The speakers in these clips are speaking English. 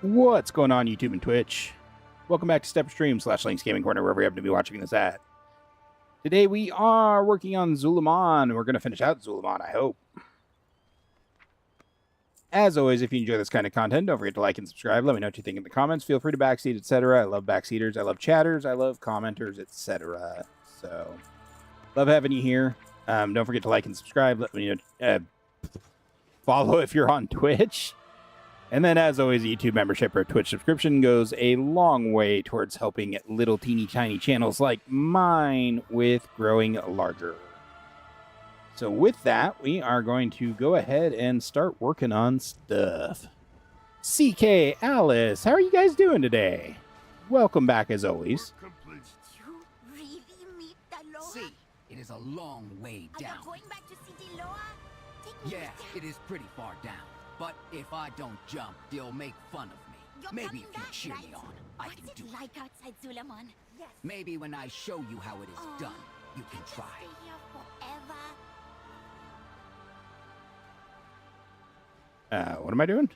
What's going on, YouTube and Twitch? Welcome back to StepStream/Link's Gaming Corner, wherever you happen to be watching this at. Today we are working on Zul'aman. We're going to finish out Zul'aman, I hope. As always, if you enjoy this kind of content, don't forget to like and subscribe. Let me know what you think in the comments. Feel free to backseat, etc. I love backseaters. I love chatters. I love commenters, etc. So, love having you here. Don't forget to like and subscribe. Let me know. Follow if you're on Twitch. And then, as always, a YouTube membership or a Twitch subscription goes a long way towards helping little teeny tiny channels like mine with growing larger. So with that, we are going to go ahead and start working on stuff. CK, Alice, how are you guys doing today? Welcome back, as always. You really meet the Loa? See, it is a long way Are you down. going back to see the Loa? Take me Yeah, with it is pretty far down. But if I don't jump, they'll make fun of me. You're Maybe coming if you back, cheer right? me on, I What's can it do it. like outside Zul'aman? Yes. Maybe when I show you how it is done, you can try. Stay here forever. What am I doing?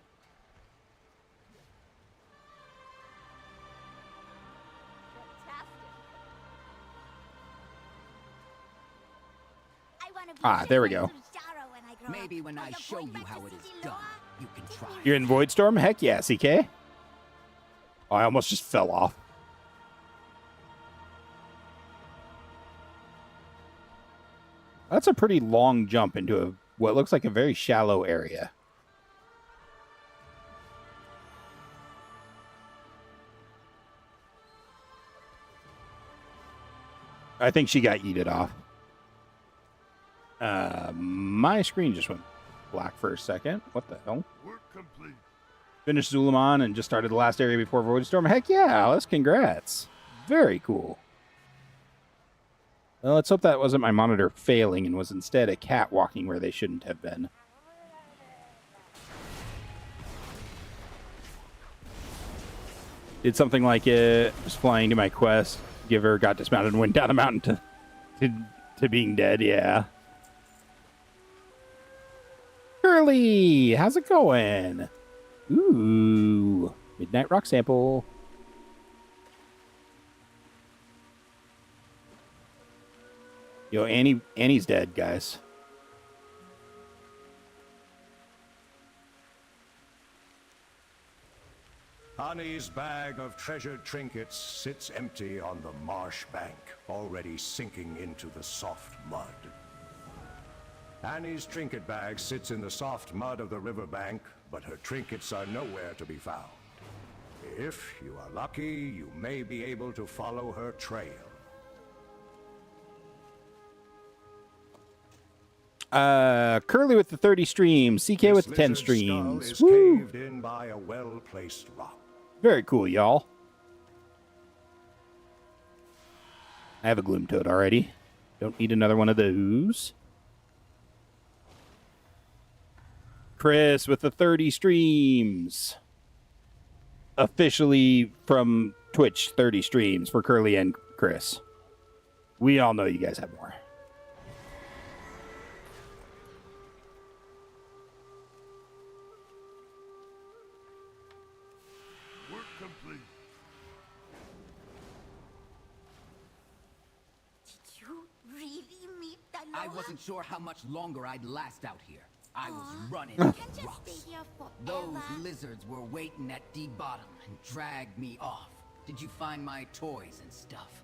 I wanna be There we just go. like Zul'Shara when I grow Maybe up. when Are I you show going you back how to it is see the done, Loa? you can Take try. me with You're in Voidstorm? Heck yeah, CK. Oh, I almost just fell off. That's a pretty long jump into what looks like a very shallow area. I think she got yeeted off. My screen just went black for a second. What the hell? Work complete. Finished Zul'aman and just started the last area before Voidstorm. Heck yeah, Alice. Congrats. Very cool. Well, let's hope that wasn't my monitor failing and was instead a cat walking where they shouldn't have been. Did something like it. Was flying to my quest. Giver got dismounted and went down a mountain to being dead. Yeah. Curly, how's it going? Ooh, Midnight Rock sample. Yo, Annie's dead, guys. Annie's bag of treasured trinkets sits empty on the marsh bank, already sinking into the soft mud. Annie's trinket bag sits in the soft mud of the riverbank, but her trinkets are nowhere to be found. If you are lucky, you may be able to follow her trail. Curly with the 30 streams, CK with the 10 This lizard skull streams. is Woo! caved in by a well-placed rock. Very cool, y'all. I have a Gloom Toad already. Don't need another one of those. Chris with the 30 streams. Officially from Twitch, 30 streams for Curly and Chris. We all know you guys have more. Work complete. Did you really meet the Loa? I wasn't sure how much longer I'd last out here. I was running You into can't just rocks. stay here forever. Those lizards were waiting at the bottom and dragged me off. Did you find my toys and stuff?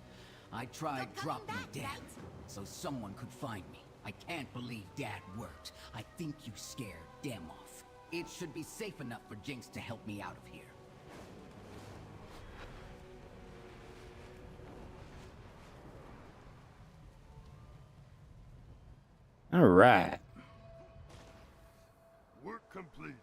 I tried You're coming dropping back, Dad, right? so someone could find me. I can't believe Dad worked. I think you scared them off. It should be safe enough for Jinx to help me out of here. All right. Work complete.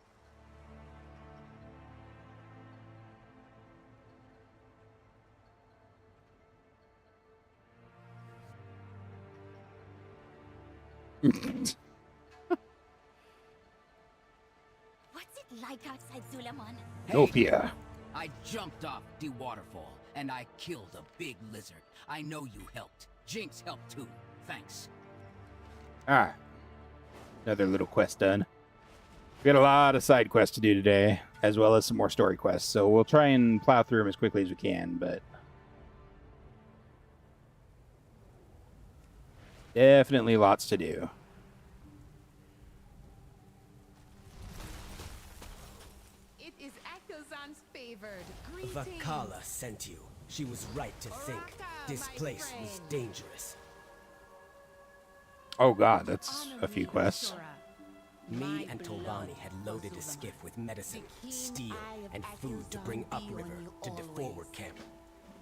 What's it like outside Zul'aman? Opia. I jumped off the waterfall, and I killed a big lizard. I know you helped. Jinx helped too. Thanks. Alright. Another little quest done. We got a lot of side quests to do today. as well as some more story quests. So we'll try and plow through them as quickly as we can, but definitely lots to do. It is Echosan's favored. Greetings. Vakala sent you. She was right to think this place was dangerous. Oh god, that's a few quests. Me and Tolvani had loaded a skiff with medicine, steel, and food to bring upriver to the forward camp.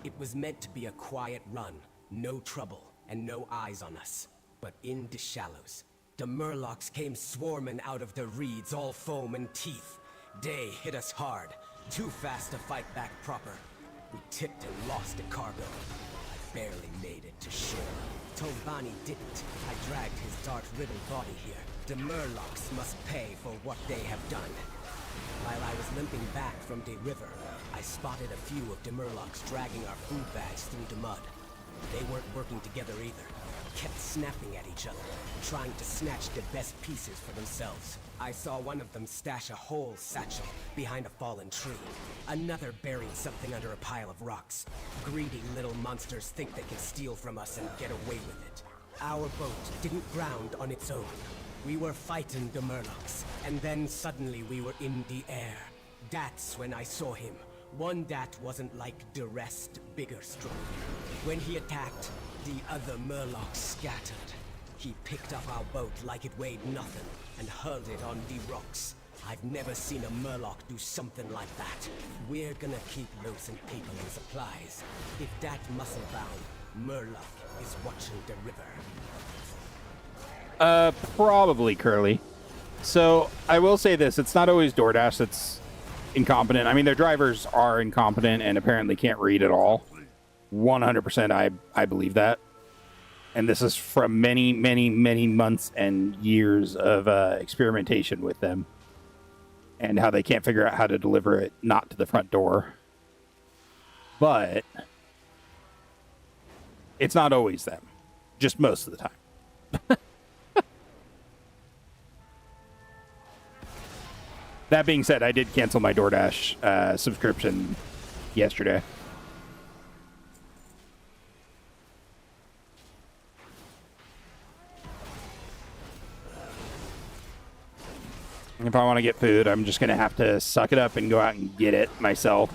It was meant to be a quiet run, no trouble, and no eyes on us. But in the shallows, the murlocs came swarming out of the reeds, all foam and teeth. They hit us hard, too fast to fight back proper. We tipped and lost the cargo. I barely made it to shore. Tolvani didn't. I dragged his dart-riddled body here. The murlocs must pay for what they have done. While I was limping back from the river, I spotted a few of the murlocs dragging our food bags through the mud. They weren't working together either. Kept snapping at each other, trying to snatch the best pieces for themselves. I saw one of them stash a whole satchel behind a fallen tree. Another buried something under a pile of rocks. Greedy little monsters think they can steal from us and get away with it. Our boat didn't ground on its own. We were fighting the murlocs, and then suddenly we were in the air. That's when I saw him. One that wasn't like the rest, bigger, stronger. When he attacked, the other murlocs scattered. He picked up our boat like it weighed nothing and hurled it on the rocks. I've never seen a murloc do something like that. We're gonna keep losing people and supplies. If that muscle-bound murloc is watching the river. Probably Curly. So I will say this: it's not always DoorDash that's incompetent. I mean, their drivers are incompetent and apparently can't read at all. 100%, I believe that. And this is from many, many, many months and years of experimentation with them, and how they can't figure out how to deliver it not to the front door. But it's not always them, just most of the time. That being said, I did cancel my DoorDash subscription yesterday. If I want to get food, I'm just going to have to suck it up and go out and get it myself.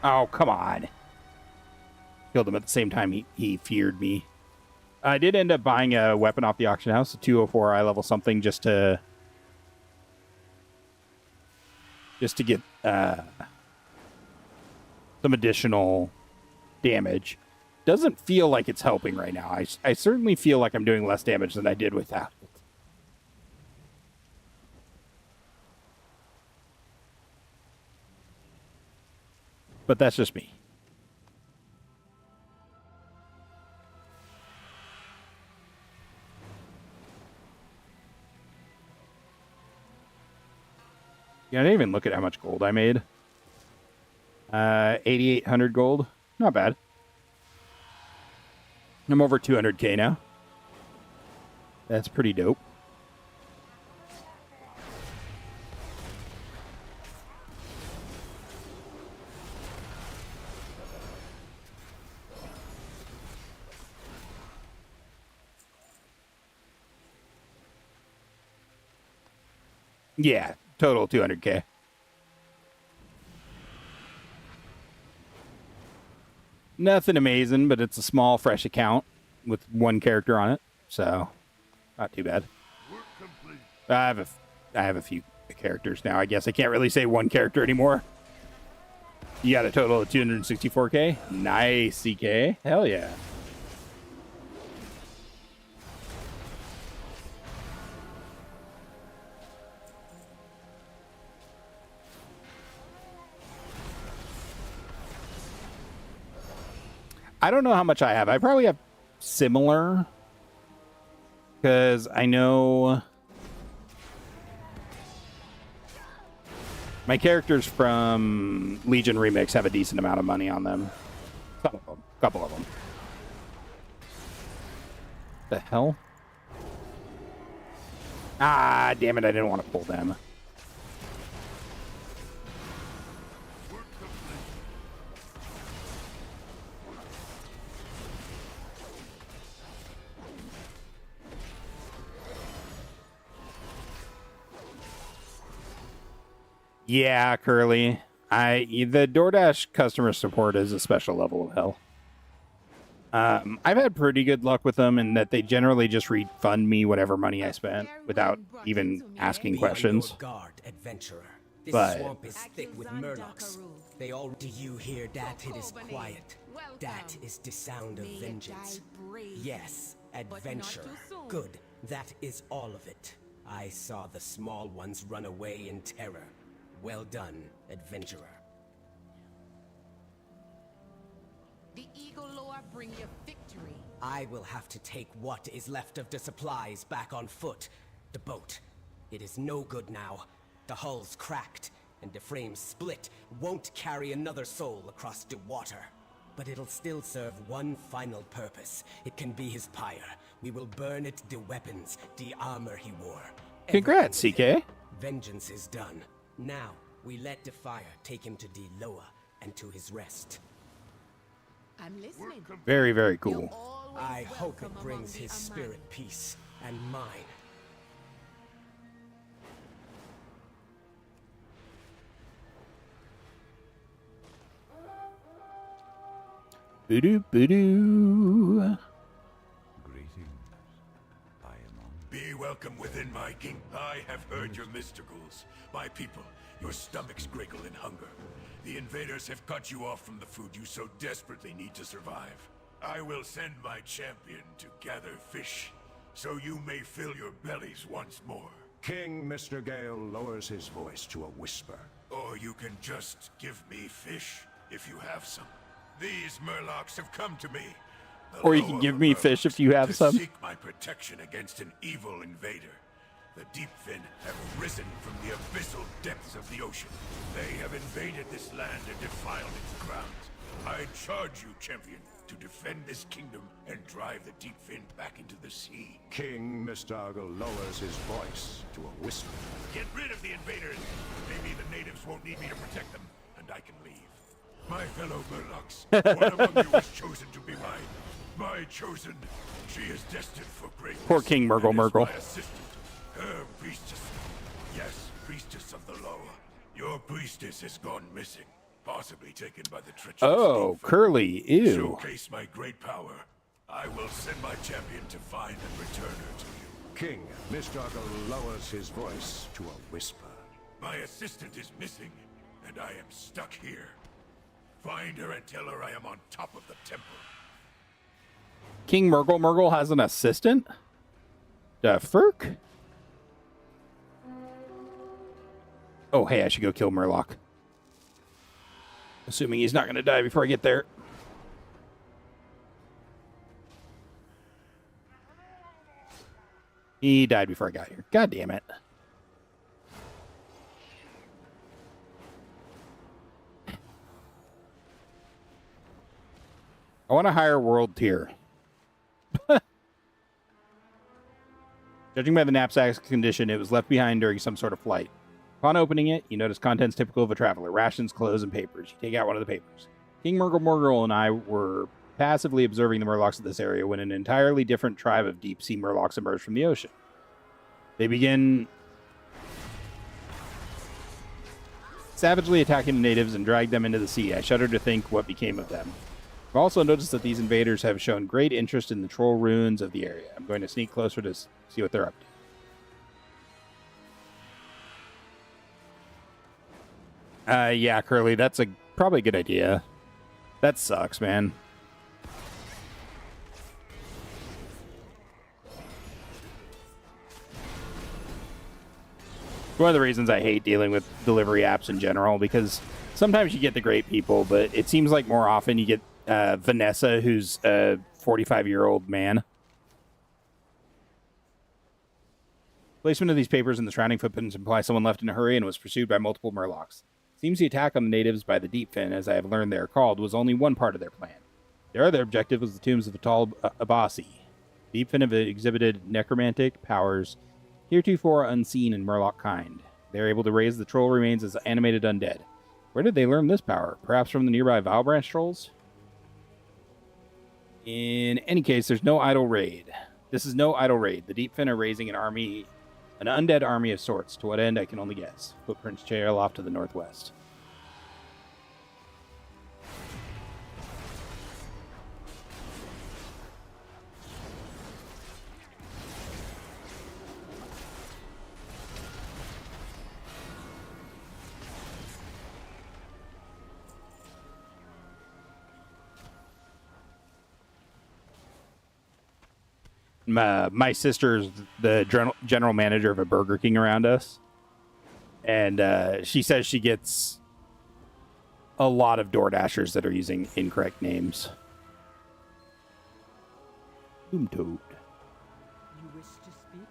Oh, come on. Killed him at the same time he feared me. I did end up buying a weapon off the auction house, a 204 eye level something, just to get some additional damage. Doesn't feel like it's helping right now. I certainly feel like I'm doing less damage than I did without it. But that's just me. Yeah, I didn't even look at how much gold I made. 8,800 gold. Not bad. I'm over 200k now. That's pretty dope. Yeah, total 200k. Nothing amazing, but it's a small, fresh account with one character on it, so not too bad. I have a few characters now. I guess I can't really say one character anymore. You got a total of 264k. Nice, CK. Hell yeah. I don't know how much I have. I probably have similar, because I know My characters from Legion Remix have a decent amount of money on them. Some of them. A couple of them. The hell? Ah, damn it, I didn't want to pull them. Yeah, Curly. The DoorDash customer support is a special level of hell. I've had pretty good luck with them in that they generally just refund me whatever money I spent without even asking questions. Be on your guard, adventurer. This But- swamp is thick with murlocs. They all. Do you hear that? It is quiet. That is the sound of vengeance. Yes, adventurer. Good. That is all of it. I saw the small ones run away in terror. Well done, adventurer. The Eagle Lore bring you victory. I will have to take what is left of the supplies back on foot. The boat. It is no good now. The hull's cracked, and the frame split. Won't carry another soul across the water. But it'll still serve one final purpose. It can be his pyre. We will burn it the weapons, the armor he wore. Congrats, CK. Vengeance is done. Now, we let the fire take him to the Loa and to his rest. I'm listening. Very, very You're cool. always I hope welcome it brings among his the spirit Amani. peace, and mine. Boo-doo, boo-doo. Greetings. I am on. Be welcome within my king. I have heard your mysticals. My people, your stomachs gurgle in hunger. The invaders have cut you off from the food you so desperately need to survive. I will send my champion to gather fish, so you may fill your bellies once more. King Mr. Gale lowers his voice to a whisper. Or you can just give me fish, if you have some. These murlocs have come to me. the Or you Loa can give me Murlocs, fish if you have to some. seek my protection against an evil invader. The Deep Fin have risen from the abyssal depths of the ocean. They have invaded this land and defiled its grounds. I charge you, champion, to defend this kingdom and drive the Deep Fin back into the sea. King Mistargle lowers his voice to a whisper. Get rid of the invaders. Maybe the natives won't need me to protect them, and I can leave. My fellow Murlocs, one among you is chosen to be my chosen. She is destined for greatness. Poor King Murgle and is Murgle. my assistant, her priestess. Yes, priestess of the Loa. Your priestess has gone missing, possibly taken by the treacherous Oh, Deep Fin. Curly. Ew. Showcase my great power. I will send my champion to find and return her to you. King Mistargle lowers his voice to a whisper. My assistant is missing, and I am stuck here. Find her and tell her I am on top of the temple. King Murgle has an assistant? The Furk? Oh, hey, I should go kill Murloc. Assuming he's not going to die before I get there. He died before I got here. God damn it. I want a higher world tier. Judging by the knapsack's condition, it was left behind during some sort of flight. Upon opening it, you notice contents typical of a traveler: rations, clothes, and papers. You take out one of the papers. King Murgle and I were passively observing the Murlocs of this area when an entirely different tribe of deep-sea Murlocs emerged from the ocean. They begin savagely attacking the natives and drag them into the sea. I shudder to think what became of them. I've also noticed that these invaders have shown great interest in the troll ruins of the area. I'm going to sneak closer to see what they're up to. Yeah, Curly, that's probably a good idea. That sucks, man. One of the reasons I hate dealing with delivery apps in general, because sometimes you get the great people, but it seems like more often you get Vanessa, who's a 45-year-old man. Placement of these papers in the surrounding footprints imply someone left in a hurry and was pursued by multiple Murlocs. Seems the attack on the natives by the Deepfin, as I have learned they are called, was only one part of their plan. Their other objective was the tombs of Vital Abasi. Deepfin have exhibited necromantic powers heretofore unseen in Murloc kind. They are able to raise the troll remains as animated undead. Where did they learn this power? Perhaps from the nearby Valbranch trolls? In any case, there's no idle raid. This is no idle raid. The Deepfin are raising an army, an undead army of sorts. To what end, I can only guess. Footprints trail off to the northwest. My sister's the general manager of a Burger King around us, and she says she gets a lot of DoorDashers that are using incorrect names. Doomtoad. You wish to speak?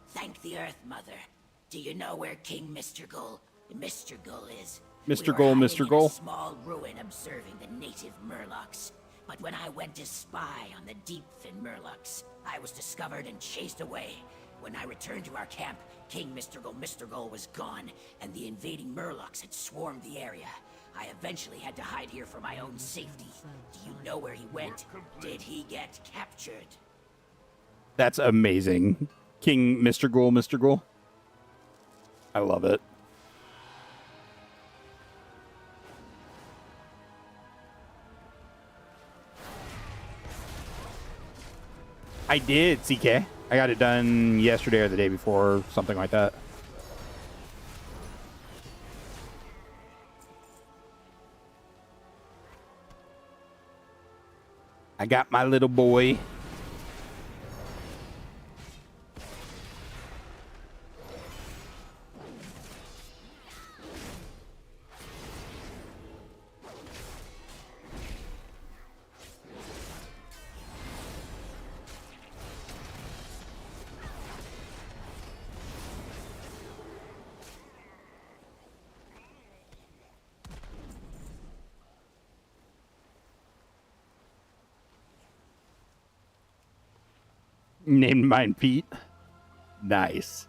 Thank the Earth Mother. Do you know where King Mr. Gull is? Mr. We were Gull, hiding Mr. in Gull. a small ruin observing the native Murlocs. But when I went to spy on the Deepfin Murlocs, I was discovered and chased away. When I returned to our camp, King Mr. Gull was gone, and the invading Murlocs had swarmed the area. I eventually had to hide here for my own safety. Do you know where he went? Did he get captured? That's amazing. King Mr. Ghoul, Mr. Ghoul. I love it. I did, CK. I got it done yesterday or the day before, something like that. I got my little boy. Named mine Pete. Nice.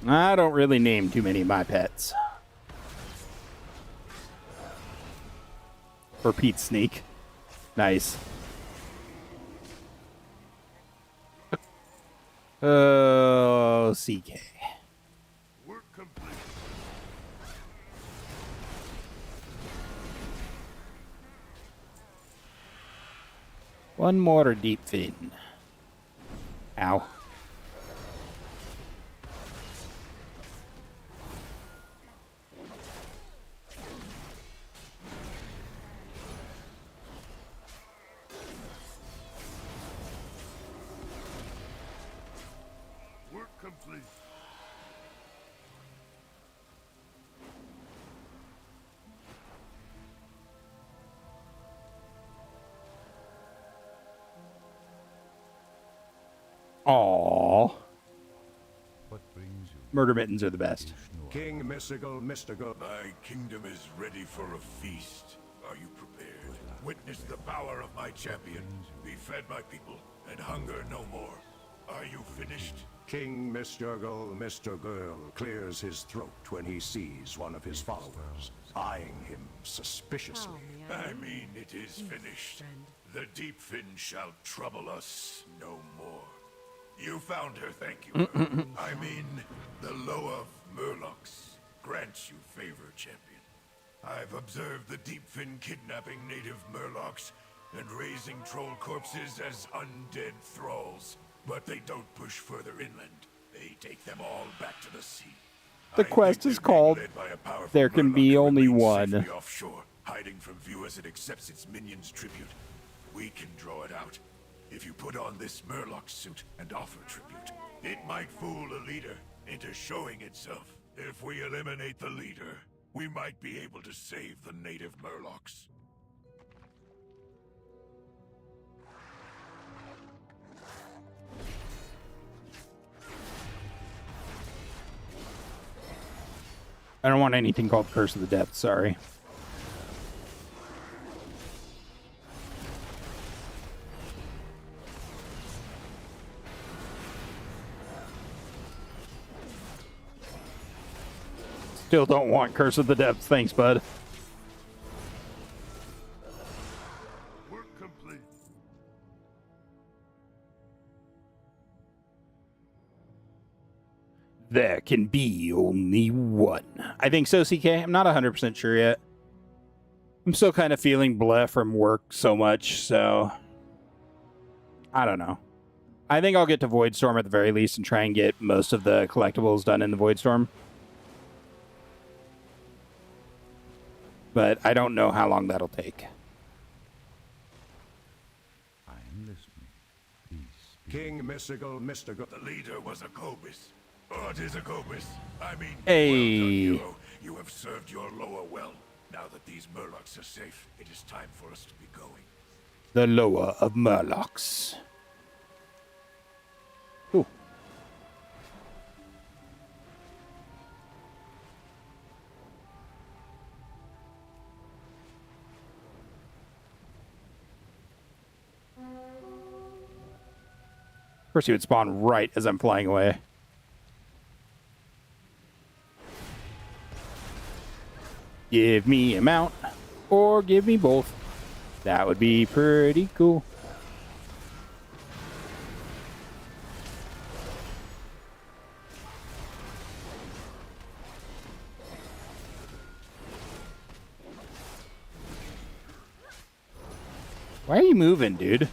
I don't really name too many of my pets. For Pete Sneak. Nice. Oh, CK. Work complete. One more deep fin. Ow. Work complete. Aww. What brings you? Murder mittens are the best. King Mystical. My kingdom is ready for a feast. Are you prepared? Witness the power of my champion. Be fed by people, and hunger no more. Are you finished? King Mr. Girl clears his throat when he sees one of his followers, eyeing him suspiciously. I mean, it is finished. The Deepfin shall trouble us no more. You found her, thank you. I mean, the Loa of Murlocs grants you favor, champion. I've observed the Deepfin kidnapping native Murlocs and raising troll corpses as undead thralls. But they don't push further inland. They take them all back to the sea. The quest is called There Can Be Only One. Offshore, hiding from view as it accepts its minions' tribute. We can draw it out. If you put on this Murloc suit and offer tribute, it might fool a leader into showing itself. If we eliminate the leader, We might be able to save the native Murlocs. I don't want anything called Curse of the Depths, sorry. Still don't want Curse of the Depths, thanks, bud. Work complete. There can be only one. I think so, CK. I'm not 100% sure yet. I'm still kind of feeling bleh from work so much, so I don't know. I think I'll get to Voidstorm at the very least and try and get most of the collectibles done in the Voidstorm. But I don't know how long that'll take. I am listening. Peace be. King Mystical. The leader was a Cobus. What is a Cobus? I mean, Hey. well done, hero. You have served your Loa well. Now that these Murlocs are safe, it is time for us to be going. The Loa of Murlocs. Ooh. Of course, he would spawn right as I'm flying away. Give me a mount, or give me both. That would be pretty cool. Why are you moving, dude?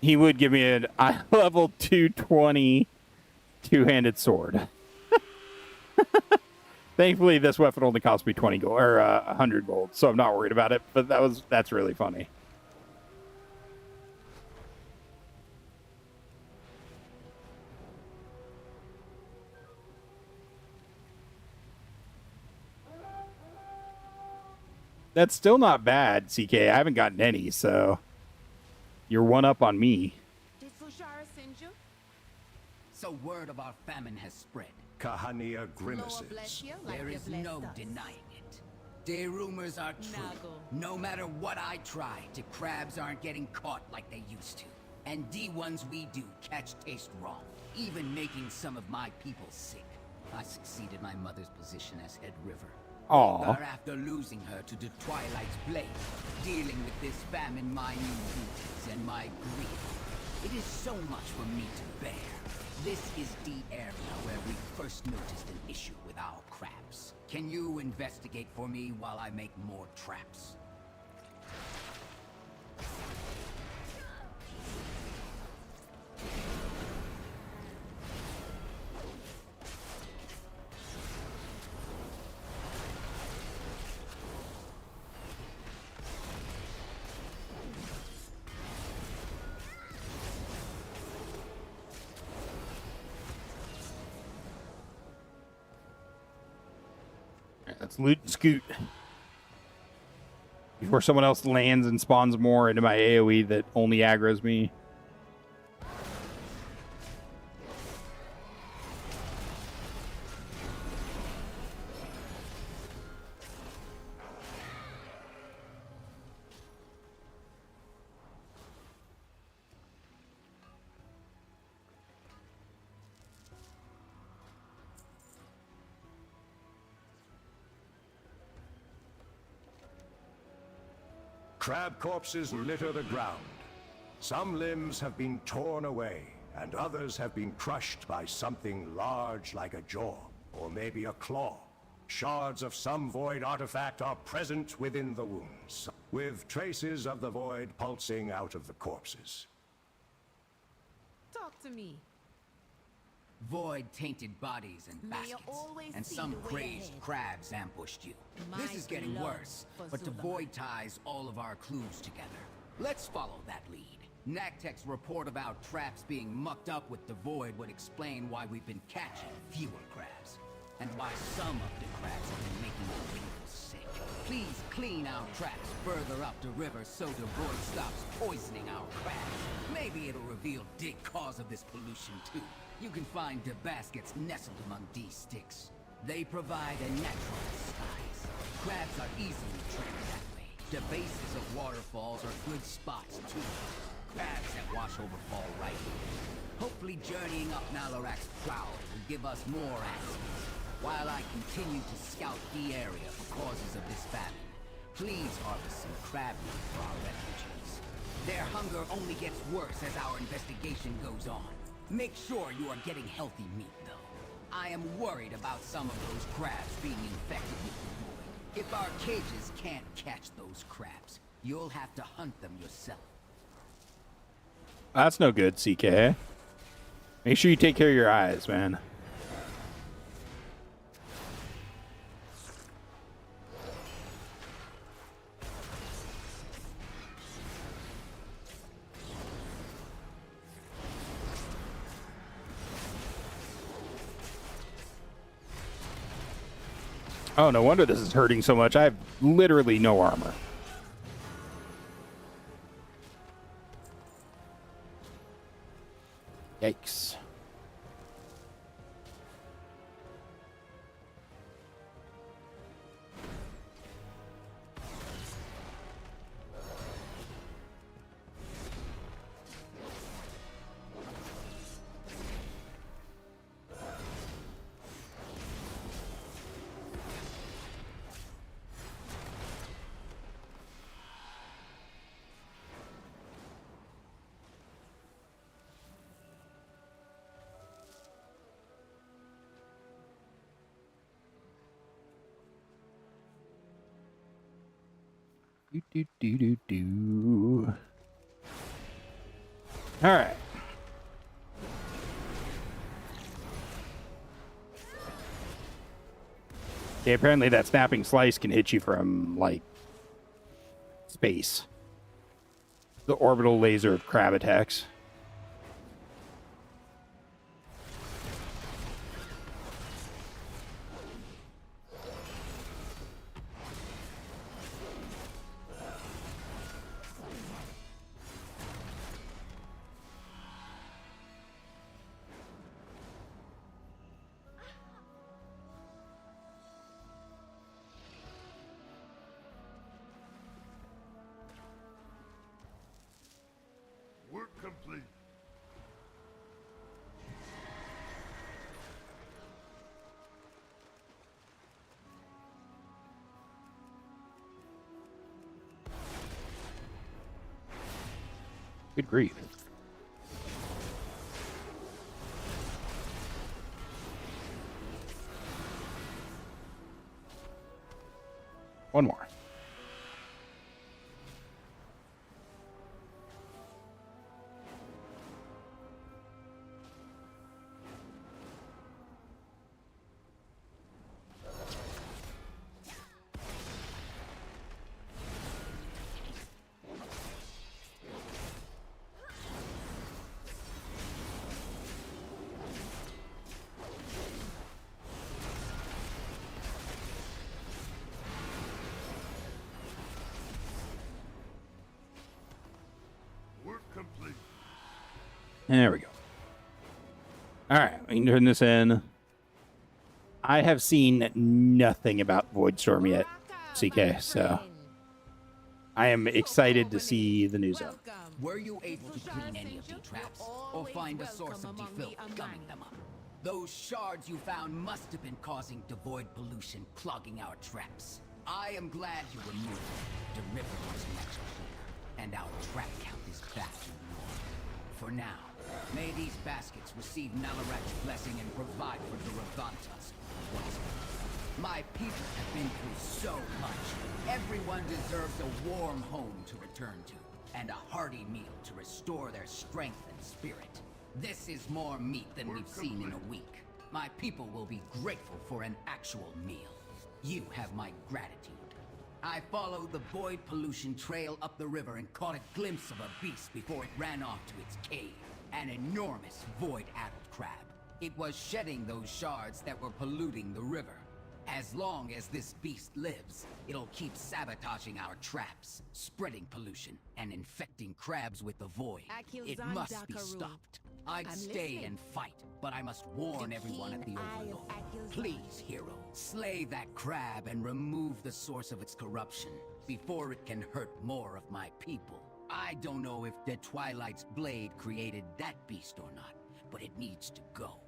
He would give me an eye level 220 two-handed sword. Thankfully, this weapon only cost me 20 gold or 100 gold, so I'm not worried about it. But that's really funny. That's still not bad, CK. I haven't gotten any, so you're one up on me. Did Fushara send you? So word of our famine has spread. Kahania Loa grimaces. bless you like There you is blessed no us. denying it. The rumors are true. Nago. No matter what I try, the crabs aren't getting caught like they used to. And the ones we do catch taste wrong, even making some of my people sick. I succeeded my mother's position as head river. Aw. Far after losing her to the Twilight's blade, dealing with this famine, my new duties and my grief. It is so much for me to bear. This is the area where we first noticed an issue with our crabs. Can you investigate for me while I make more traps? Let's loot and scoot. Before someone else lands and spawns more into my AoE that only aggroes me. Crab corpses litter the ground. Some limbs have been torn away, and others have been crushed by something large like a jaw, or maybe a claw. Shards of some void artifact are present within the wounds, with traces of the void pulsing out of the corpses. Talk to me. void-tainted bodies and May you baskets, always and see some the way crazed ahead. crabs ambushed you. This My is getting love worse, for but the Zul'aman. void ties all of our clues together. Let's follow that lead. Nactech's report about traps being mucked up with the void would explain why we've been catching fewer crabs, and why some of the crabs have been making our people sick. Please clean our traps further up the river so the void stops poisoning our crabs. Maybe it'll reveal the cause of this pollution too. You can find the baskets nestled among these sticks. They provide a natural disguise. Crabs are easily trained that way. The bases of waterfalls are good spots too. Crabs that wash over fall right here. Hopefully journeying up Nalarak's prowl will give us more answers. While I continue to scout the area for causes of this famine, please harvest some crab meat for our refugees. Their hunger only gets worse as our investigation goes on. Make sure you are getting healthy meat, though. I am worried about some of those crabs being infected with the void. If our cages can't catch those crabs, you'll have to hunt them yourself. That's no good, CK. Make sure you take care of your eyes, man. Oh, no wonder this is hurting so much. I have literally no armor. Yikes. All right. Okay, apparently that snapping slice can hit you from, like, space. The orbital laser of crab attacks. Work complete. Good grief. One more. Work complete. There we go. All right, we can turn this in. I have seen nothing about Voidstorm yet, CK, so I am excited to see the new zone. Were you able to clean any of the traps, or find a source of defilth gumming them up? Those shards you found must have been causing the void pollution clogging our traps. I am glad you removed them. The river was much cleaner, and our trap count is back to normal. For now, may these baskets receive Nalarak's blessing and provide for the Revantas. My people have been through so much. Everyone deserves a warm home to return to, and a hearty meal to restore their strength and spirit. This is more meat than we've seen in a week. My people will be grateful for an actual meal. You have my gratitude. I followed the void pollution trail up the river and caught a glimpse of a beast before it ran off to its cave. An enormous void-addled crab. It was shedding those shards that were polluting the river. As long as this beast lives, it'll keep sabotaging our traps, spreading pollution, and infecting crabs with the void. It must be stopped. I'd stay and fight, but I must warn everyone at the Overlord. Please, hero, slay that crab and remove the source of its corruption before it can hurt more of my people. I don't know if the Twilight's blade created that beast or not, but it needs to go.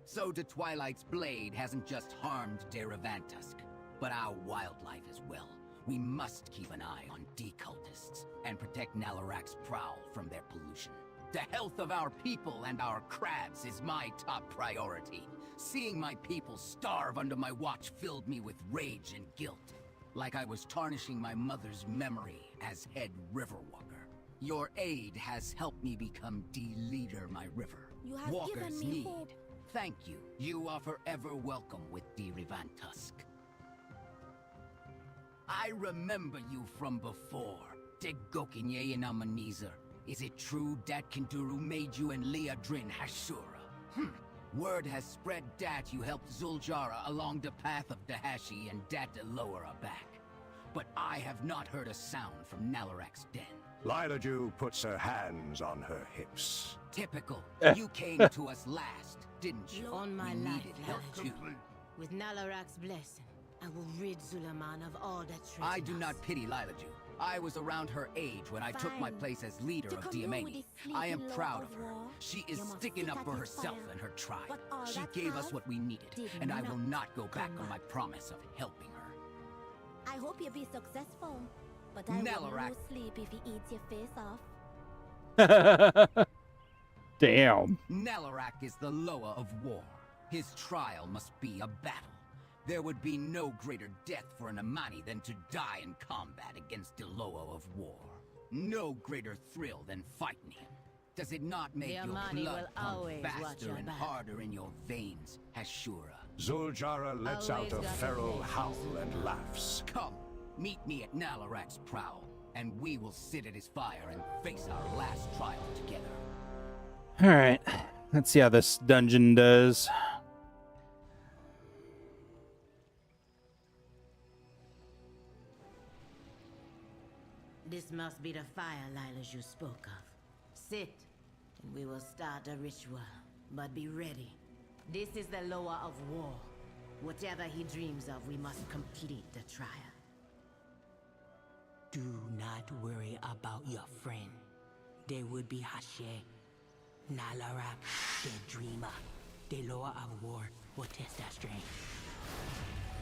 So the Twilight's blade hasn't just harmed Derivantusk, but our wildlife as well. We must keep an eye on decultists and protect Nalarak's prowl from their pollution. The health of our people and our crabs is my top priority. Seeing my people starve under my watch filled me with rage and guilt, like I was tarnishing my mother's memory as head Riverwalker. Your aid has helped me become de-leader my river. You have Walkers given me need. hope. Thank you. You are forever welcome with Derivantusk. I remember you from before. Degokinye and Amanizer. Is it true Dat Kinduru made you and Leodrin Hashura? Word has spread that you helped Zul'Jara along the path of Dahashi and Dat Delora back. But I have not heard a sound from Nalarak's den. Lilaju puts her hands on her hips. Typical. You came to us last, didn't you? On my we life, needed help too. With Nalarak's blessing, I will rid Zul'aman of all that treasure. I do not pity Lilaju. I was around her age when I took my place as leader of Diamani. I am proud of her. She is sticking up for herself and her tribe. She gave us what we needed, and I will not go back on my promise of helping her. I hope you be successful, but I will Nalarak. lose sleep if he eats your face off. Damn. Nalarak is the Loa of war. His trial must be a battle. There would be no greater death for an Amani than to die in combat against the Loa of war. No greater thrill than fighting him. Does it not make The your Amani blood will pump always watch faster your and back. harder in your veins, Hashura? Zul'Jara lets Always out a got a feral place. howl and laughs. Come, meet me at Nalarak's prowl, and we will sit at his fire and face our last trial together. All right. Let's see how this dungeon does. This must be the fire Lilas you spoke of. Sit, and we will start a ritual. But be ready. This is the Loa of war. Whatever he dreams of, we must complete the trial. Do not worry about your friend. They would be Hashe, Nalarak, the dreamer. The Loa of war will test their strength.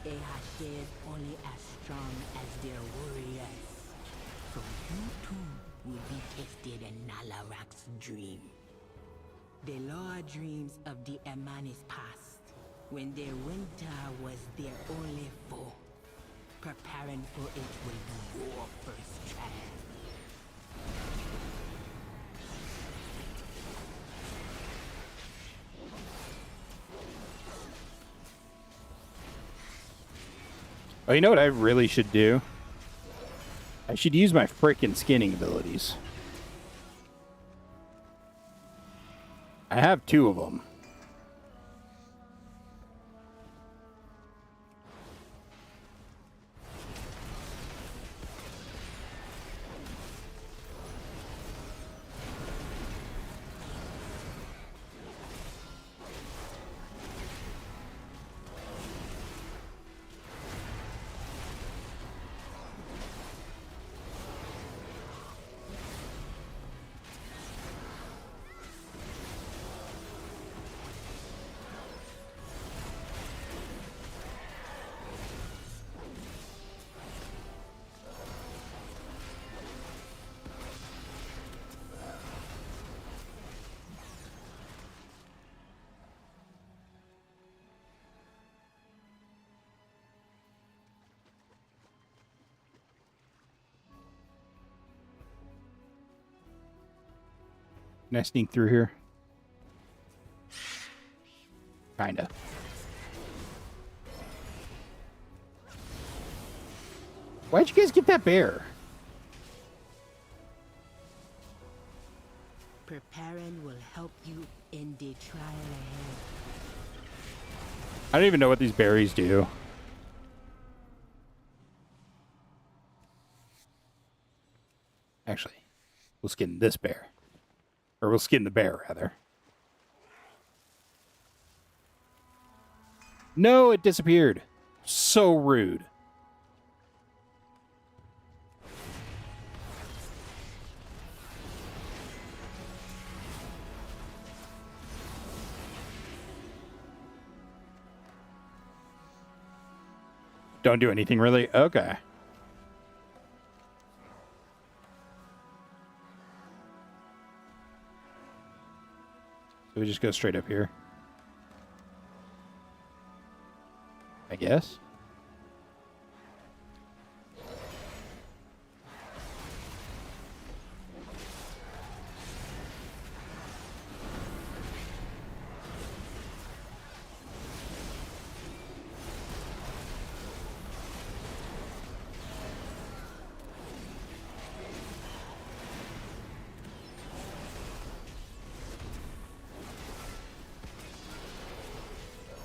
A Hashe is only as strong as their warriors. So you too will be tested in Nalarak's dream. The Loa dreams of the Amanis past, when their winter was their only foe. Preparing for it will be your first trial. Oh, you know what I really should do? I should use my frickin' skinning abilities. I have 2 of them. Can I sneak through here? Kinda. Why'd you guys get that bear? Preparing will help you in the trial ahead. I don't even know what these berries do. Actually, we'll skin this bear. Or we'll skin the bear, rather. No, it disappeared. So rude. Don't do anything really? Okay. So we just go straight up here. I guess.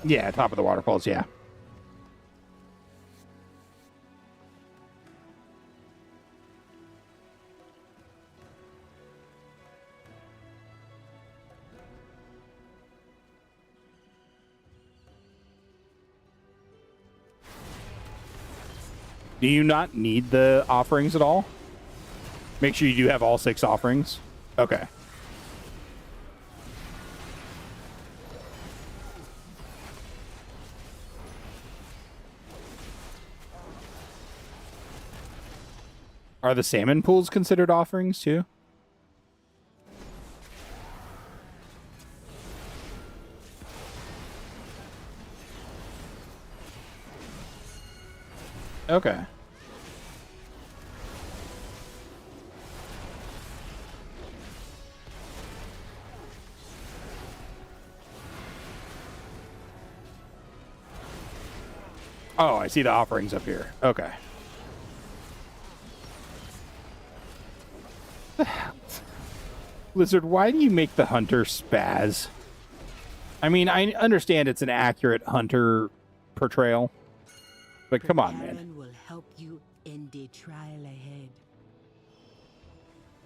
Yeah, top of the waterfalls, yeah. Do you not need the offerings at all? Make sure you do have all 6 offerings. Okay. Are the salmon pools considered offerings too? Okay. Oh, I see the offerings up here. Okay. Lizard, why do you make the hunter spaz? I mean, I understand it's an accurate hunter portrayal, but come on, man. Preparing will help you in the trial ahead.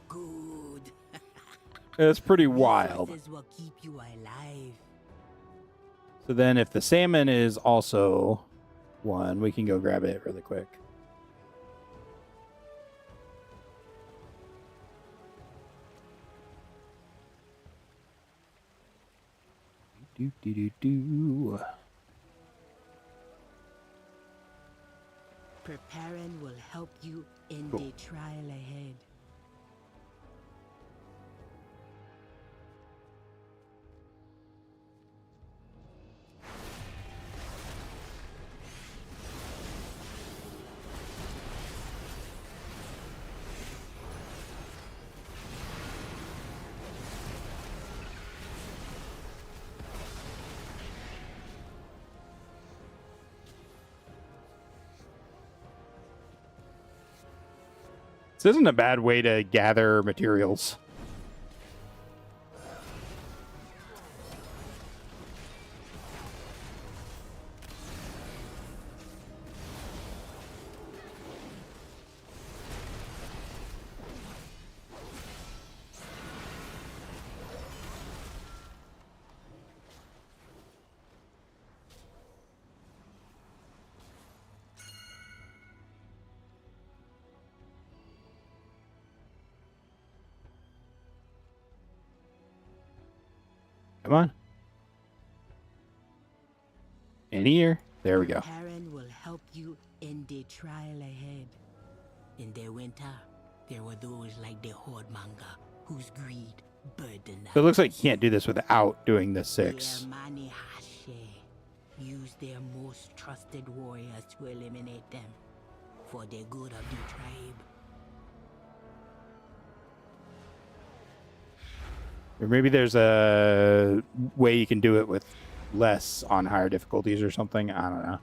Good. It's pretty wild. This will keep you alive. So then if the salmon is also one, we can go grab it really quick. Do. Preparing will help you in Cool. the trial ahead. This isn't a bad way to gather materials. Come on. In here. There we go. Preparing will help you in the trial ahead. In the winter, there were those like the Horde Manga, whose greed burdened So it looks like you can't do this without doing the 6. Their Mani Hashe use their most trusted warriors to eliminate them for the good of the tribe. Or maybe there's a way you can do it with less on higher difficulties or something. I don't know.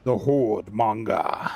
The Horde manga.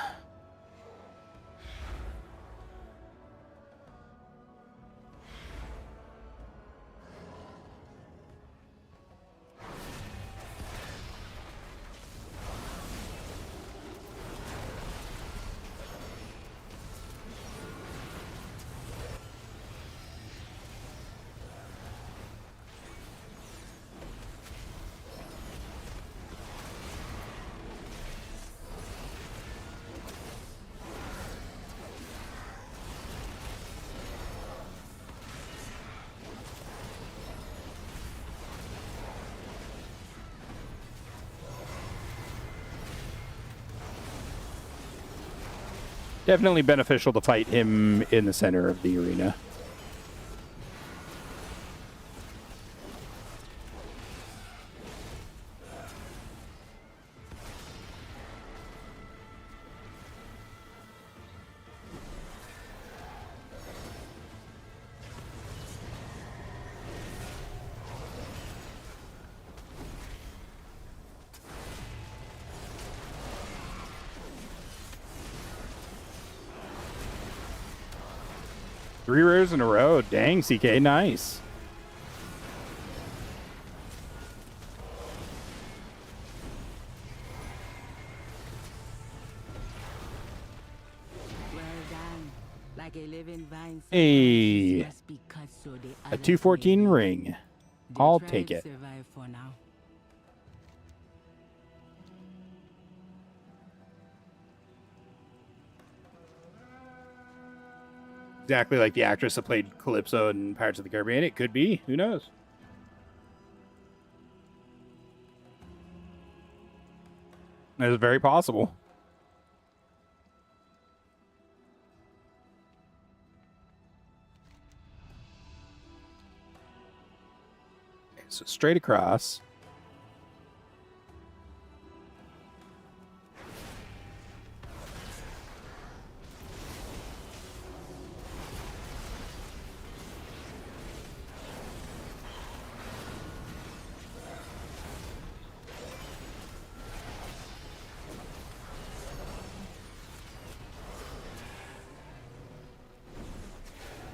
Definitely beneficial to fight him in the center of the arena. Three rares in a row. Dang, CK, nice. Well done. Like a living vine. Hey, Just be cut so the a others 214 may know. ring. The I'll tribe take it. survive for now. Exactly like the actress that played Calypso in Pirates of the Caribbean. It could be. Who knows? It's very possible. Okay, so straight across.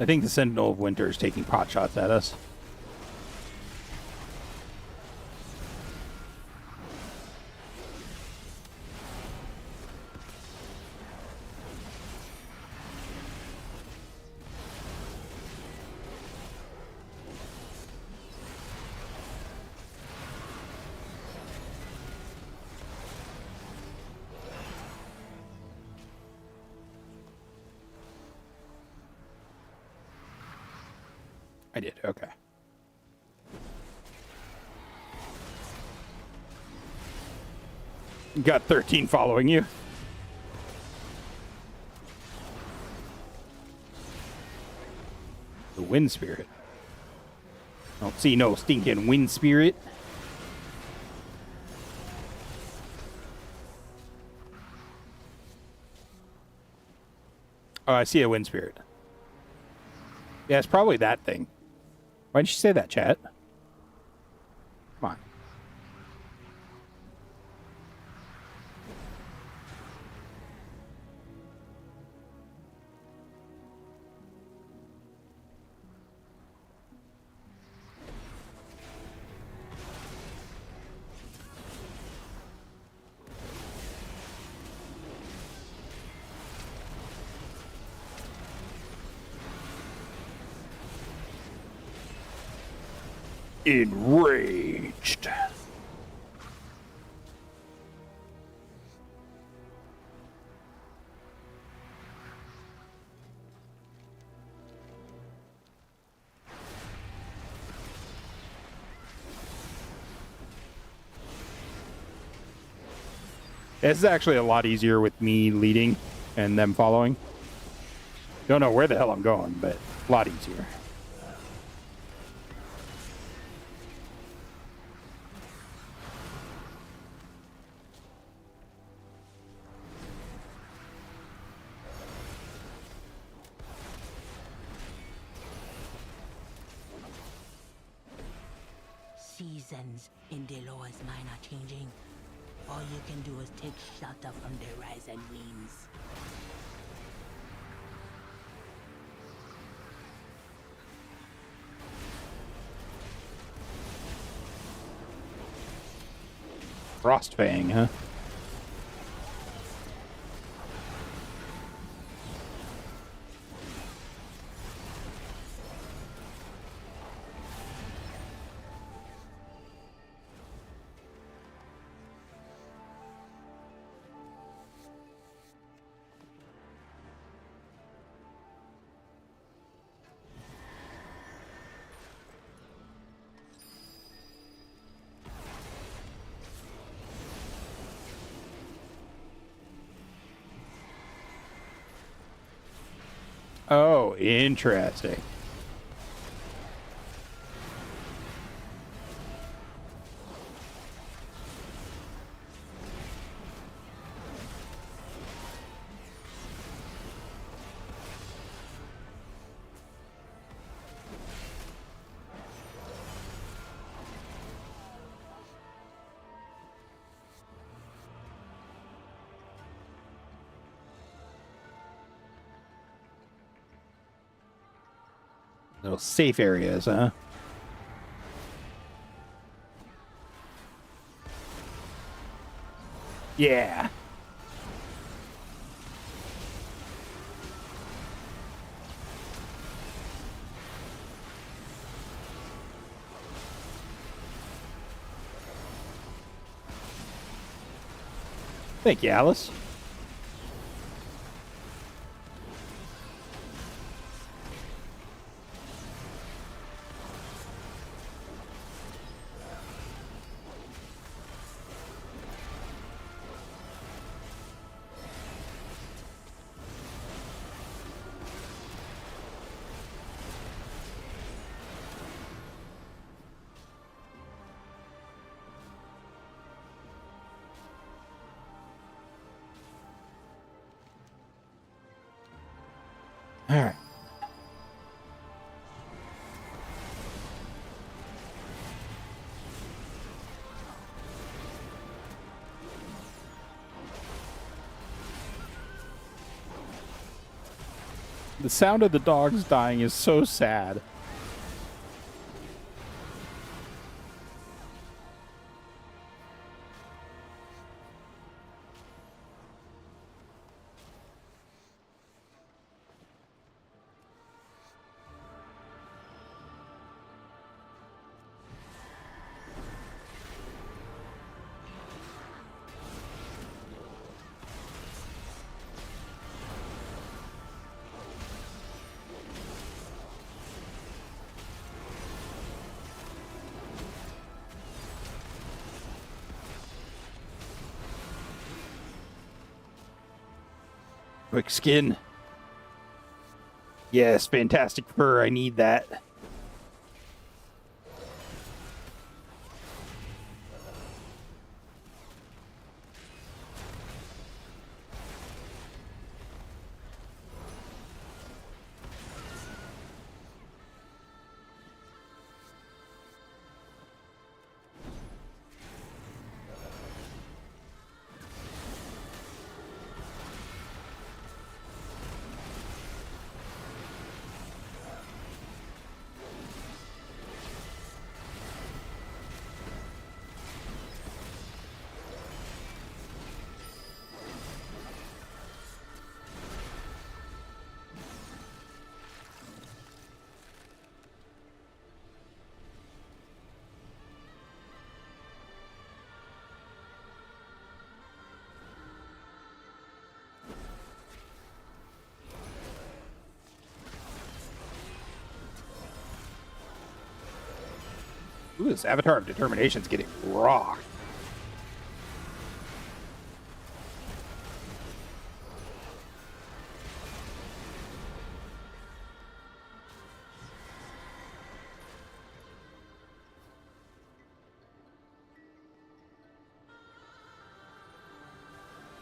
I think the Sentinel of Winter is taking pot shots at us. I did, okay. You got 13 following you. The Wind Spirit. Don't see no stinking Wind Spirit. Oh, I see a Wind Spirit. Yeah, it's probably that thing. Why didn't you say that, chat? Come on. Enraged. This is actually a lot easier with me leading and them following. Don't know where the hell I'm going, but a lot easier. seasons in Deloa's mind are changing. All you can do is take shelter from their rise and winds. Frostfang, huh? Oh, interesting. Little safe areas, huh? Yeah. Thank you, Alice. All right. The sound of the dogs dying is so sad. Quick skin. Yes, fantastic fur. I need that. Ooh, this Avatar of Determination's getting rocked.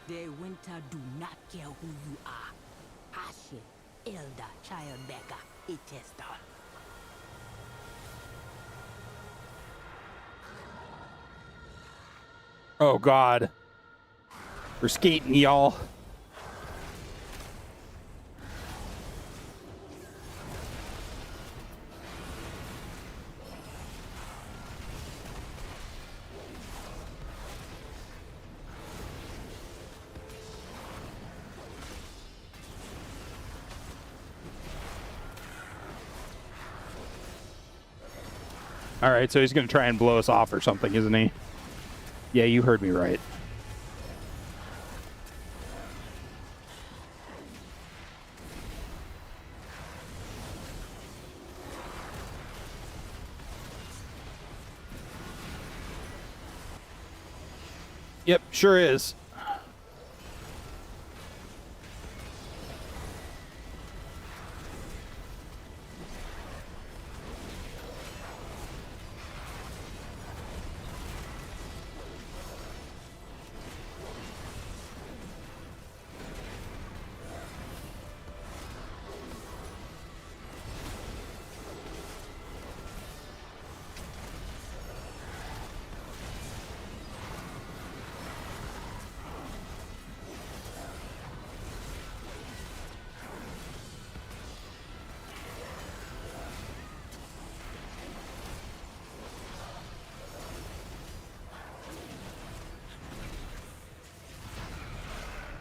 The winter do not care who you are. Ashe, elder, child beggar, a tester. Oh, God. We're skating, y'all. All right, so he's going to try and blow us off or something, isn't he? Yeah, you heard me right. Yep, sure is.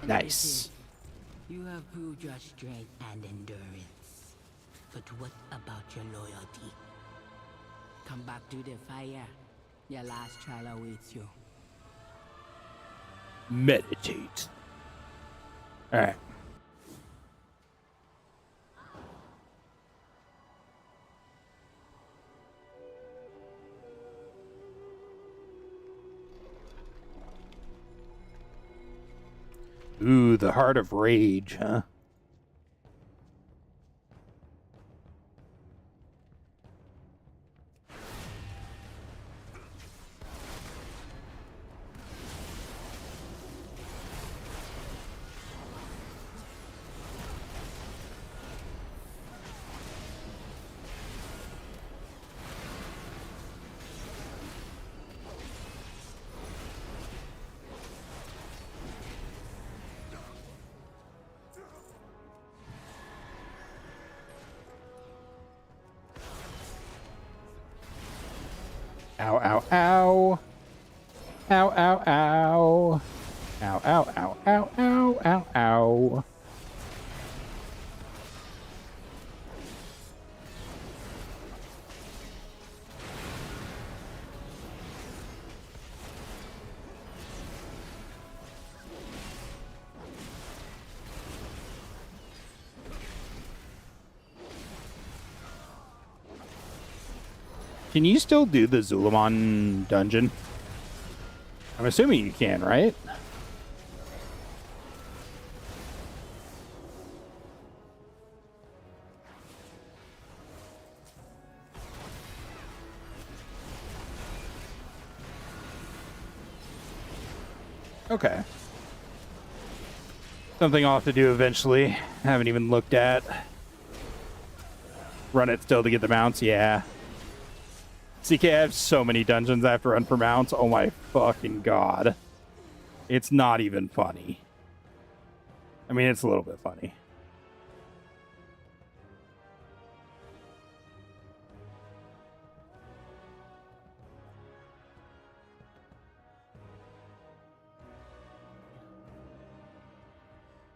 Nice. You have proved your strength and endurance. But what about your loyalty? Come back to the fire. Your last trial awaits you. Meditate. All right. Ooh, the Heart of Rage, huh? Ow, ow, ow. Ow, ow, ow. Ow, ow, ow, ow, ow, ow, ow. Can you still do the Zul'aman dungeon? I'm assuming you can, right? Okay. Something I'll have to do eventually. Haven't even looked at. Run it still to get the mounts, yeah. CK, I have so many dungeons I have to run for mounts. Oh my fucking god. It's not even funny. I mean, it's a little bit funny.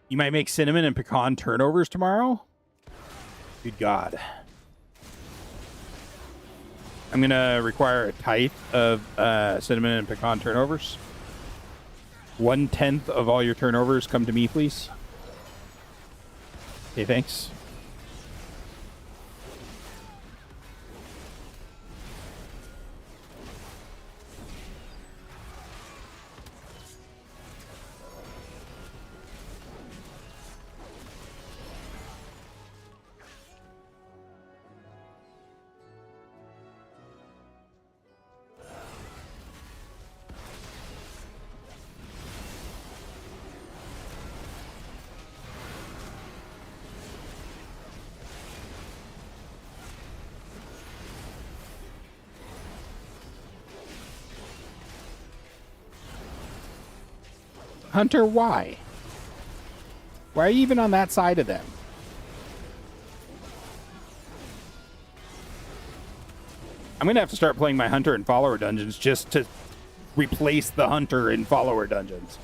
You might make cinnamon and pecan turnovers tomorrow? Good god. I'm going to require a tithe of cinnamon and pecan turnovers. 1/10 of all your turnovers come to me, please. Okay, thanks. Hunter, why? Why are you even on that side of them? I'm going to have to start playing my Hunter and Follower dungeons just to replace the Hunter and Follower dungeons.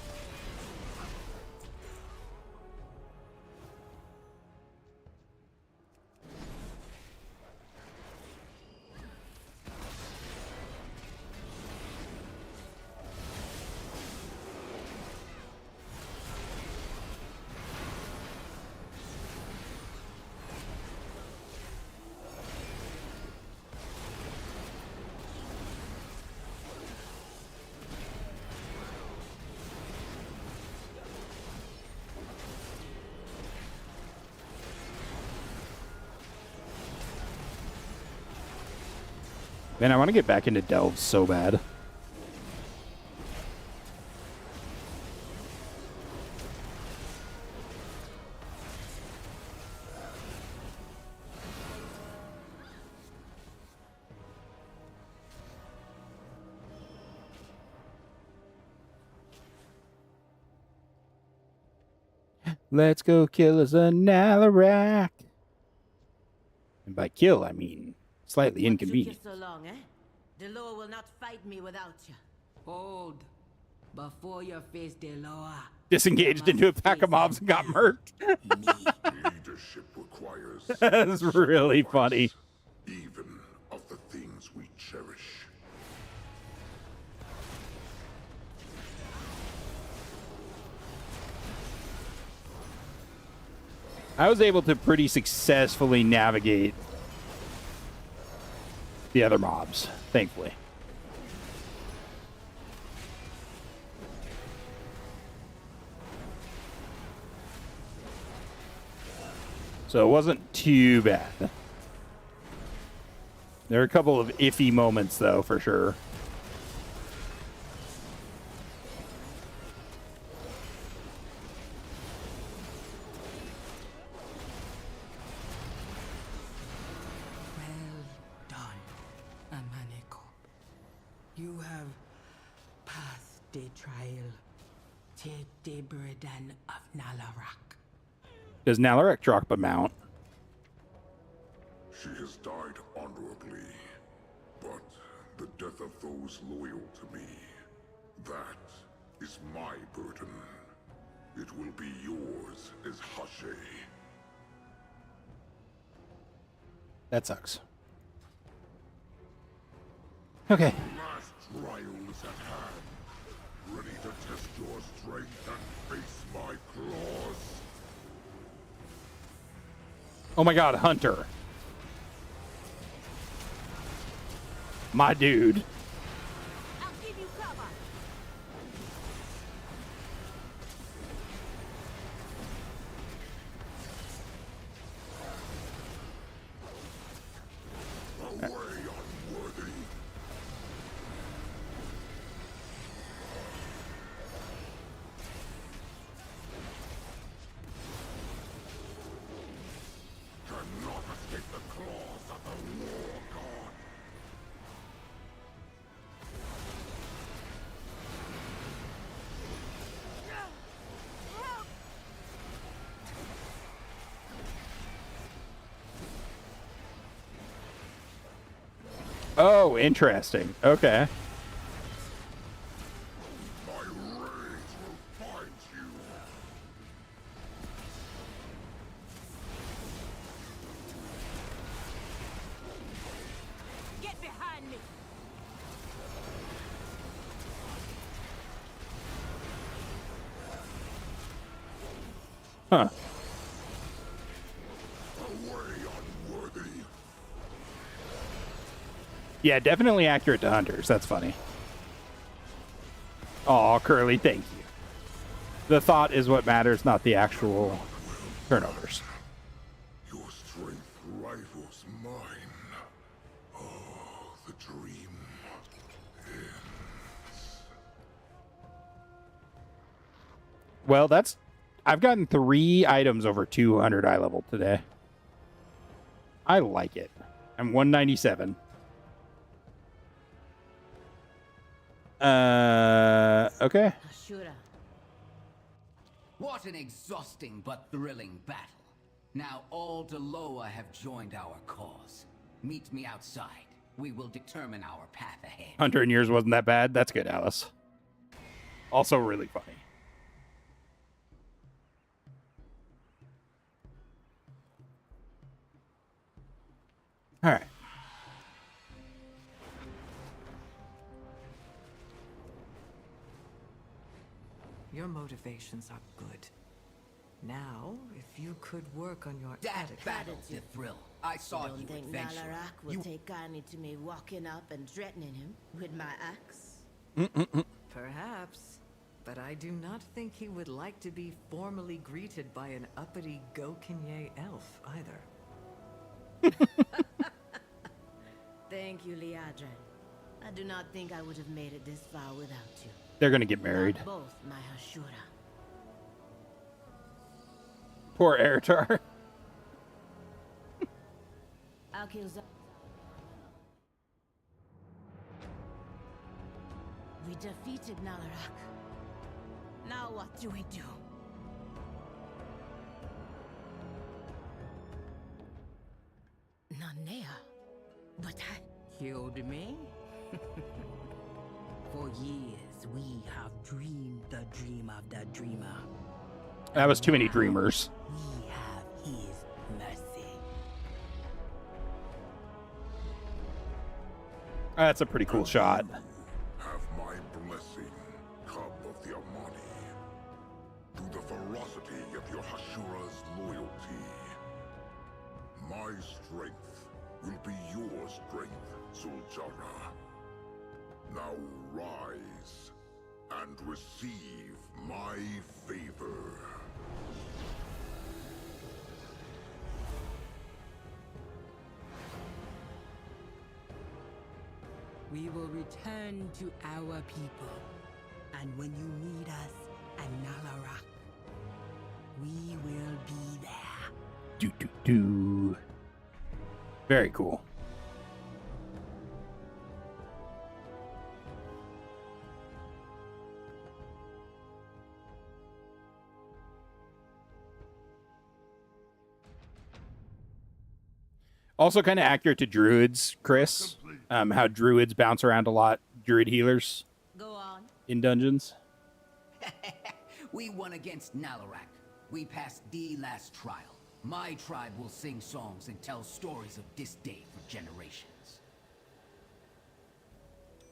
Man, I want to get back into delves so bad. Let's go kill us a Nalarak. And by kill, I mean slightly inconvenient. So long, eh? Deloa will not fight me without you. Hold. Before you face Deloa. Disengaged into a pack of mobs and got murked. Leadership requires That's really funny. even of the things we cherish. I was able to pretty successfully navigate the other mobs, thankfully. So it wasn't too bad. There are a couple of iffy moments, though, for sure. Well done, Amaneko. You have passed the trial. Take the burden of Nalarak. Does Nalarak drop a mount? She has died honorably, but the death of those loyal to me, that is my burden. It will be yours as Hashe. That sucks. Okay. Last trial is at hand. Ready to test your strength and face my claws. Oh my god, Hunter. My dude. I'll give you cover. Away, unworthy. Cannot escape the claws of the war god. Oh, interesting. Okay. My rage will find you. Get behind me. Huh. Away, unworthy. Yeah, definitely accurate to hunters. That's funny. Aw, Curly, thank you. The thought is what matters, not the actual turnovers. Your strength rivals mine. Oh, the dream ends. Well, that's... I've gotten 3 items over 200 eye level today. I like it. I'm 197. Okay. Ashura, What an exhausting but thrilling battle. Now all Deloa have joined our cause. Meet me outside. We will determine our path ahead. 100 years wasn't that bad. That's good, Alice. Also really funny. All right. Your motivations are good. Now, if you could work on your That attitude. battle's the thrill. I saw Don't you think adventure. Nalarak will You take kindly to me walking up and threatening him with my axe? Perhaps. But I do not think he would like to be formally greeted by an uppity Gokinye elf either. Thank you, Liadran. I do not think I would have made it this far without you. They're gonna get married. Not both, my Hashura. Poor Eritar. I'll kill Zul. We defeated Nalarak. Now what do we do? Nanea? But I... Killed me? For years, we have dreamed the dream of the dreamer. That was too many dreamers. We have his mercy. That's a pretty cool shot. Have my blessing, cub of the Amani. Through the ferocity of your Hashura's loyalty, my strength will be your strength, Zul'Jara. Now rise and receive my favor. We will return to our people. And when you need us at Nalarak, we will be there. Do do do. Very cool. Also kind of accurate to druids, Chris. How druids bounce around a lot. Druid healers Go on. in dungeons. We won against Nalarak. We passed the last trial. My tribe will sing songs and tell stories of this day for generations.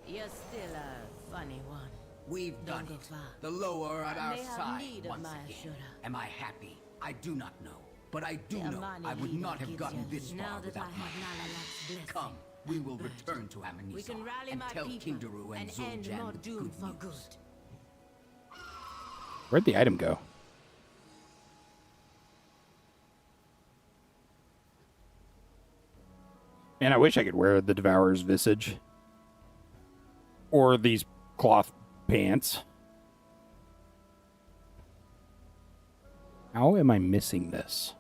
You're still a funny one. We've Don't done go it. far. The lower at I our may have side need of once my again. Ashura. Am I happy? I do not know. But I do The know Amani I would leader not have gives gotten you this now far that without I my have Nalarak's blessing. Come, we will But return to Amenisar we can rally and my tell people Kindaru and end Zul'Jan more the doom good for news. good. Where'd the item go? Man, I wish I could wear the Devourer's visage. Or these cloth pants. How am I missing this?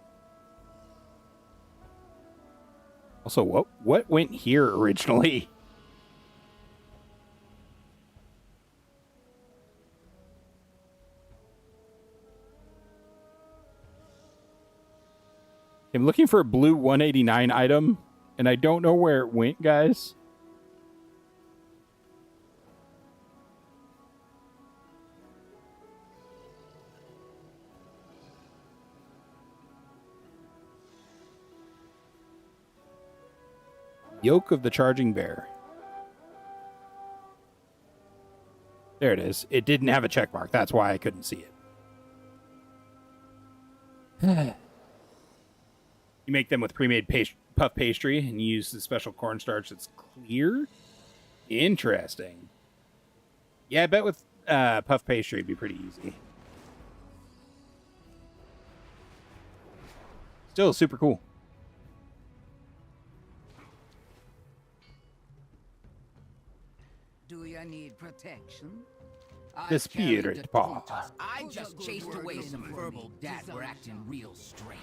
Also, what went here originally? I'm looking for a blue 189 item, and I don't know where it went, guys. Yoke of the Charging Bear. There it is. It didn't have a check mark. That's why I couldn't see it. You make them with pre-made puff pastry and you use the special cornstarch that's clear. Interesting. Yeah, I bet with puff pastry it'd be pretty easy. Still super cool. Do you need protection? The spirit paw. I just chased away some verbal that were acting real strange.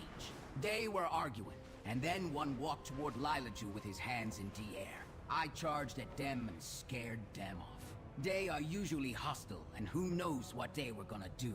They were arguing, and then one walked toward Lilaju with his hands in the air. I charged at them and scared them off. They are usually hostile, and who knows what they were gonna do.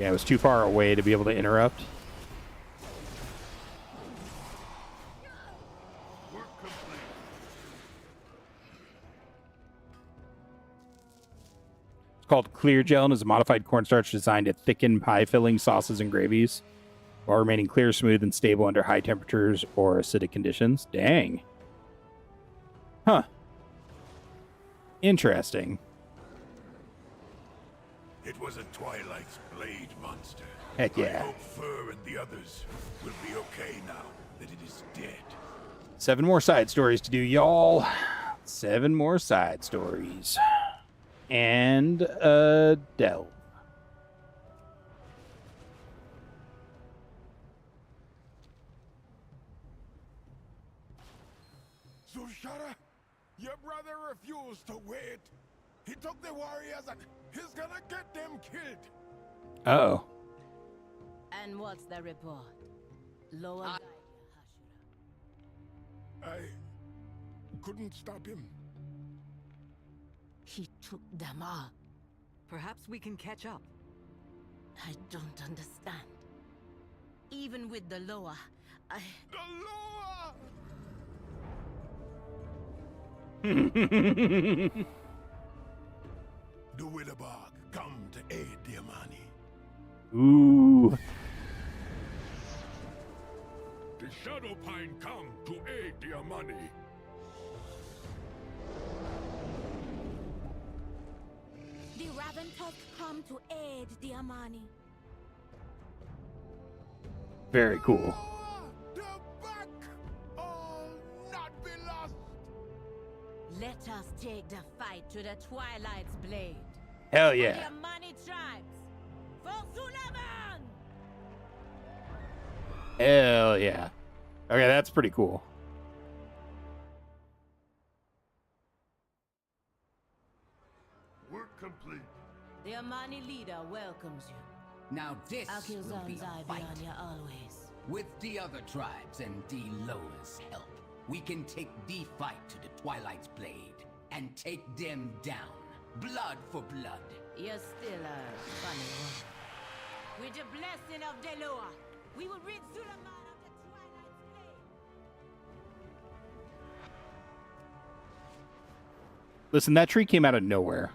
Yeah, it was too far away to be able to interrupt. It's called Clear Gel and is a modified cornstarch designed to thicken pie filling sauces and gravies while remaining clear, smooth, and stable under high temperatures or acidic conditions. Dang. Huh. Interesting. It was a Twilight's blade monster. Heck I yeah. hope Fur and the others will be okay now that it is dead. 7 more side stories to do, y'all. 7 more side stories. And a delve. Zul'Shara, your brother refused to wait. He took the warriors and he's gonna get them killed. Uh-oh. And what's the report? Lower guide, Hashira. I couldn't stop him. He took them all. Perhaps we can catch up. I don't understand. Even with the Loa, The Loa! The Witterbog come to aid the Amani. Ooh. The Shadow Pine come to aid the Amani. The Raventusk come to aid the Amani. Very cool. The back! All not be lost! let us take the fight to the Twilight's blade. Hell For yeah. the Amani tribes. For Zul'aman! Hell yeah. Okay, that's pretty cool. Work complete. The Amani leader welcomes you. Now this will be Akilzan's a eye be fight. on you always. With the other tribes and D. Loa's help, we can take the fight to the Twilight's blade and take them down. Blood for blood. You're still a funny one. With the blessing of Deloa, we will rid Zul'aman of the Twilight's blade. Listen, that tree came out of nowhere.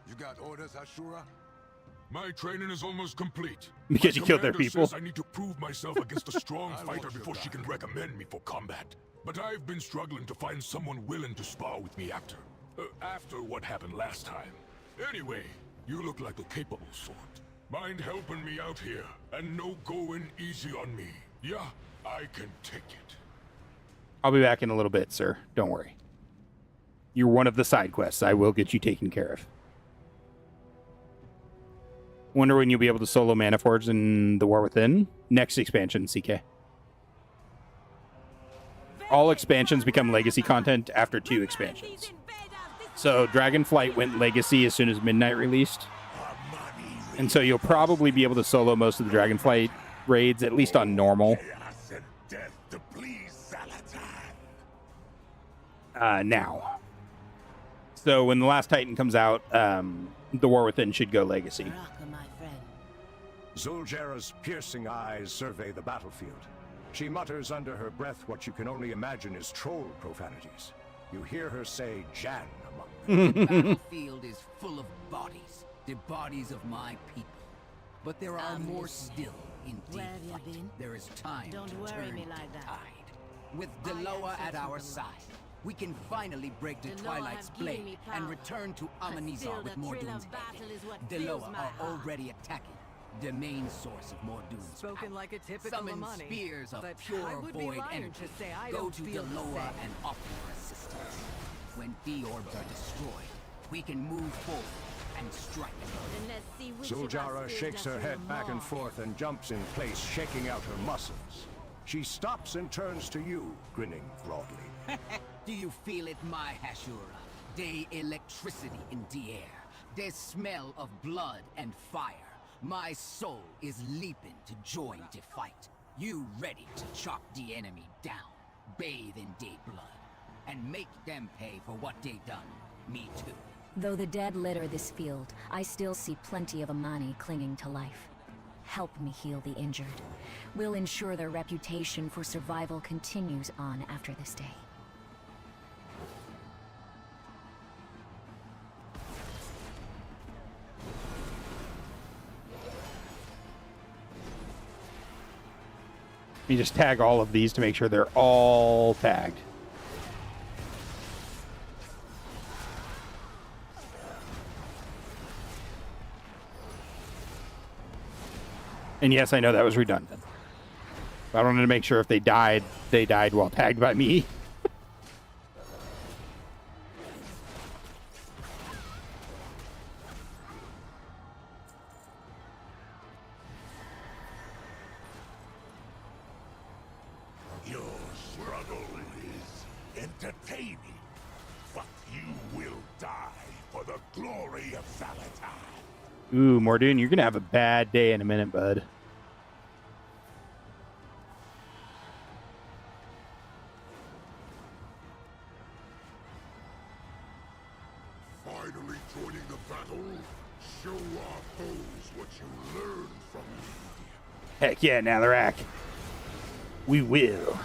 You got orders, Ashura? My training is almost complete. Because My you killed their commander people. says I need to prove myself against a strong fighter before she can recommend me for combat. But I've been struggling to find someone willing to spar with me after what happened last time. Anyway, you look like a capable sort. Mind helping me out here, and no going easy on me. Yeah, I can take it. I'll be back in a little bit, sir. Don't worry. You're one of the side quests. I will get you taken care of. Wonder when you'll be able to solo Mana Forge in the War Within? Next expansion, CK. All expansions become legacy content after 2 expansions. So Dragonflight went legacy as soon as Midnight released. And so you'll probably be able to solo most of the Dragonflight raids, at least on normal. Chaos and death to please Now. So when the last Titan comes out, the War Within should go legacy. Raka, my friend. Zul'Jara's piercing eyes survey the battlefield. She mutters under her breath what you can only imagine is troll profanities. You hear her say Jan among them. The battlefield is full of bodies, the bodies of my people. But there are I'm more listening. still in Where deep have you fight. been? There is time Don't to worry turn me the like that. tide. With I Deloa answer at to our the side, Lord. we can finally break the Deloa Twilight's have given blade me and power. return to But still Amanizar with the more thrill Doom's of battle head. is what fills Deloa my are heart. already attacking, the main source of more Doom's Spoken power. like a typical Summon Amani, spears of but pure I would be void lying energy. to say I Go don't to feel the Deloa same. and offer your assistance. When the orbs are destroyed, we can move forward and strike. Then let's see which of us Zul'Jara feels shakes that her thrill head back and more. forth and jumps in place, shaking out her muscles. She stops and turns to you, grinning broadly. Do you feel it, my Hashura? The electricity in the air, the smell of blood and fire. My soul is leaping to join the fight. You ready to chop the enemy down, bathe in their blood, and make them pay for what they done? Me too. Though the dead litter this field, I still see plenty of Amani clinging to life. Help me heal the injured. We'll ensure their reputation for survival continues on after this day. You just tag all of these to make sure they're all tagged. And yes, I know that was redundant. I wanted to make sure if they died while tagged by me. Your struggle is entertaining, but you will die for the glory of Valatai. Ooh, Mordoon, you're going to have a bad day in a minute, bud. Finally joining the battle, show our foes what you learned from me. Heck yeah, Natharac. We will.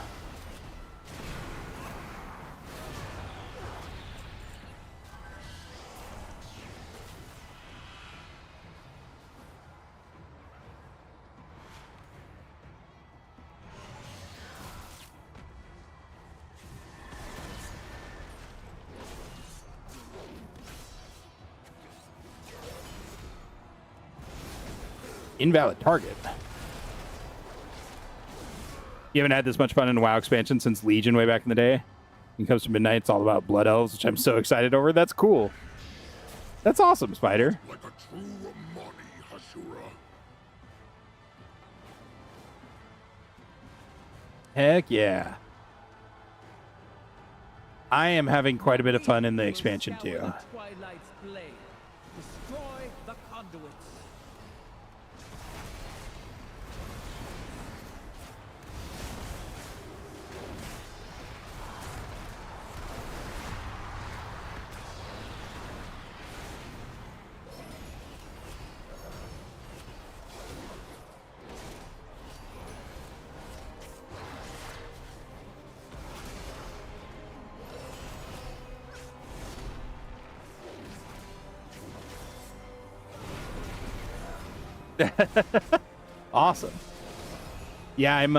Invalid target. You haven't had this much fun in a WoW expansion since Legion way back in the day. When it comes to Midnight, it's all about Blood Elves, which I'm so excited over. That's cool. That's awesome, Spider. Like a true Amani, Hashura. Heck yeah. I am having quite a bit of fun in the expansion too. Twilight's blade. Destroy the conduits. Awesome. Yeah, I'm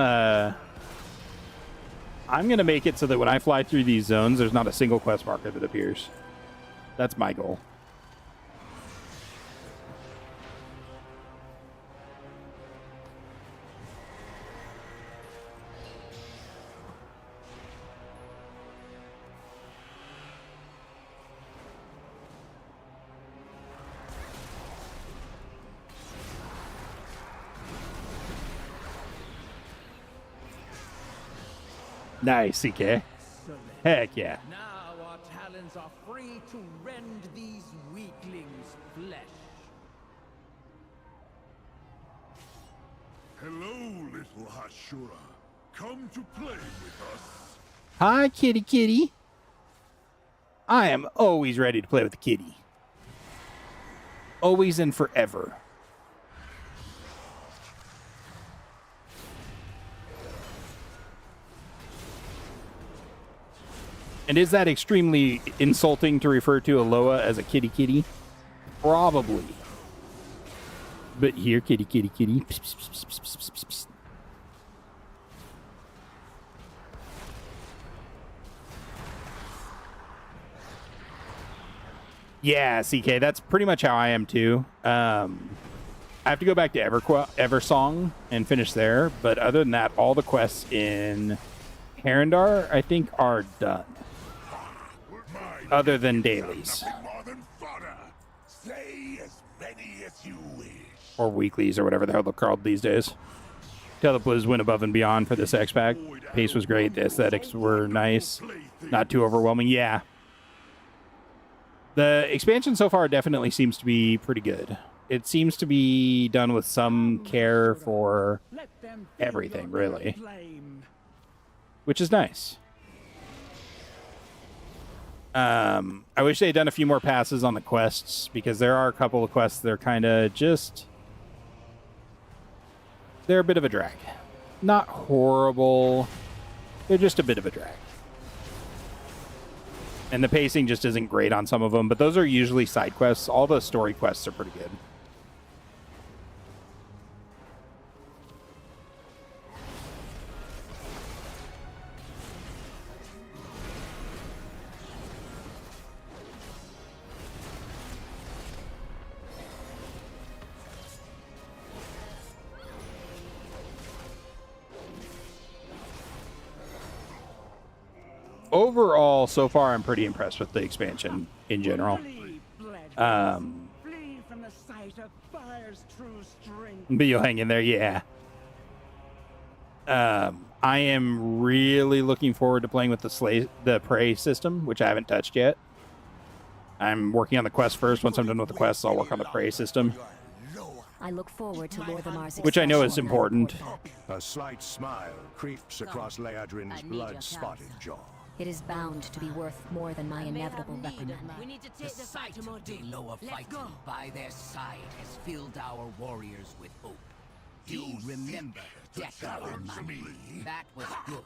gonna make it so that when I fly through these zones, there's not a single quest marker that appears. That's my goal. Nice, CK. Excellent. Heck yeah. Now our talons are free to rend these weaklings' flesh. Hello, little Hashura. Come to play with us. Hi, kitty kitty. I am always ready to play with the kitty. Always and forever. And is that extremely insulting to refer to Aloha as a kitty kitty? Probably. But here, kitty kitty kitty. Psst, psst, psst, psst, psst, psst, psst. Yeah, CK, that's pretty much how I am too. I have to go back to Eversong and finish there, but other than that, all the quests in Herondar, I think, are done. Other than dailies. More than fodder. Say as many as you wish. Or weeklies, or whatever the hell they're called these days. Tell the Blizz went above and beyond for this X-Pack. Pace was great, the aesthetics were nice. Not too overwhelming, yeah. The expansion so far definitely seems to be pretty good. It seems to be done with some care for everything, really. Which is nice. I wish they had done a few more passes on the quests, because there are a couple of quests that are kind of just... They're a bit of a drag. Not horrible. They're just a bit of a drag. And the pacing just isn't great on some of them, but those are usually side quests. All the story quests are pretty good. Overall, so far, I'm pretty impressed with the expansion in general. But you'll hang in there, yeah. I am really looking forward to playing with the prey system, which I haven't touched yet. I'm working on the quest first. Once I'm done with the quests, I'll work on the prey system. I look forward to Loremaster's which I know is important. A slight smile creeps across Leodrin's blood-spotted jaw. It is bound to be worth more than my inevitable reprimand. We need to The take the fight sight to of Mordu. Deloa Let's fighting go. by their side has filled our warriors with hope. Do you remember death our money? That was good,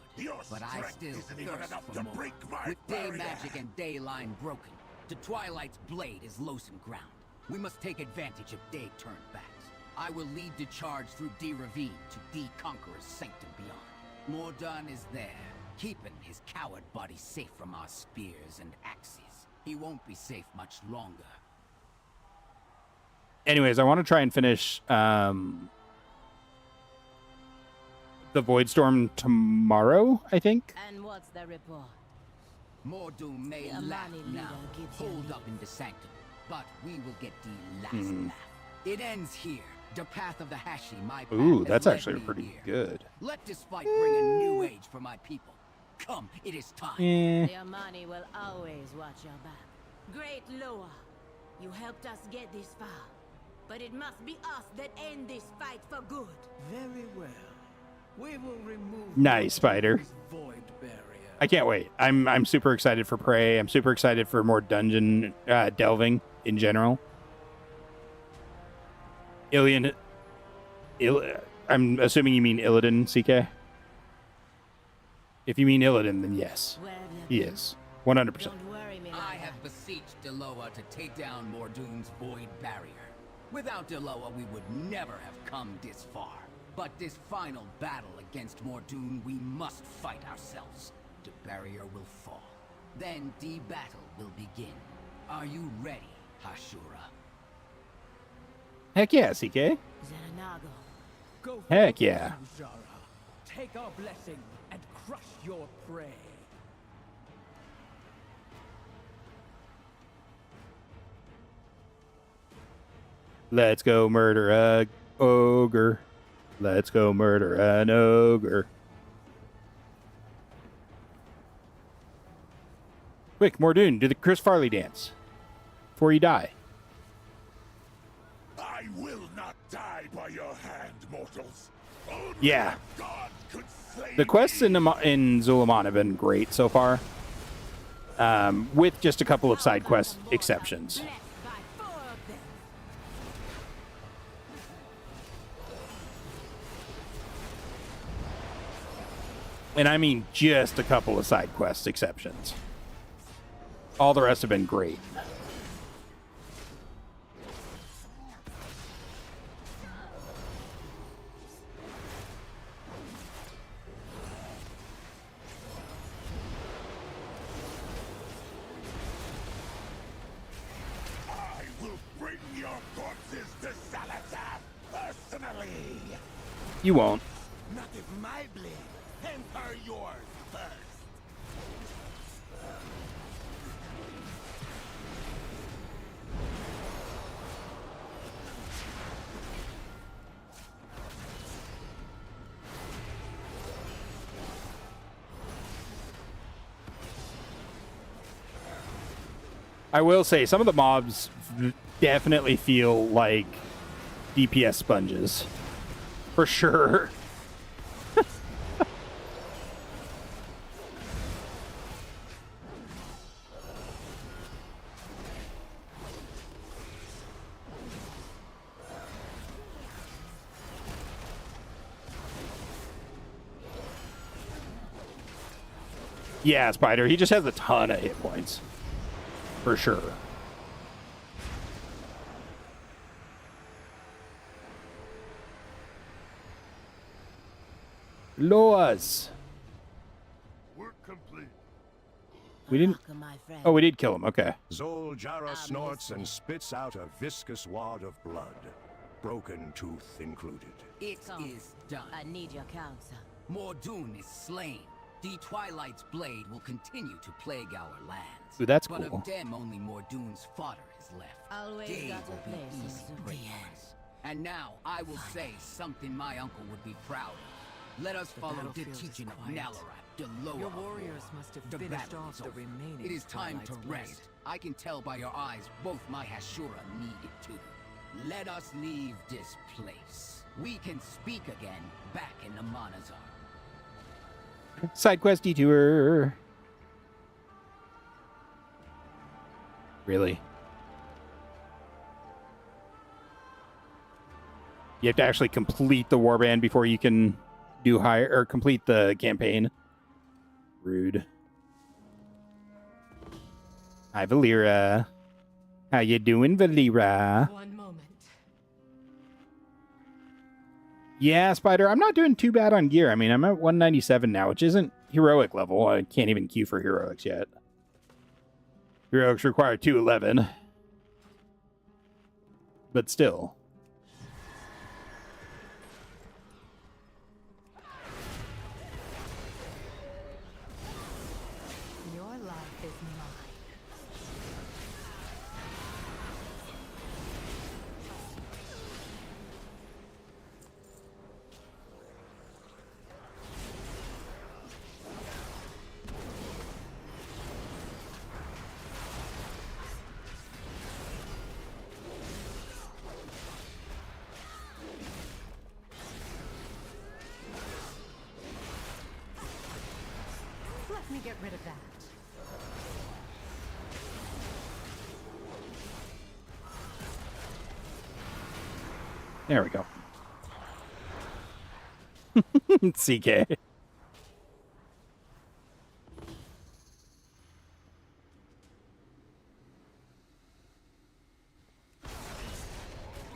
but I still thirst for more. With day magic and day line broken, the Twilight's blade is loosened ground. We must take advantage of day turned backs. I will lead the charge through D Ravine to D Conqueror's sanctum beyond. Mordan is there, keeping his coward body safe from our spears and axes. He won't be safe much longer. Anyways, I want to try and finish the Voidstorm tomorrow, I think. And what's the report? Mordoom may The laugh Amani now, leader gives you hold leave. up in the sanctum, but we will get the last laugh. It ends here. The path of the Hashi, my path Ooh, has that's led actually me pretty here. good. Let this fight bring a new age for my people. Come, it is time. The Amani will always watch your back. Great Loa, you helped us get this far. But it must be us that end this fight for good. Very well. We will remove Nice, Spider. void barrier. I can't wait. I'm super excited for Prey. I'm super excited for more dungeon delving in general. I'm assuming you mean Illidan, CK? If you mean Illidan, then yes. He is. 100%. Don't worry me. I have beseeched Deloa to take down Mordoon's void barrier. Without Deloa, we would never have come this far. But this final battle against Mordoon, we must fight ourselves. The barrier will fall. Then the battle will begin. Are you ready, Hashura? Heck yeah, CK. Xananago. Go Heck forth, yeah. Zara. Take our blessing and crush your prey. Let's go murder a ogre. Let's go murder an ogre. Quick, Mordoon, do the Chris Farley dance before you die. I will not die by your hand, mortals. Only Yeah. God could save The quests in Zul'aman have been great so far, with just a couple of side quest exceptions. Blessed by 4 of them. And I mean just a couple of side quest exceptions. All the rest have been great. I will bring your corpses to Salazar personally. You won't. Not if my blade enter yours first. I will say some of the mobs definitely feel like DPS sponges. For sure. Yeah, Spider. He just has a ton of hit points. For sure. Loas. Work complete. We didn't... Oh, we did kill him. Okay. Zul'aman snorts and spits out a viscous wad of blood, broken tooth included. It is done. I need your counsel. Mordoon is slain. The Twilight's blade will continue to plague our lands. Ooh, that's but cool. of them, only Mordoon's fodder is left. Always They got a will be place easy to prey be. for us. And now I will say something my uncle would be proud of. Let us follow the battlefield is teaching of quiet. Nalarak, the lower Your of warriors war. must have The finished battle off is the over. remaining It is time to Twilight's rest. blade. I can tell by your eyes both my Hashura need it too. Let us leave this place. We can speak again back in the Manazar. Side quest detour. Really? You have to actually complete the warband before you can do higher or complete the campaign. Rude. Hi, Valera. How you doing, Valera? One moment. Yeah, Spider, I'm not doing too bad on gear. I mean, I'm at 197 now, which isn't heroic level. I can't even queue for heroics yet. Heroics require 211. But still. Your life is mine. Let me get rid of that. There we go. CK.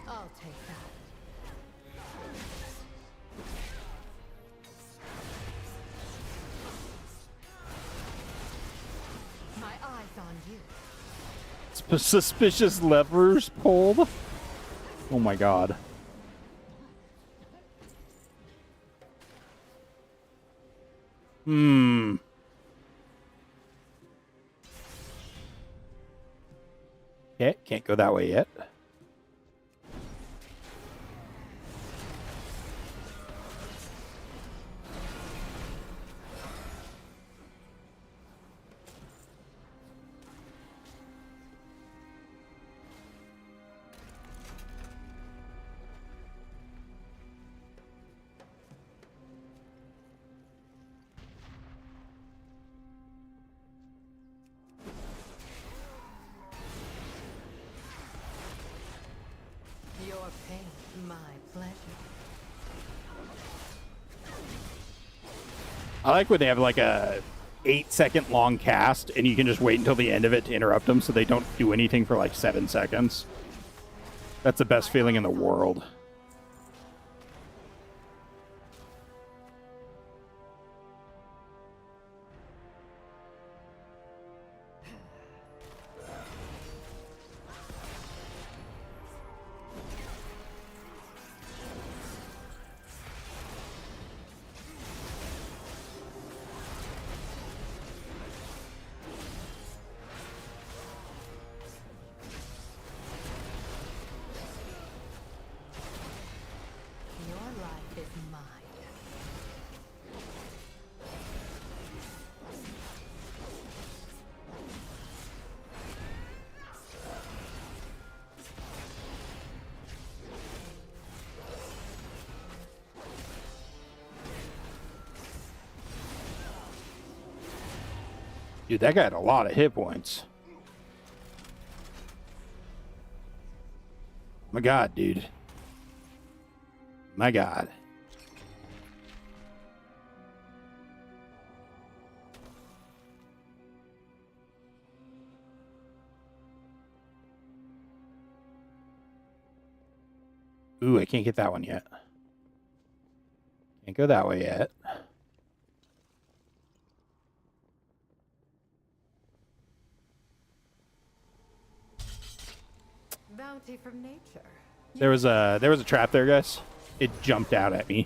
I'll take that. My eyes on you. Suspicious levers pulled. Oh my god. Hmm. Okay, can't go that way yet. Your pain, my pleasure. I like when they have like a 8-second long cast and you can just wait until the end of it to interrupt them so they don't do anything for like 7 seconds. That's the best feeling in the world. Your life is mine. Dude, that guy had a lot of hit points. My god, dude. My god. Ooh, I can't get that one yet. Can't go that way yet. Bounty from nature. There was a trap there, guys. It jumped out at me.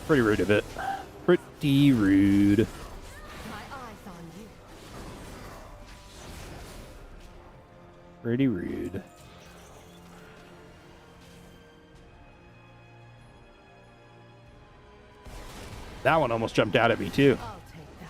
Pretty rude of it. Pretty rude. My eyes on you. Pretty rude. That one almost jumped out at me too. I'll take that.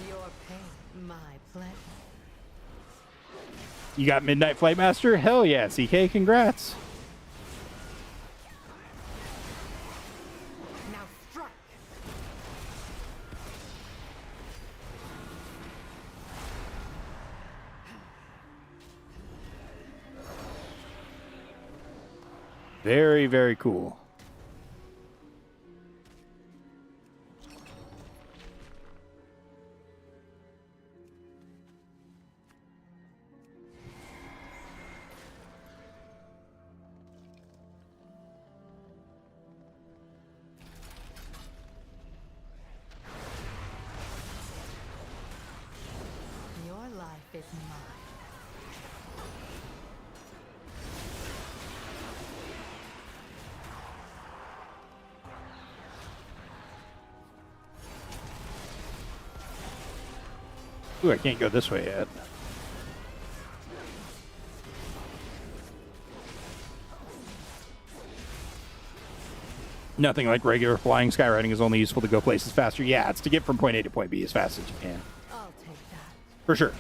Your pain, my pleasure. You got Midnight Flight Master? Hell yeah, CK, congrats. Now strike. Very, very cool. Your life is mine. Ooh, I can't go this way yet. Nothing like regular flying. Skywriting is only useful to go places faster. Yeah, it's to get from point A to point B as fast as you can. I'll take that. For sure.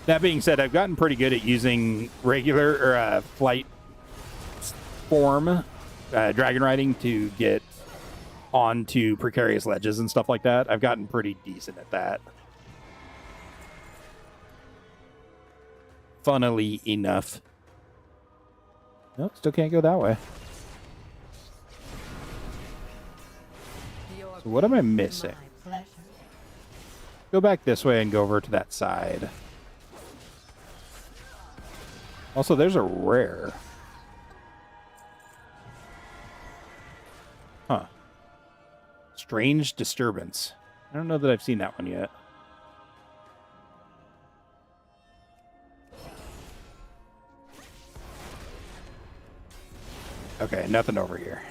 That being said, I've gotten pretty good at using regular or flight form dragon riding to get onto precarious ledges and stuff like that. I've gotten pretty decent at that. Funnily enough. Nope, still can't go that way. So what am I missing? Go back this way and go over to that side. Also, there's a rare. Huh. Strange Disturbance. I don't know that I've seen that one yet. Okay, nothing over here.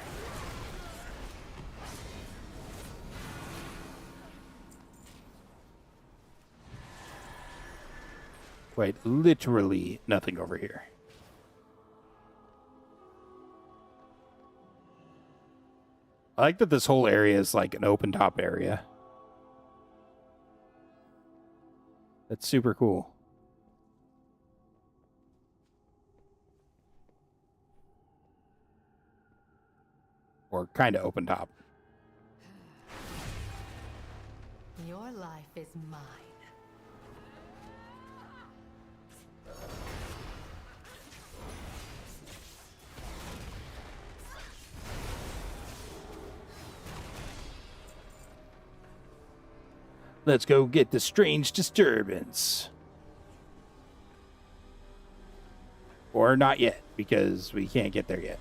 Wait, literally nothing over here. I like that this whole area is like an open top area. That's super cool. Or kind of open top. Your life is mine. Let's go get the Strange Disturbance. Or not yet, because we can't get there yet.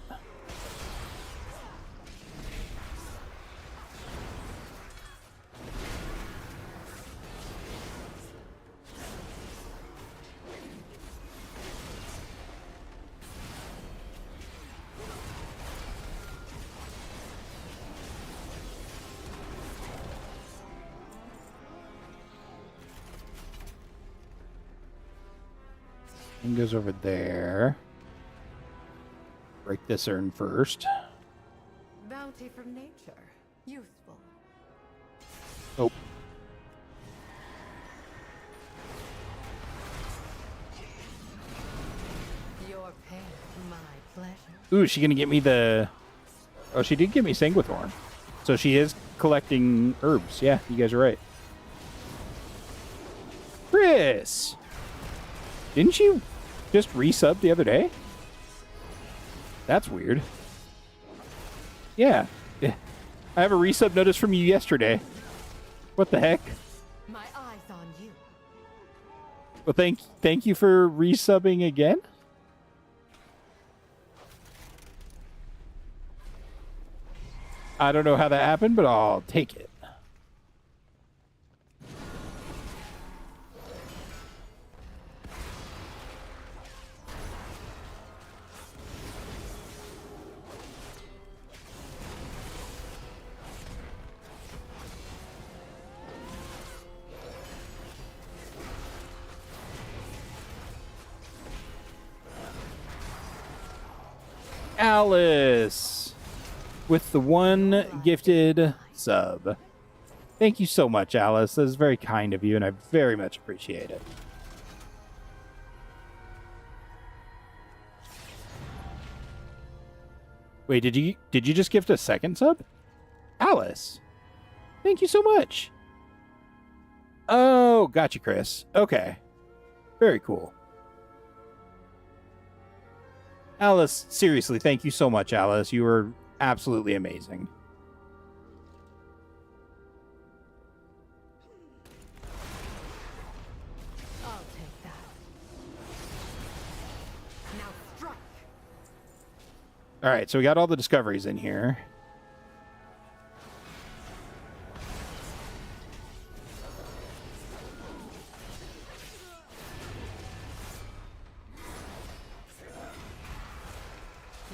One goes over there. Break this urn first. Bounty from nature. Useful. Oh. Ooh, is she gonna get me the... Oh, she did give me Sanguithorn. So she is collecting herbs. Yeah, you guys are right. Chris! Didn't you just resub the other day? That's weird. Yeah. I have a resub notice from you yesterday. What the heck? My eyes on you. Well, thank you for resubbing again. I don't know how that happened, but I'll take it. Alice with the one gifted sub. Thank you so much, Alice. That is very kind of you, and I very much appreciate it. Wait, did you just gift a second sub? Alice. Thank you so much. Oh, gotcha, Chris. Okay. Very cool. Alice, seriously, thank you so much, Alice. You were absolutely amazing. I'll take that. Now strike. All right, so we got all the discoveries in here.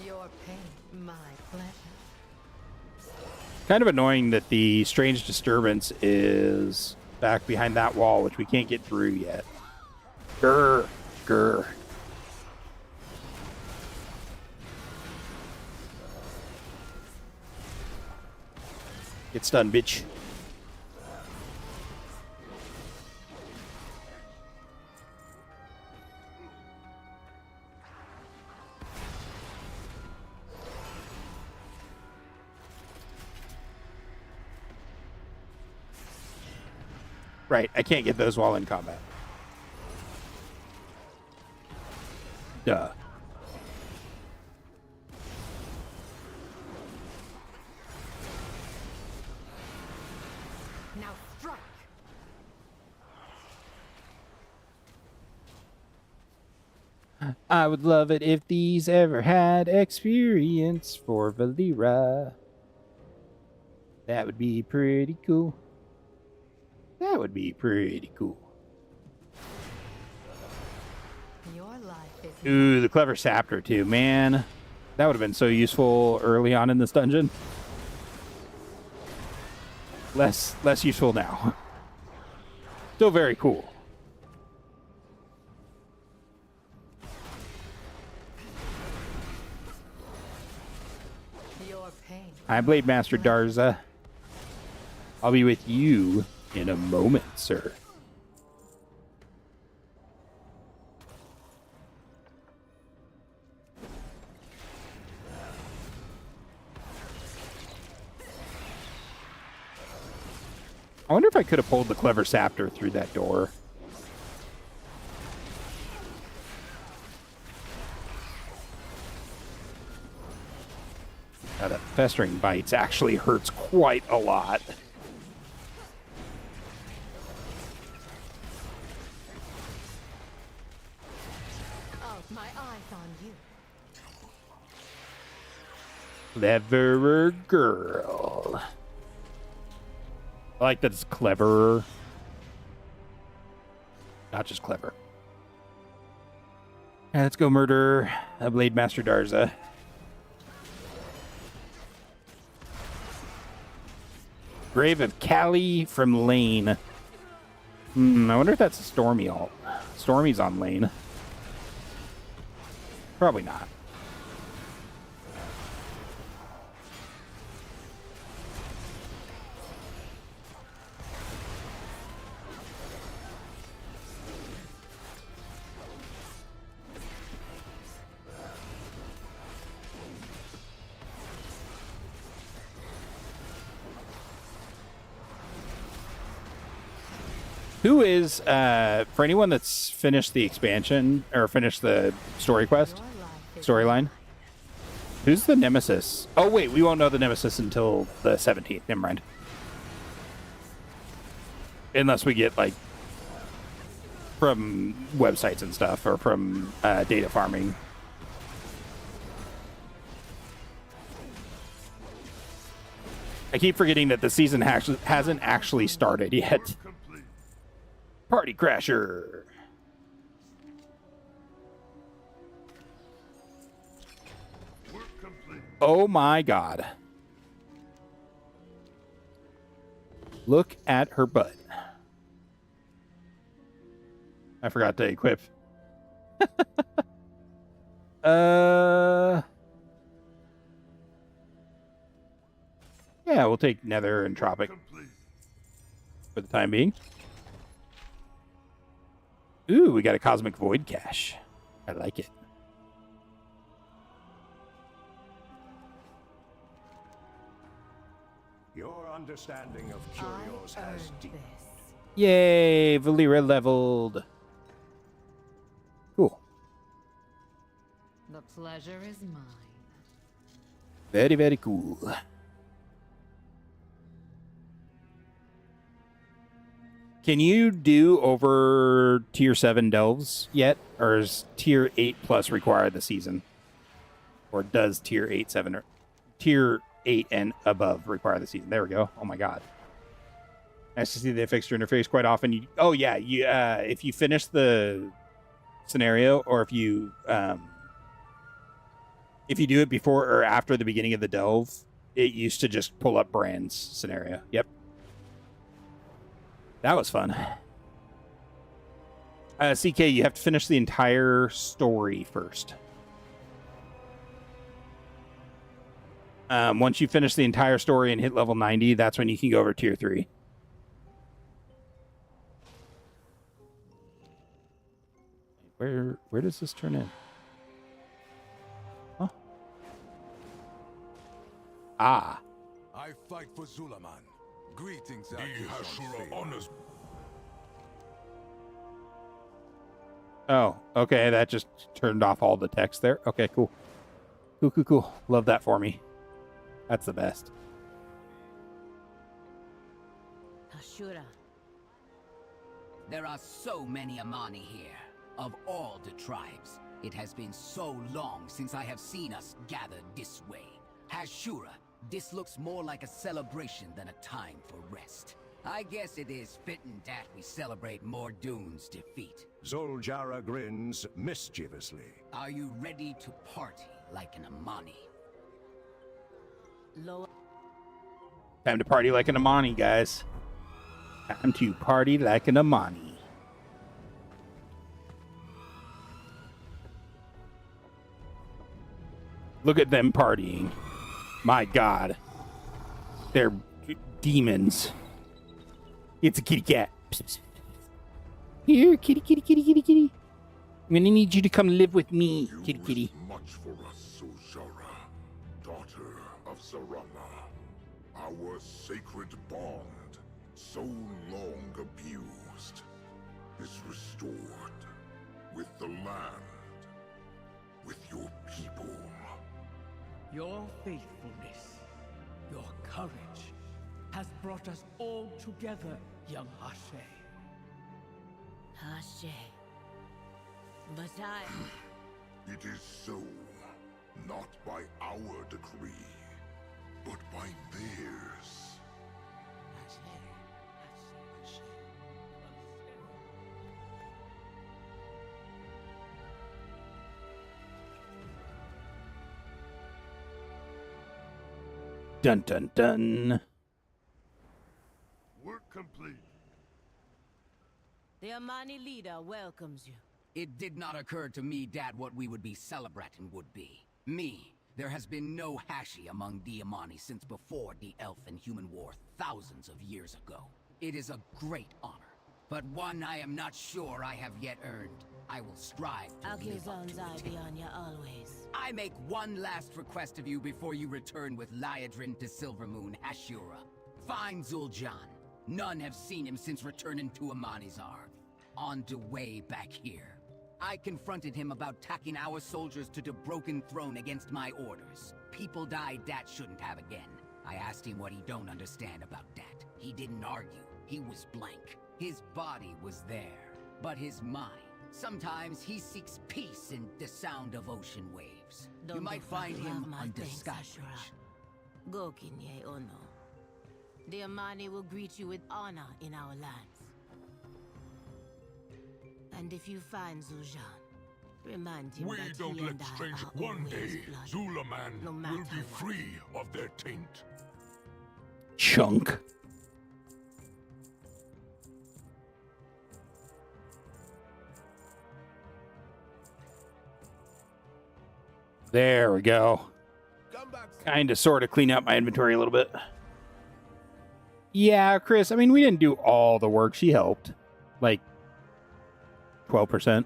Your pain, my pleasure. Kind of annoying that the strange disturbance is back behind that wall, which we can't get through yet. Grr, grr. Get stunned, bitch. Right, I can't get those while in combat. Duh. Now strike. I would love it if these ever had experience for Valera. That would be pretty cool. That would be pretty cool. Your life is Ooh, the clever scepter too, man. That would have been so useful early on in this dungeon. Less useful now. Still very cool. your pain. Hi, Blade Master Darza. I'll be with you in a moment, sir. I wonder if I could have pulled the clever scepter through that door. Now that festering bites actually hurts quite a lot. Oh, my eyes on you. Cleverer girl. I like that it's cleverer. Not just clever. Right, let's go murder a Blade Master Darza. Grave of Callie from Lane. I wonder if that's a Stormy alt. Stormy's on Lane. Probably not. Who is, for anyone that's finished the expansion, or finished the story quest, storyline, who's the nemesis? Oh, wait, we won't know the nemesis until the 17th. Never mind. Unless we get, like, from websites and stuff, or from data farming. I keep forgetting that the season hasn't actually started yet. Party Crasher. Oh my god. Look at her butt. I forgot to equip. Yeah, we'll take Nether and Tropic for the time being. Ooh, we got a Cosmic Void cache. I like it. Your understanding of curios has deepened. Yay, Valera leveled. Cool. The pleasure is mine. Very, very cool. Can you do over tier 7 delves yet? Or is tier 8 plus required this season? Or does tier 8, 7, or tier 8 and above require the season? There we go. Oh my god. Nice to see the fixed interface quite often. Oh yeah, if you finish the scenario, or if you do it before or after the beginning of the delve, it used to just pull up Brand's scenario. Yep. That was fun. CK, you have to finish the entire story first. Once you finish the entire story and hit level 90, that's when you can go over tier 3. Where does this turn in? Huh? Ah. I fight for Zul'aman. Greetings, Ashura honors. Oh, okay. That just turned off all the text there. Okay, cool. Cool. Love that for me. That's the best. Ashura. There are so many Amani here, of all the tribes. It has been so long since I have seen us gathered this way. Ashura, this looks more like a celebration than a time for rest. I guess it is fitting that we celebrate Mordoon's defeat. Zul'jara grins mischievously. Are you ready to party like an Amani? Time to party like an Amani, guys. Time to party like an Amani. Look at them partying. My god. They're demons. It's a kitty cat. Here, kitty. I'm gonna need you to come live with me, kitty. Much for us, Zul'jara, daughter of Zarama. Our sacred bond, so long abused, is restored with the land, with your people. Your faithfulness, your courage, has brought us all together, young Hashe. Hashe. But It is so, not by our decree, but by theirs. Dun dun dun. Work complete. the Amani leader welcomes you. It did not occur to me that what we would be celebrating would be. Me. There has been no Hashi among the Amani since before the Elf and Human War thousands of years ago. It is a great honor, but one I am not sure I have yet earned. I will strive to live up to Akuzon's it. eye be on you always. I make one last request of you before you return with Liadrin to Silvermoon, Ashura. Find Zul'jan. None have seen him since returning to Amanizar. On the way back here, I confronted him about tacking our soldiers to the broken throne against my orders. People died that shouldn't have again. I asked him what he don't understand about that. He didn't argue. He was blank. His body was there, but his mind. Sometimes he seeks peace in the sound of ocean waves. You might find him on the sky bridge. Go, Kinye Ono. The Amani will greet you with honor in our lands. And if you find Zul'aman, remind him We that don't he let and I strange. are One always day, blood, Zul'aman no will matter be what. free of their taint. Chunk. There we go. Kind of sort of clean up my inventory a little bit. Yeah, Chris, I mean, we didn't do all the work. She helped. Like 12%.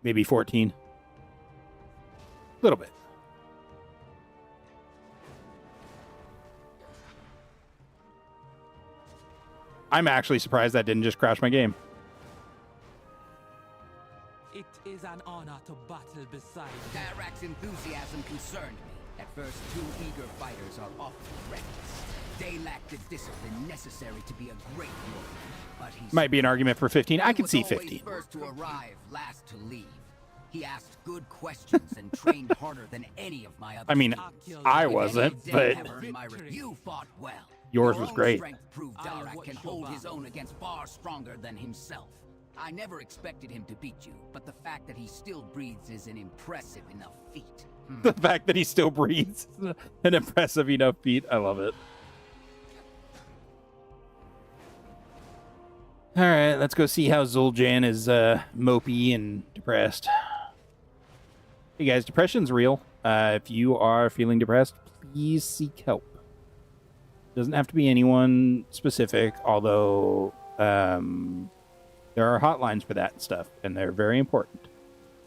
Maybe 14. A little bit. I'm actually surprised that didn't just crash my game. It is an honor to battle beside you. Tarak's enthusiasm concerned me. At first, two eager fighters are often reckless. They lack the discipline necessary to be a great warrior. But he Might be an argument for 15. I can see was always 15. first to arrive, last to leave. He asked good questions and trained harder than any of my other. I mean, I wasn't, but You fought well. yours Your was own great. Strength proved Darak can hold his own against far stronger than himself. I never expected him to beat you, but the fact that he still breathes is an impressive enough feat. The fact that he still breathes is an impressive enough feat. I love it. All right, let's go see how Zul'aman is mopey and depressed. Hey guys, depression's real. If you are feeling depressed, please seek help. Doesn't have to be anyone specific, although there are hotlines for that stuff, and they're very important.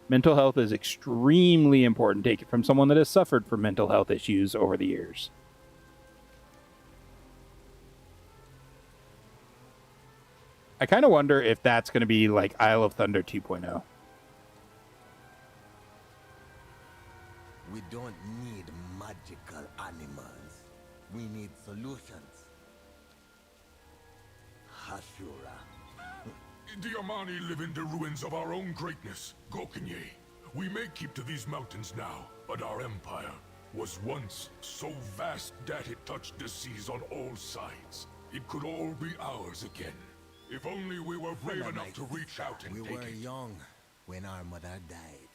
Mental health is extremely important. Take it from someone that has suffered from mental health issues over the years. I kind of wonder if that's going to be like Isle of Thunder 2.0. We don't need magical animals. We need solutions. Hashura. The Amani live in the ruins of our own greatness, Gokenye. We may keep to these mountains now, but our empire was once so vast that it touched the seas on all sides. It could all be ours again. If only we were brave enough to reach out and we take were it. young when our mother died.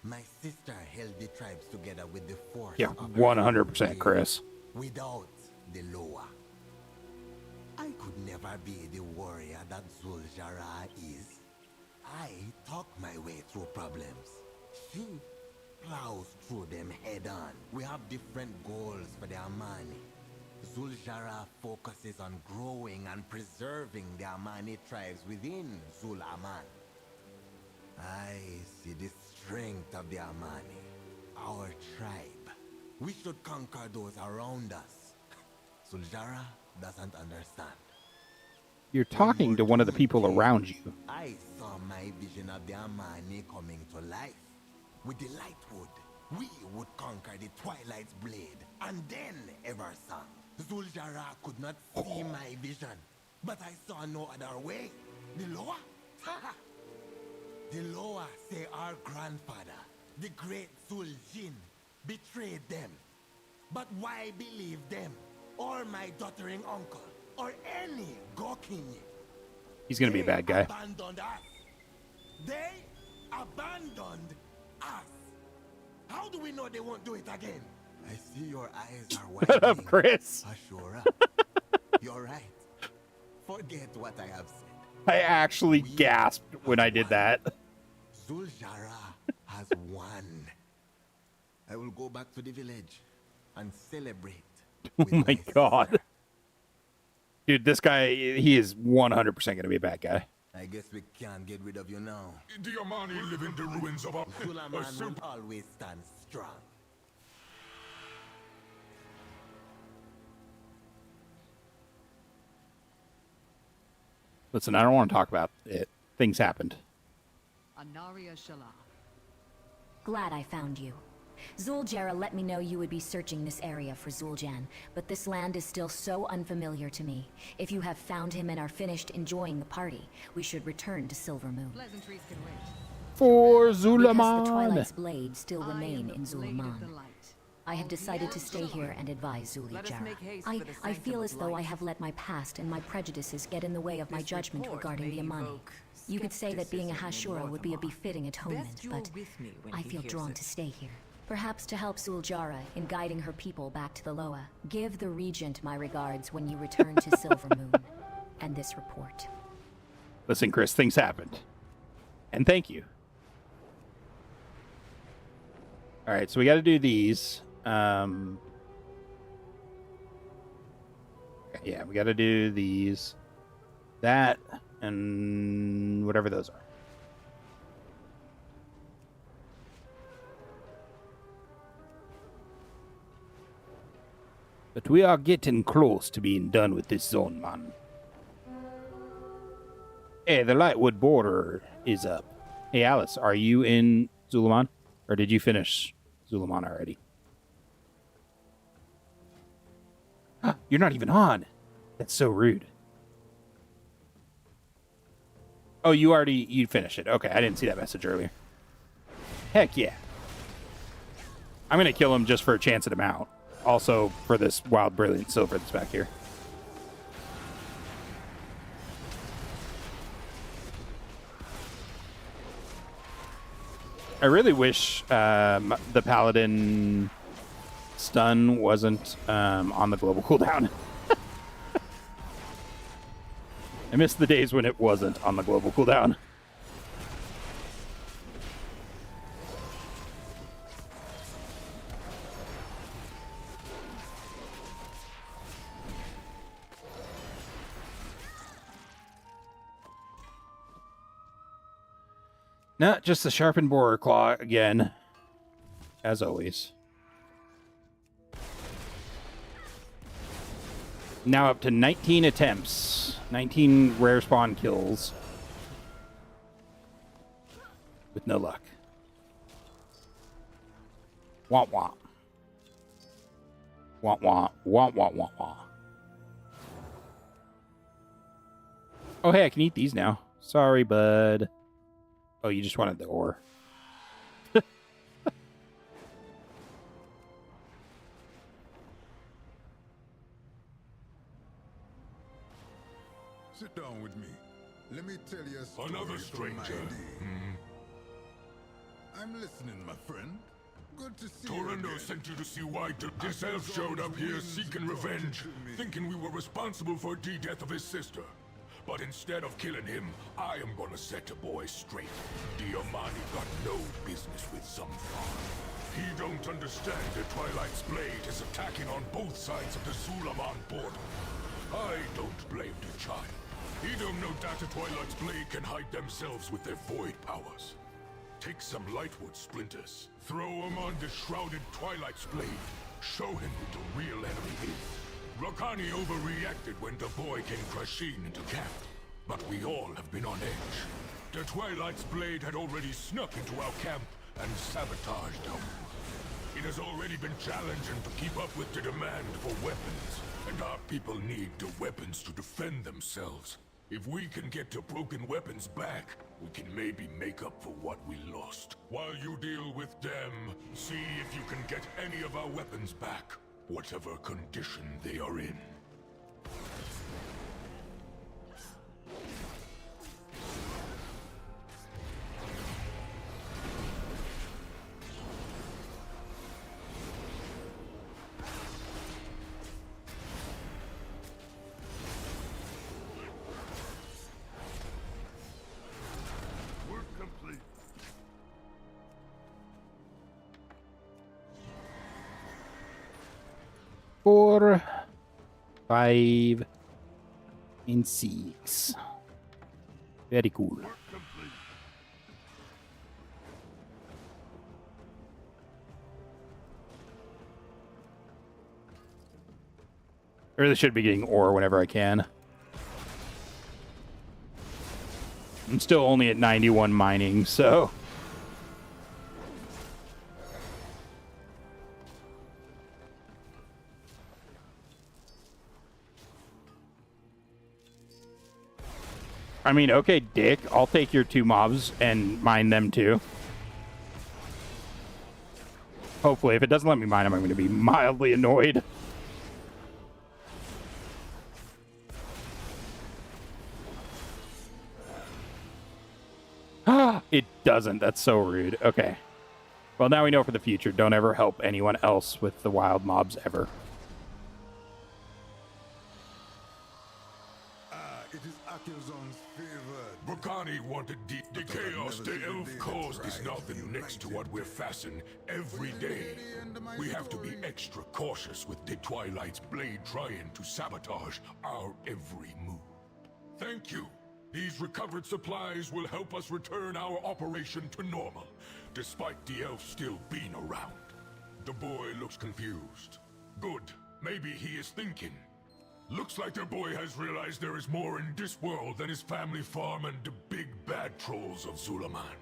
My sister held the tribes together with the force. Yeah, of 100%, Chris. Without the Loa, I could never be the warrior that Zul'Jara is. I talk my way through problems. She plows through them head on. We have different goals for the Amani. Zul'Jara focuses on growing and preserving the Amani tribes within Zul'aman. I see the strength of the Amani, our tribe. We should conquer those around us. Zul'Jara doesn't understand. You're talking to one of the people around you. I saw my vision of the Amani coming to life. With the Lightwood, we would conquer the Twilight's blade, and then Eversong. Zul'Jara could not see my vision, but I saw no other way. The Loa? The Loa say our grandfather, the great Zul'jin, betrayed them. But why believe them, or my doddering uncle, or any Gokinye? He's going to be a bad guy. Abandoned us. They abandoned us. How do we know they won't do it again? I see your eyes are Shut up, widening. Chris. Ashura, you're right. Forget what I have said. I actually gasped when I did that. Zul'Jara has won. I will go back to the village and celebrate. Oh my god. Dude, this guy, he is 100% going to be a bad guy. I guess we can't get rid of you now. The Amani live in the ruins of our... Zul'aman will always stand strong. Listen, I don't want to talk about it. Things happened. Anaria Shala. Glad I found you. Zul'jara let me know you would be searching this area for Zul'jan, but this land is still so unfamiliar to me. If you have found him and are finished enjoying the party, we should return to Silvermoon. Pleasantries can wait. For Because the Zul'aman. Twilight's blade still I am remain the in blade of Zul'aman. the light. I have decided to stay Yes. here and advise Let us Zul'jara. make haste for the I sanctum feel of as though I light. have let my past and my prejudices get in the way of my This judgment report regarding the may Amani. evoke You could say that being a skepticism in Hashura would be a Loremaster. befitting atonement, Best you're but with me when I he feel hears drawn it. to stay here. Perhaps to help Zul'jara in guiding her people back to the Loa. Give the Regent my regards when you return to Silvermoon. And this report. Listen, Chris, things happened. And thank you. All right, so we got to do these. Yeah, we got to do these. That, and whatever those are. But we are getting close to being done with this zone, man. Hey, the Lightwood border is up. Hey, Alice, are you in Zul'aman? Or did you finish Zul'aman already? You're not even on. That's so rude. Oh, you finished it. Okay, I didn't see that message earlier. Heck yeah. I'm going to kill him just for a chance at him out. Also for this wild, brilliant silver that's back here. I really wish the Paladin stun wasn't on the global cooldown. I miss the days when it wasn't on the global cooldown. No, just the sharpened borer claw again, as always. Now up to 19 attempts, 19 rare spawn kills, with no luck. Wah wah. Wah wah. Wah wah wah wah. Oh hey, I can eat these now. Sorry, bud. Oh, you just wanted the ore. Sit down with me. Let me tell you a story. Another from my stranger. day. I'm listening, my friend. Good to see you Torendo again. sent you to see why this elf showed up here seeking revenge, thinking we were responsible for the death of his sister. But instead of killing him, I am gonna set the boy straight. Diamani got no business with some farm. He don't understand that Twilight's blade is attacking on both sides of the Zul'aman border. I don't blame the child. He don't know that the Twilight's blade can hide themselves with their void powers. Take some Lightwood splinters, throw them on the shrouded Twilight's blade, show him who the real enemy is. Rakani overreacted when the boy came crashing into camp, but we all have been on edge. The Twilight's blade had already snuck into our camp and sabotaged our move. It has already been challenging to keep up with the demand for weapons, and our people need the weapons to defend themselves. If we can get the broken weapons back, we can maybe make up for what we lost. While you deal with them, see if you can get any of our weapons back, whatever condition they are in. Work complete. Four, 5, and 6. Very cool. Work complete. I really should be getting ore whenever I can. I'm still only at 91 mining, so... I mean, okay, Dick, I'll take your 2 mobs and mine them too. Hopefully, if it doesn't let me mine them, I'm going to be mildly annoyed. It doesn't. That's so rude. Okay. Well, now we know for the future. Don't ever help anyone else with the wild mobs ever. It is Akilzon's favorite. Brakani wanted the chaos the elf caused is nothing next to what we're facing every day. We have to be extra cautious with the Twilight's blade trying to sabotage our every move. Thank you. These recovered supplies will help us return our operation to normal, despite the elf still being around. The boy looks confused. Good. Maybe he is thinking. Looks like the boy has realized there is more in this world than his family farm and the big bad trolls of Zul'aman.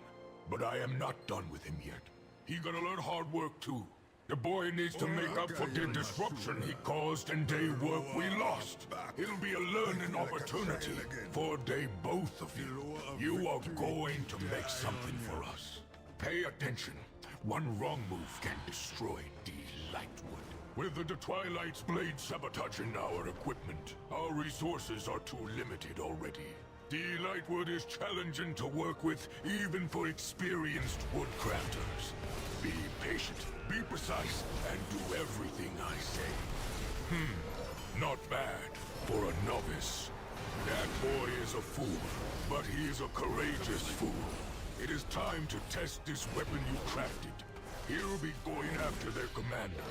But I am not done with him yet. He gonna learn hard work too. The boy needs to make up for the disruption he caused and day work we lost. It'll be a learning opportunity for they both of you. You are going to make something for us. Pay attention. One wrong move can destroy the Lightwood. With the Twilight's blade sabotaging our equipment, our resources are too limited already. The Lightwood is challenging to work with, even for experienced woodcrafters. Be patient, be precise, and do everything I say. Not bad for a novice. That boy is a fool, but he is a courageous fool. It is time to test this weapon you crafted. He'll be going after their commander.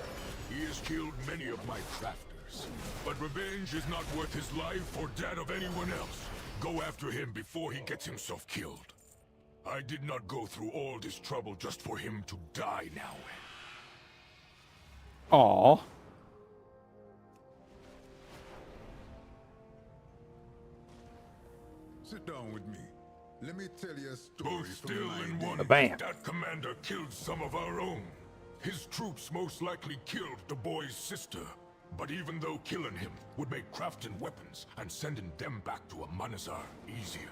He has killed many of my crafters. But revenge is not worth his life or that of anyone else. Go after him before he gets himself killed. I did not go through all this trouble just for him to die now. Aww. Sit down with me. Let me tell you a story. Both still in one. Bam. That commander killed some of our own. His troops most likely killed the boy's sister. But even though killing him would make crafting weapons and sending them back to a Manazar easier,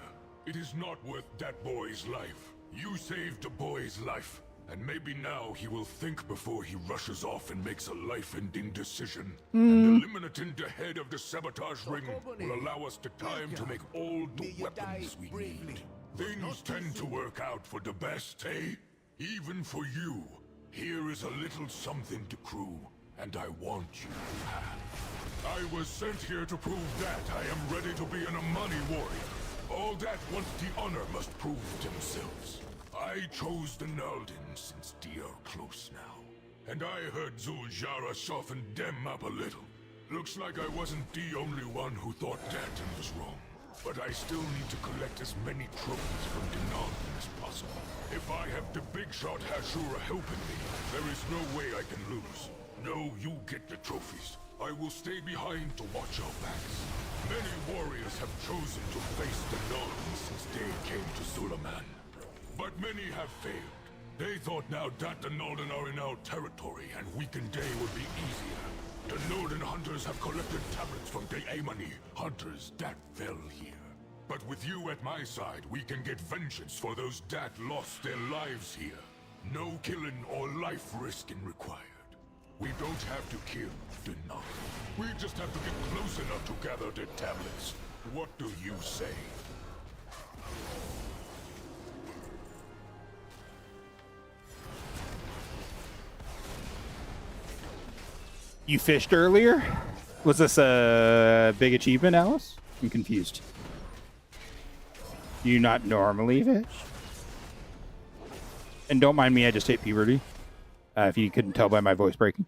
it is not worth that boy's life. You saved the boy's life, and maybe now he will think before he rushes off and makes a life-ending decision. And eliminating the head of the sabotage ring will allow us the time to make all the weapons we need. Things tend to work out for the best, eh? Even for you. Here is a little something to crew, and I want you to have. I was sent here to prove that I am ready to be an Amani warrior. All that once the honor must prove themselves. I chose the Naldin since they are close now. And I heard Zul'Jara softened them up a little. Looks like I wasn't the only one who thought Danton was wrong. But I still need to collect as many trophies from the Naldin as possible. If I have the big shot Hashura helping me, there is no way I can lose. No, you get the trophies. I will stay behind to watch our backs. Many warriors have chosen to face the Naldin since they came to Zul'aman. But many have failed. They thought now that the Naldin are in our territory and weakened day would be easier. The Naldin hunters have collected tablets from the Amani hunters that fell here. But with you at my side, we can get vengeance for those that lost their lives here. No killing or life risking required. We don't have to kill the Naldin. We just have to get close enough to gather the tablets. What do you say? You fished earlier? Was this a big achievement, Alice? I'm confused. Do you not normally fish? And don't mind me, I just hit puberty. If you couldn't tell by my voice breaking.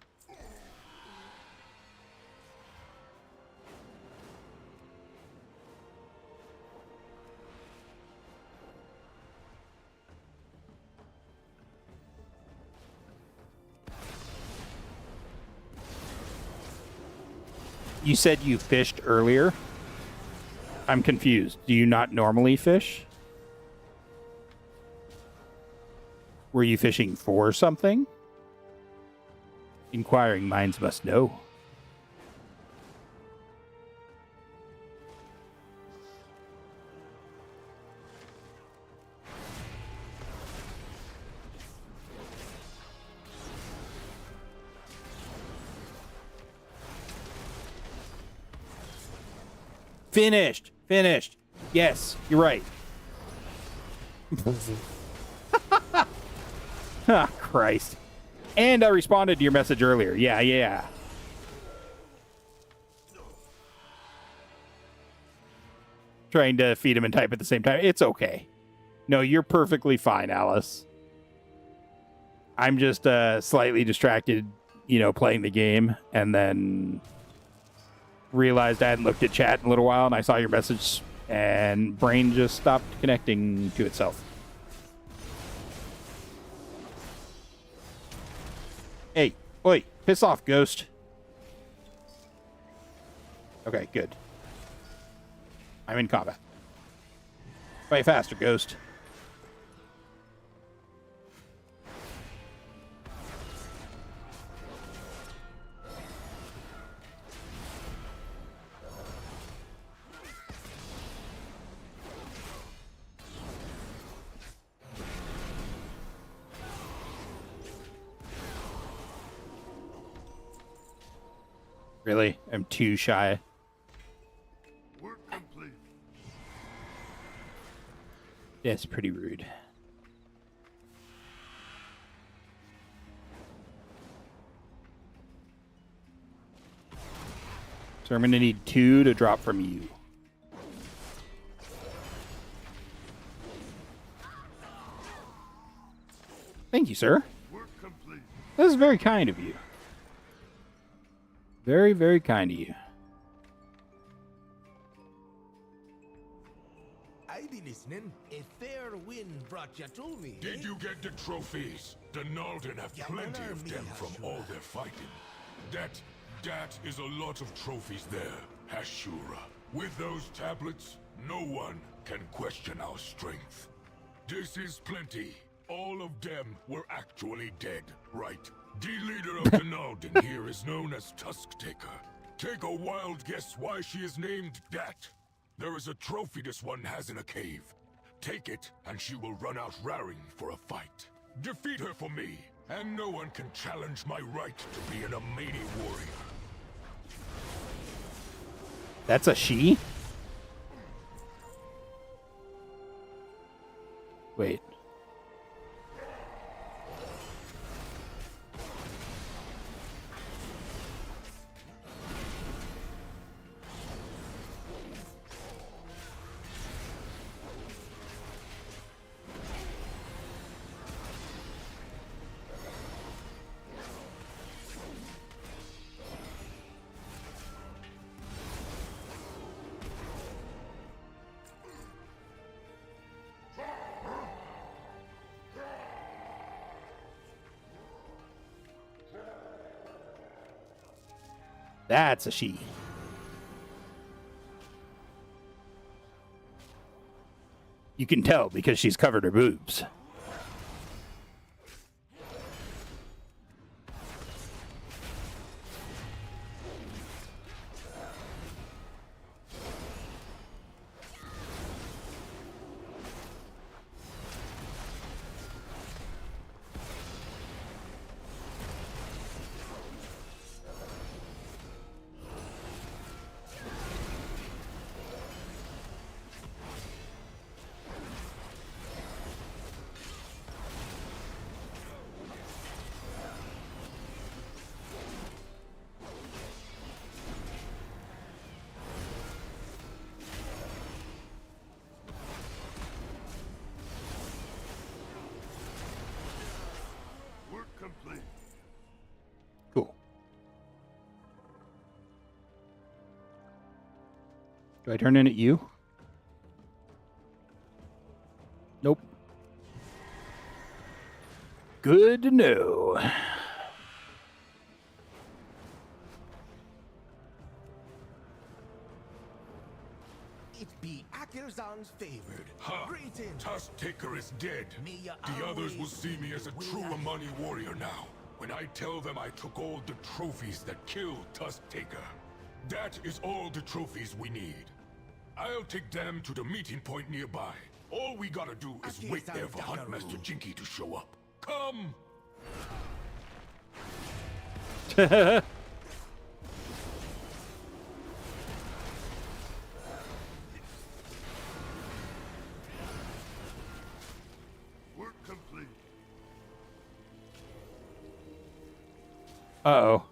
You said you fished earlier? I'm confused. Do you not normally fish? Were you fishing for something? Inquiring minds must know. Finished. Finished. Yes, you're right. Ah, Christ. And I responded to your message earlier. Yeah. Trying to feed him and type at the same time. It's okay. No, you're perfectly fine, Alice. I'm just slightly distracted, playing the game, and then realized I hadn't looked at chat in a little while, and I saw your message, and brain just stopped connecting to itself. Hey, oi, piss off, ghost. Okay, good. I'm in combat. Fight faster, ghost. Really? I'm too shy. Work complete. That's pretty rude. So I'm going to need 2 to drop from you. Thank you, sir. Work complete. This is very kind of you. Very, very kind of you. I be listening. A fair wind brought you to me. Did you get the trophies? The Nalden have plenty of them from all their fighting. That is a lot of trophies there, Hashura. With those tablets, no one can question our strength. This is plenty. All of them were actually dead, right? The leader of the Nalden here is known as Tusk Taker. Take a wild guess why she is named that. There is a trophy this one has in a cave. Take it, and she will run out raring for a fight. Defeat her for me, and no one can challenge my right to be an Amani warrior. That's a she? Wait. That's a she. You can tell because she's covered her boobs. Complete. Cool. Do I turn in at you? Nope. Good to know. It be Akirzan's favored. Ha! Greetings. Tusk Taker is dead. The others will see me as a true Amani warrior now. When I tell them I took all the trophies that killed Tusk Taker. That is all the trophies we need. I'll take them to the meeting point nearby. All we gotta do is wait there for Huntmaster Jinky to show up. Come! Work complete. Uh-oh.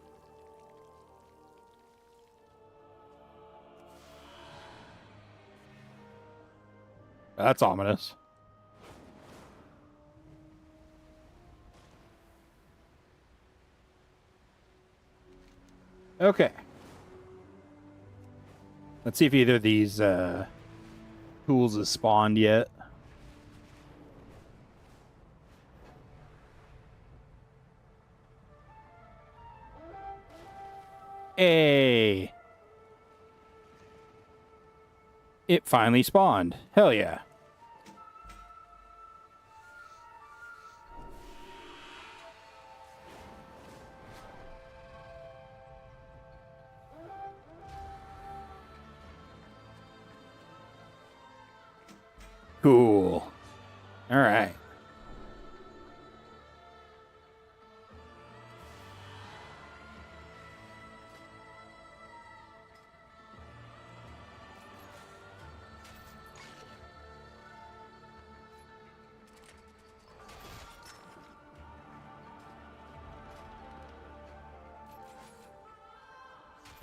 That's ominous. Okay. Let's see if either of these pools has spawned yet. Hey! It finally spawned. Hell yeah. Cool. All right.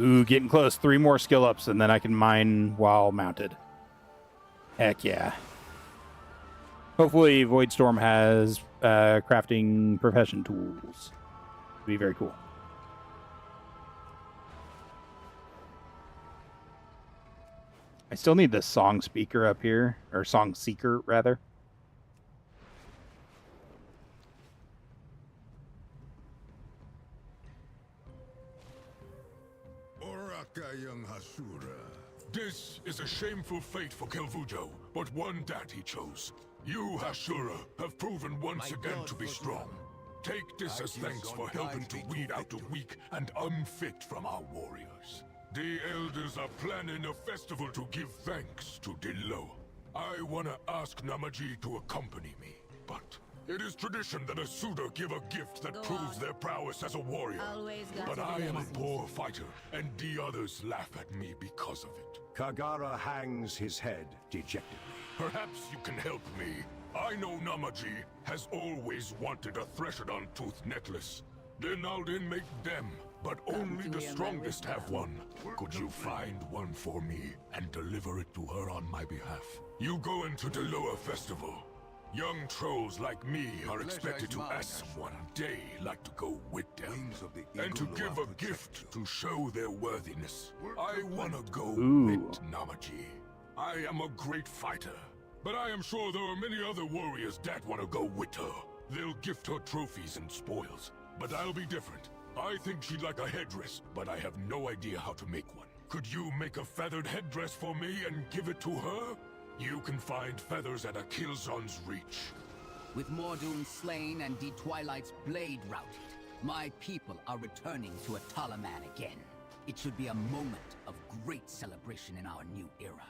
Ooh, getting close. 3 more skill ups, and then I can mine while mounted. Heck yeah. Hopefully Voidstorm has crafting profession tools. It'd be very cool. I still need the song speaker up here, or song seeker, rather. Oraka young Hashura. This is a shameful fate for Kelvujo, but one that he chose. You, Hashura, have proven once again to be strong. Take this as thanks for helping to weed out the weak and unfit from our warriors. The elders are planning a festival to give thanks to Dilo. I wanna ask Namaji to accompany me, but it is tradition that a suitor give a gift that proves their prowess as a warrior. But I am a poor fighter, and the others laugh at me because of it. Kagara hangs his head dejectedly. Perhaps you can help me. I know Namaji has always wanted a Threshodon tooth necklace. Then I'll make them, but only the strongest have one. Could you find one for me and deliver it to her on my behalf? You go into the Loa Festival. Young trolls like me are expected to ask one day like to go with them. And to give a gift to show their worthiness. I wanna go with Namaji. I am a great fighter. But I am sure there are many other warriors that want to go with her. They'll gift her trophies and spoils. But I'll be different. I think she'd like a headdress, but I have no idea how to make one. Could you make a feathered headdress for me and give it to her? You can find feathers at a Killzon's reach. With Mordoon slain and the Twilight's blade routed, my people are returning to Zul'aman again. It should be a moment of great celebration in our new era.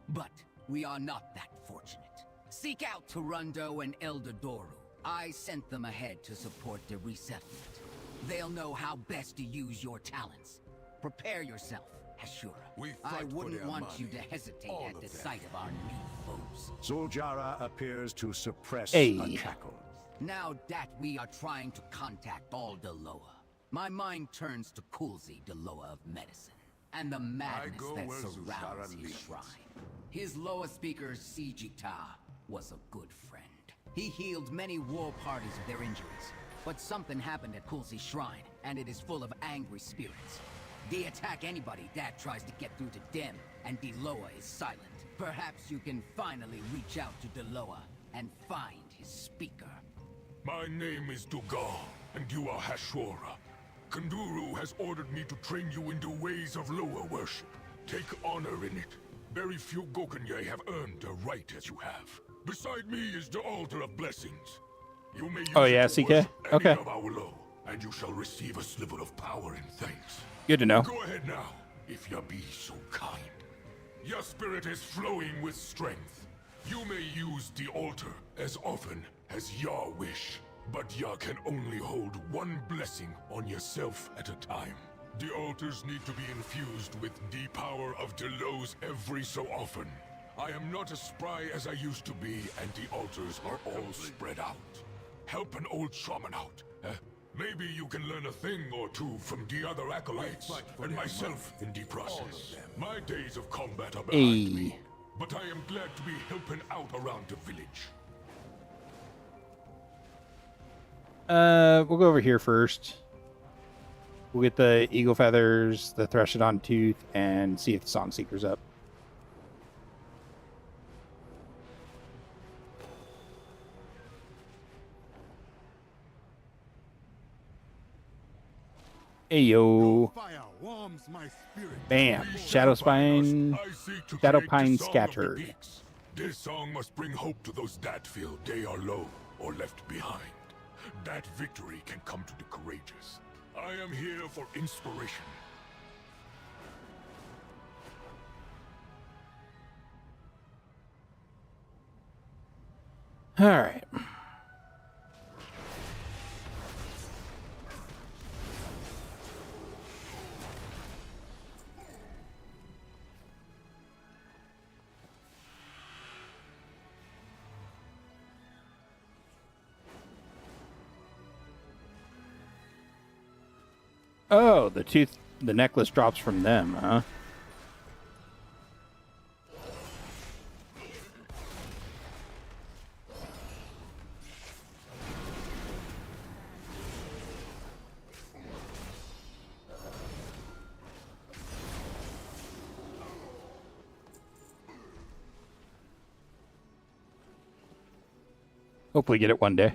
But we are not that fortunate. Seek out Torundo and Elder Doru. I sent them ahead to support the resettlement. They'll know how best to use your talents. Prepare yourself, Hashura. I wouldn't want you to hesitate at the sight of our new foes. Zul'jara appears to suppress a cackle. Now that we are trying to contact all Deloa, my mind turns to Kulzi, Deloa of Medicine, and the madness that surrounds his shrine. His Loa speaker, Sijita, was a good friend. He healed many war parties of their injuries, but something happened at Kulzi's shrine, and it is full of angry spirits. They attack anybody that tries to get through to them, and Deloa is silent. Perhaps you can finally reach out to Deloa and find his speaker. My name is Dugal, and you are Hashura. Kanduru has ordered me to train you in the ways of Loa worship. Take honor in it. Very few Gokenye have earned a right as you have. Beside me is the altar of blessings. You may use Oh yeah, it to CK. worship Okay. any of our low, and you shall receive a sliver of power in thanks. Good to know. Go ahead now, if you be so kind. Your spirit is flowing with strength. You may use the altar as often as Yah wish, but Yah can only hold one blessing on yourself at a time. The altars need to be infused with the power of Delos every so often. I am not as spry as I used to be, and the altars are all spread out. Help an old shaman out. Maybe you can learn a thing or two from the other acolytes, and myself in the process. My days of combat are behind me, but I am glad to be helping out around the village. We'll go over here first. We'll get the eagle feathers, the Threshodon tooth, and see if the Song Seeker's up. Hey yo. Bam. Shadow Spine. Shadow Pine scattered. This song must bring hope to those that feel they are low or left behind. That victory can come to the courageous. I am here for inspiration. All right. Oh, the necklace drops from them, huh? Hopefully get it one day.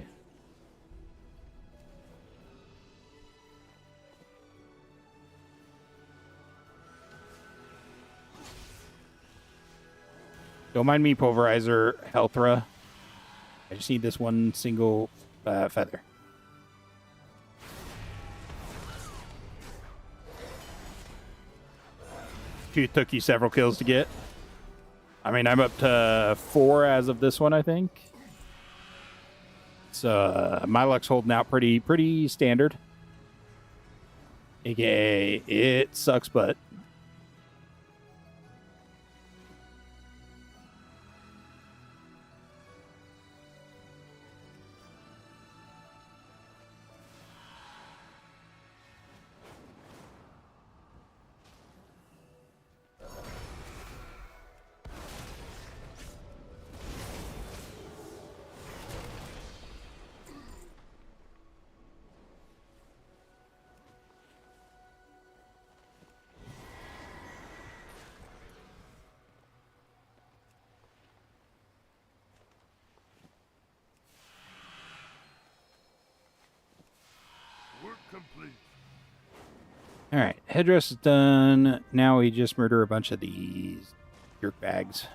Don't mind me, Pulverizer Healthra. I just need this one single feather. It took you several kills to get. I mean, I'm up to 4 as of this one, I think. So my luck's holding out pretty standard. AKA, it sucks, but all right, headdress is done. Now we just murder a bunch of these jerk bags.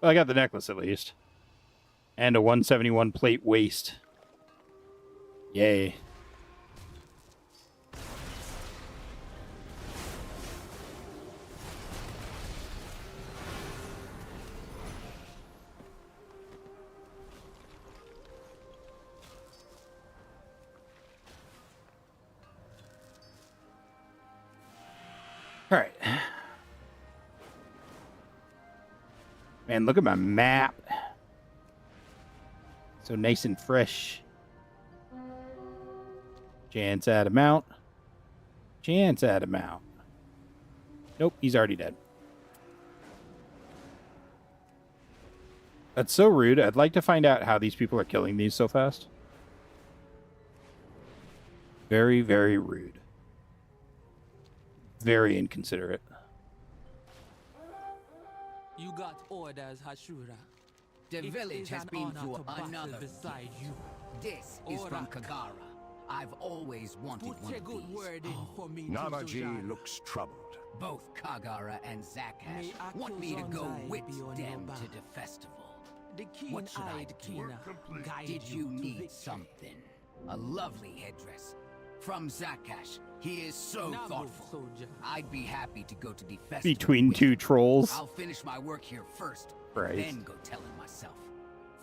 Well, I got the necklace at least. And a 171 plate waist. Yay. All right. Man, look at my map. So nice and fresh. Chance at a mount. Chance at a mount. Nope, he's already dead. That's so rude. I'd like to find out how these people are killing these so fast. Very, very rude. Very inconsiderate. You got orders, Hashura. The It village is has an been honor through to battle another beside gift. you. This is from Orak. Kagara. I've always wanted Put one a of good these. word in for me, Namaji Zul'aman. looks troubled. Both Kagara and Zakash May want me to go Akil's with eye be on them your back. to the festival. The What should I keen-eyed do? Kina guide Did you to need victory. something? A lovely headdress. From Zakash. He is so Now, thoughtful. soldier. I'd be happy to go to the festival. Between with two you. trolls. I'll finish my work here first, Christ. then go tell him myself.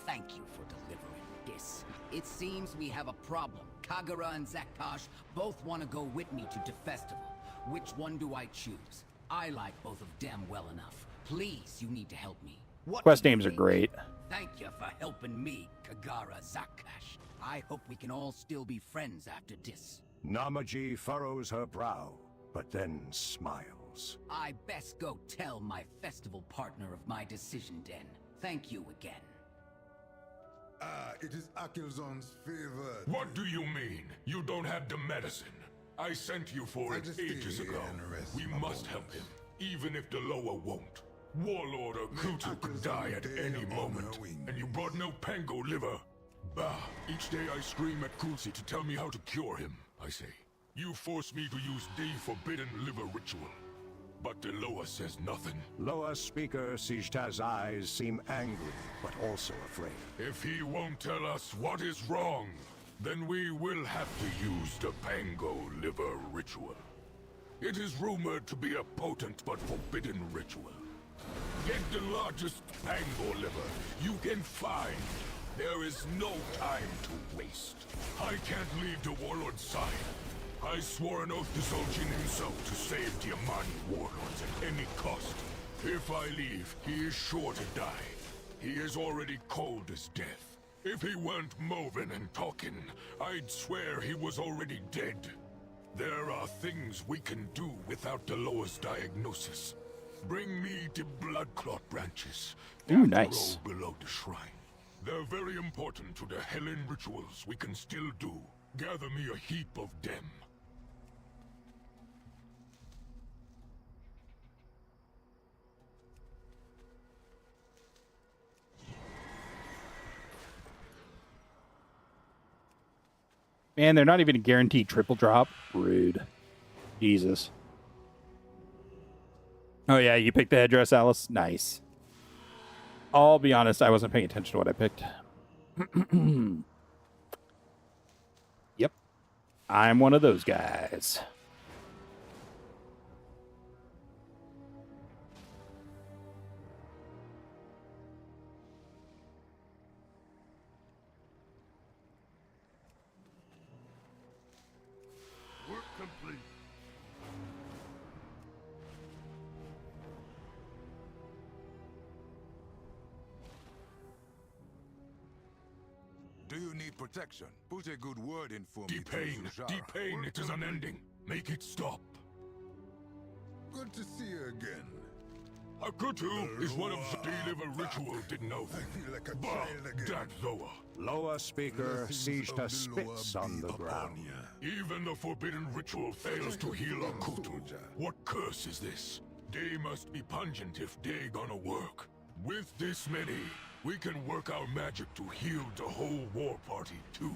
Thank you for delivering this. It seems we have a problem. Kagura and Zakash both want to go with me to the festival. Which one do I choose? I like both of them well enough. Please, you need to help me. What Quest do you names are think? great. Thank you for helping me, Kagara Zakash. I hope we can all still be friends after this. Namaji furrows her brow, but then smiles. I best go tell my festival partner of my decision then. Thank you again. Ah, it is Akilzon's favor. What do you mean? You don't have the medicine. I sent you for I it just stay ages here ago. and rest We my must bones. help him, even if the lower won't. Warlord Akutu could Akil's die on at the any day on moment, her wings. and you brought no pango liver. Bah, each day I scream at Kulsi to tell me how to cure him, I say. You force me to use the forbidden liver ritual. But the Loa says nothing. Loa speaker Sijta's eyes seem angry, but also afraid. If he won't tell us what is wrong, then we will have to use the Pango liver ritual. It is rumored to be a potent but forbidden ritual. Get the largest Pango liver you can find. There is no time to waste. I can't leave the warlord's side. I swore an oath to Zul'jin himself to save the Amani warlords at any cost. If I leave, he is sure to die. He is already cold as death. If he weren't moving and talking, I'd swear he was already dead. There are things we can do without the lowest diagnosis. Bring me the blood clot branches. Ooh, that nice. grow below the shrine. They're very important to the Helen rituals we can still do. Gather me a heap of them. Man, they're not even a guaranteed triple drop. Rude. Jesus. Oh yeah, you picked the headdress, Alice? Nice. I'll be honest, I wasn't paying attention to what I picked. Yep. I'm one of those guys. Work complete. Do you need protection? Put a good word in for me. to Depain, Zul'jara. depain, Work it is unending. Make it stop. Good to see you again. Akutu is one of the liver ritual, didn't know I that. feel like a Bah, child again. that Loa. Loa speaker Blessings of Sijta the Loa spits on be the upon ground. ya. Even the forbidden ritual fails to heal Akutu. What curse is this? They must be pungent if they gonna work. With this many, we can work our magic to heal the whole war party too.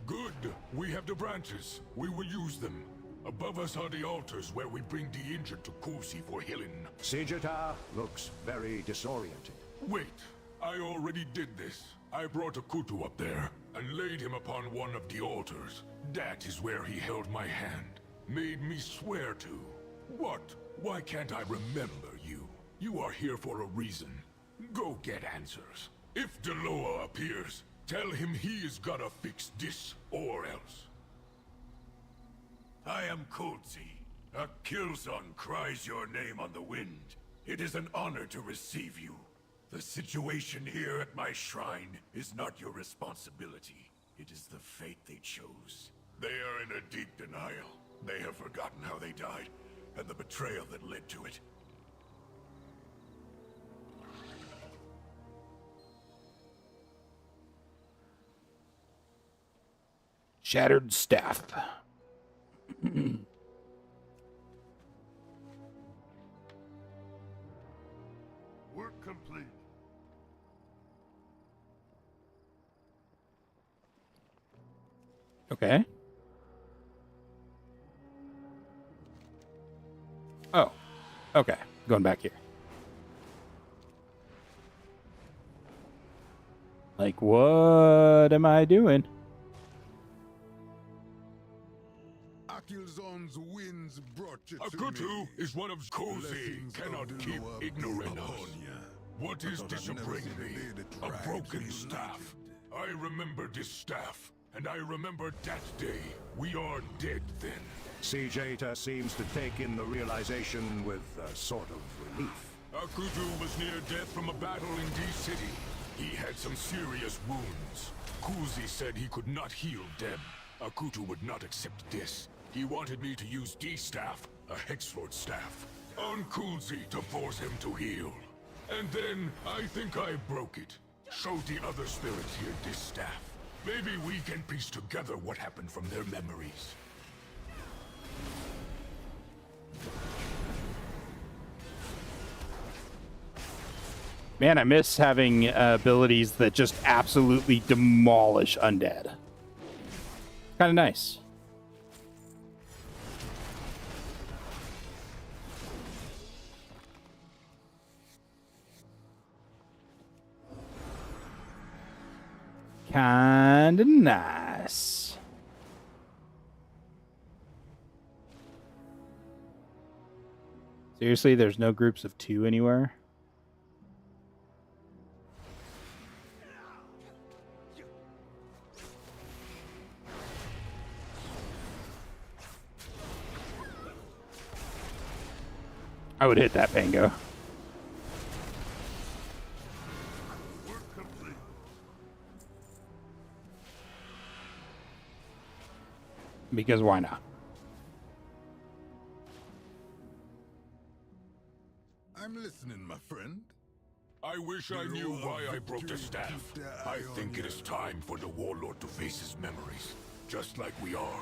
Good, we have the branches. We will use them. Above us are the altars where we bring the injured to Kursi for healing. Sijta looks very disoriented. Wait, I already did this. I brought Akutu up there and laid him upon one of the altars. That is where he held my hand. Made me swear to. What? Why can't I remember you? You are here for a reason. Go get answers. If Deloa appears, tell him he is gotta fix this or else. I am Kulzi. A Killzone cries your name on the wind. It is an honor to receive you. The situation here at my shrine is not your responsibility. It is the fate they chose. They are in a deep denial. They have forgotten how they died, and the betrayal that led to it. Shattered staff. Work complete. Okay. Oh. Okay. Going back here. Like, what am I doing? Akilzon's winds brought you to Akutu me. is one of Cozy. Blessings Cannot of keep Loa ignorant be us. upon ya. What is But I've this never bring seen a me? day the A tribes broken united. staff. I remember this staff, and I remember that day. We are dead then. Siege Aita seems to take in the realization with a sort of relief. Akutu was near death from a battle in D-City. He had some serious wounds. Kuzi said he could not heal them. Akutu would not accept this. He wanted me to use D-Staff, a Hexlord staff, on Kuzi to force him to heal. And then, I think I broke it. Showed the other spirits here this staff. Maybe we can piece together what happened from their memories. Man, I miss having abilities that just absolutely demolish undead. Kind of nice. Kind of nice. Seriously, there's no groups of 2 anywhere? I would hit that Pango. Work complete. Because why not? I'm listening, my friend. I wish I knew why I broke the staff. I think it is time for the Warlord to face his memories, just like we are.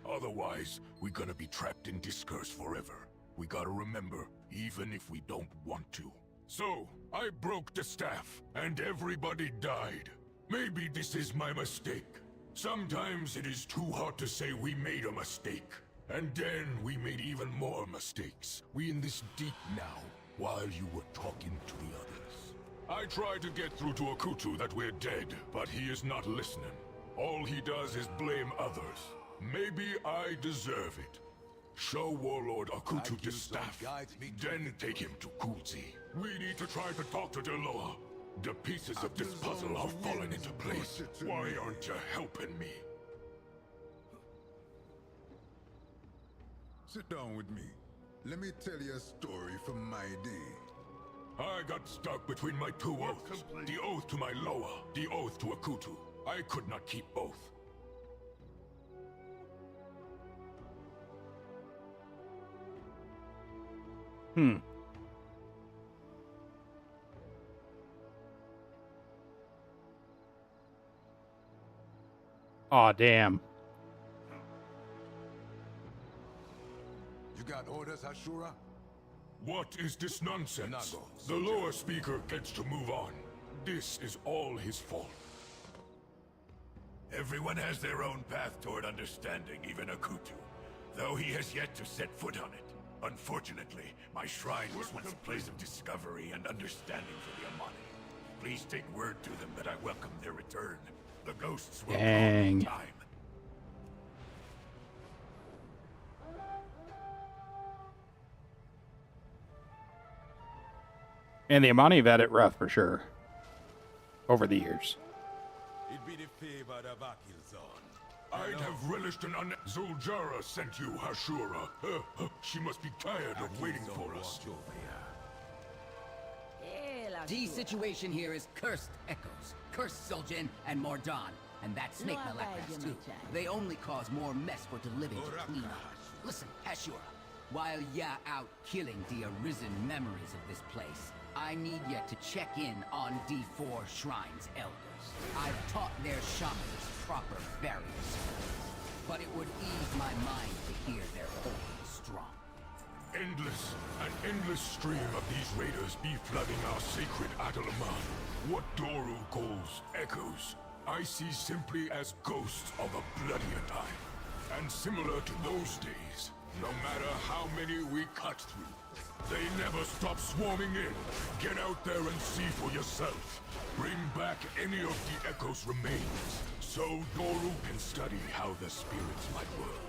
Otherwise, we're gonna be trapped in discourse forever. We gotta remember, even if we don't want to. So, I broke the staff, and everybody died. Maybe this is my mistake. Sometimes it is too hard to say we made a mistake. And then we made even more mistakes. We in this deep now, while you were talking to the others. I tried to get through to Akutu that we're dead, but he is not listening. All he does is blame others. Maybe I deserve it. Show Warlord Akutu the staff, then take him to Kuzi. We need to try to talk to Deloa. The pieces of this puzzle are falling into place. Why aren't you helping me? Sit down with me. Let me tell you a story from my day. I got stuck between my 2 oaths. The oath to my Loa, the oath to Akutu. I could not keep both. Aw, damn. You got orders, Ashura? What is this nonsense? The lower speaker gets to move on. This is all his fault. Everyone has their own path toward understanding, even Akutu, though he has yet to set foot on it. Unfortunately, my shrine was once a place of discovery and understanding for the Amani. Please take word to them that I welcome their return. The ghosts will call in time. And the Amani have had it rough for sure. Over the years. It be the favor of Akilzon. I'd have relished an Zul'Jara sent you, Hashura. She must be tired of waiting for us. The situation here is cursed echoes. Cursed Zul'jin and Mordon. And that snake No, I malakas guide you, too. my child. They only cause more mess for the living to clean up. Listen, Ashura, while ya out killing the arisen memories of this place, I need ya to check in on D4 Shrine's elders. I've taught their shamans proper burial spells, but it would ease my mind to hear their holding strong. An endless stream of these raiders be flooding our sacred Zul'aman. What Doru calls echoes, I see simply as ghosts of a bloodier time. And similar to those days, no matter how many we cut through, they never stop swarming in. Get out there and see for yourself. Bring back any of the echoes' remains, so Doru can study how the spirits might work.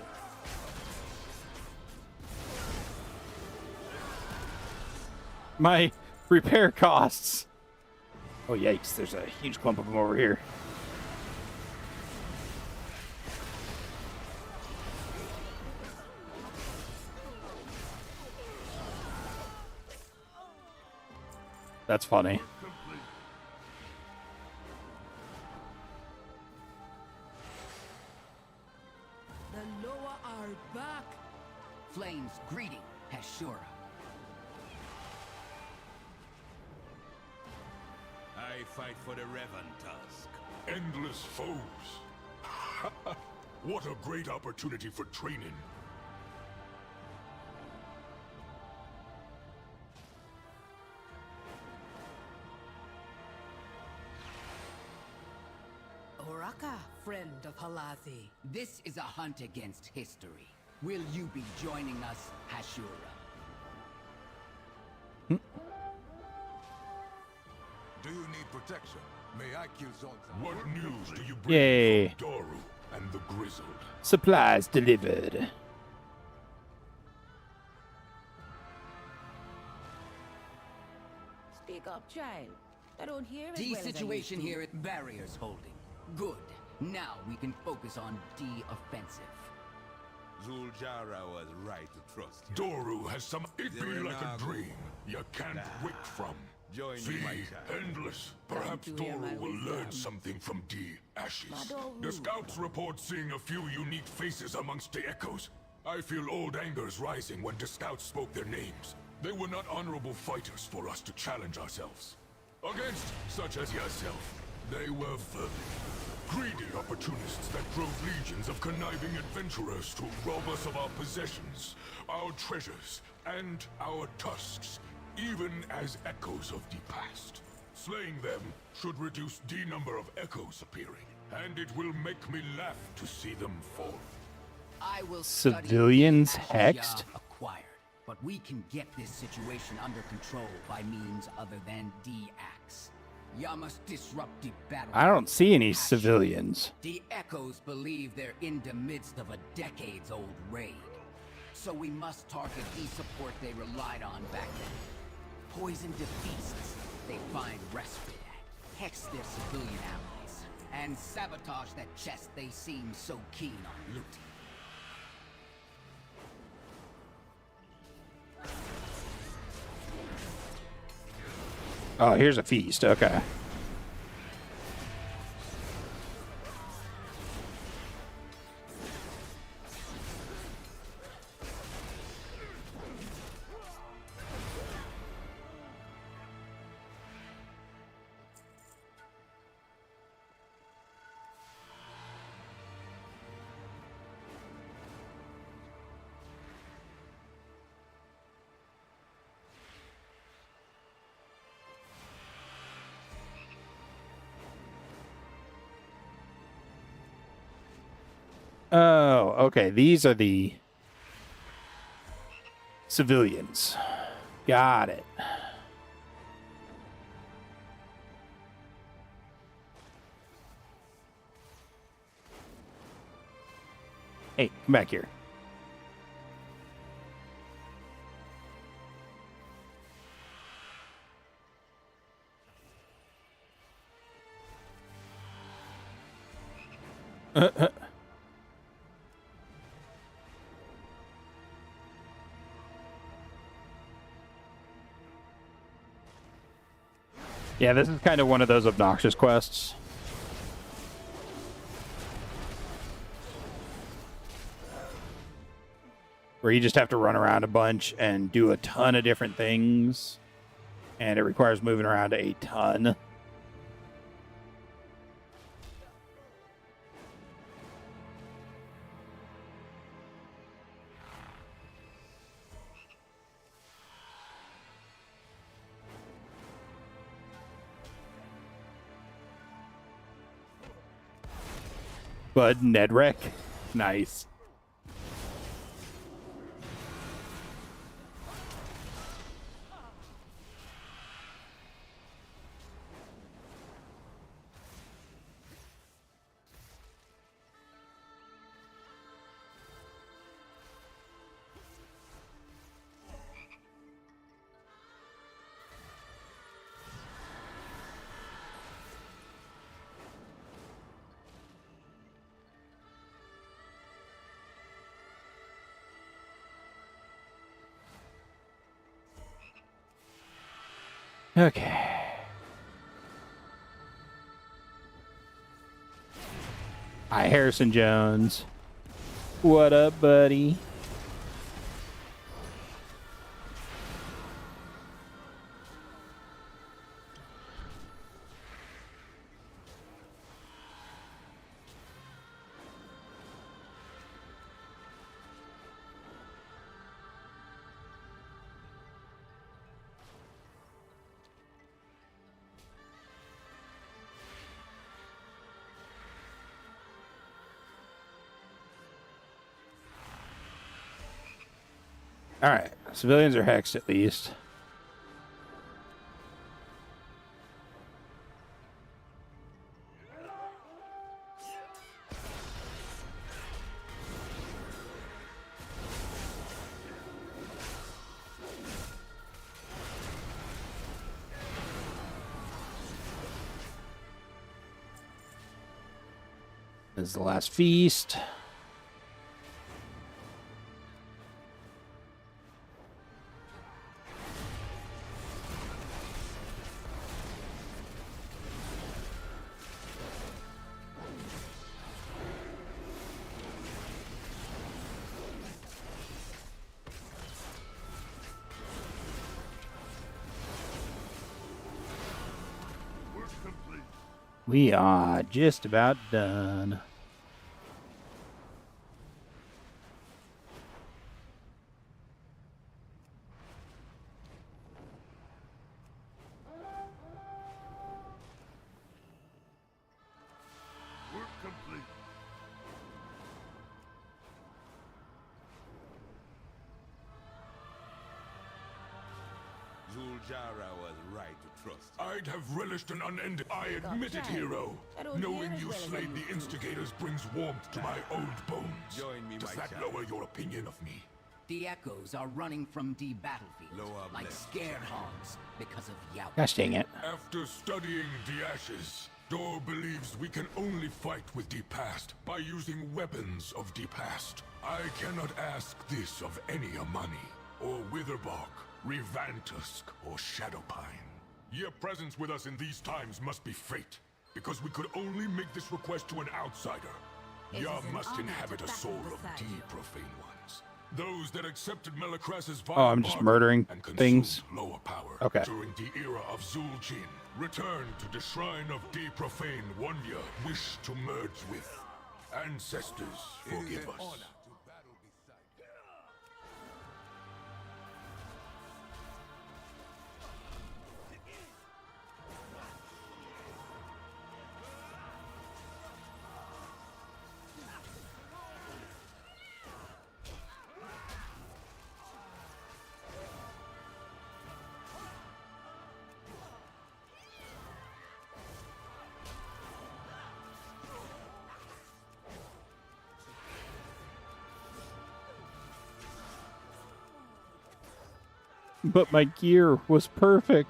My repair costs. Oh, yikes. There's a huge clump of them over here. That's funny. The Loa are back! Flame's greeting, Ashura. I fight for the Revan Tusk. Endless foes. What a great opportunity for training. Oraka, friend of Halazi. This is a hunt against history. Will you be joining us, Ashura? Do you need protection? May I kill Zoltan? What news do you bring Yay. from Doru and the Grizzled? Supplies delivered. Speak up, child. I don't hear it. D well as I situation used to. here at barriers holding. Good. Now we can focus on D offensive. Zul'Jara was right to trust you. Doru has some... It be like a dream you can't wake from. Join See, me, my child. endless. Perhaps to hear my Doru will wisdom. learn something from D ashes. Doru. The scouts report seeing a few unique faces amongst the echoes. I feel old angers rising when the scouts spoke their names. They were not honorable fighters for us to challenge ourselves. Against such as yourself, they were vermin. Greedy opportunists that drove legions of conniving adventurers to rob us of our possessions, our treasures, and our tusks, even as echoes of the past. Slaying them should reduce the number of echoes appearing, and it will make me laugh to see them fall. I will Civilians study hexed? Ashia acquired, but we can get this situation under control by means other than D-Axe. Ya must disrupt the battle. I don't see any civilians. The Echoes believe they're in the midst of a decades-old raid. So we must target the support they relied on back then. Poison the beasts they find respite at. Hex their civilian allies. And sabotage that chest they seem so keen on looting. Oh, here's a feast. Okay. Oh, okay. These are the civilians. Got it. Hey, come back here. Yeah, this is kind of one of those obnoxious quests. where you just have to run around a bunch and do a ton of different things, and it requires moving around a ton. Bud Nedrek. Nice. Okay. Hi, Harrison Jones. What up, buddy? All right, civilians are hexed at least. This is the last feast. We are just about done. Work complete. Zul'Jara was right to trust. I'd have relished an unending. I admit it, hero. Knowing you slayed the instigators brings warmth to my old bones. Join me, Does my that child. lower your opinion of me? The echoes are running from the battlefield, Lower like blessed. scared hogs, because of Yaut. Gosh dang it. After studying the ashes, Dor believes we can only fight with the past by using weapons of the past. I cannot ask this of any Amani, or Witherbark, Revantusk, or Shadowpine. Your presence with us in these times must be fate, because we could only make this request to an outsider. It Ya is an must honor inhabit to a battle soul of beside the you. profane ones. Those that accepted Melicras's Oh, vile I'm just bargain murdering and consumed things. lower power Okay. during the era of Zul'jin. Return to the shrine of the profane one ya wish to merge with. Ancestors, forgive us. But my gear was perfect.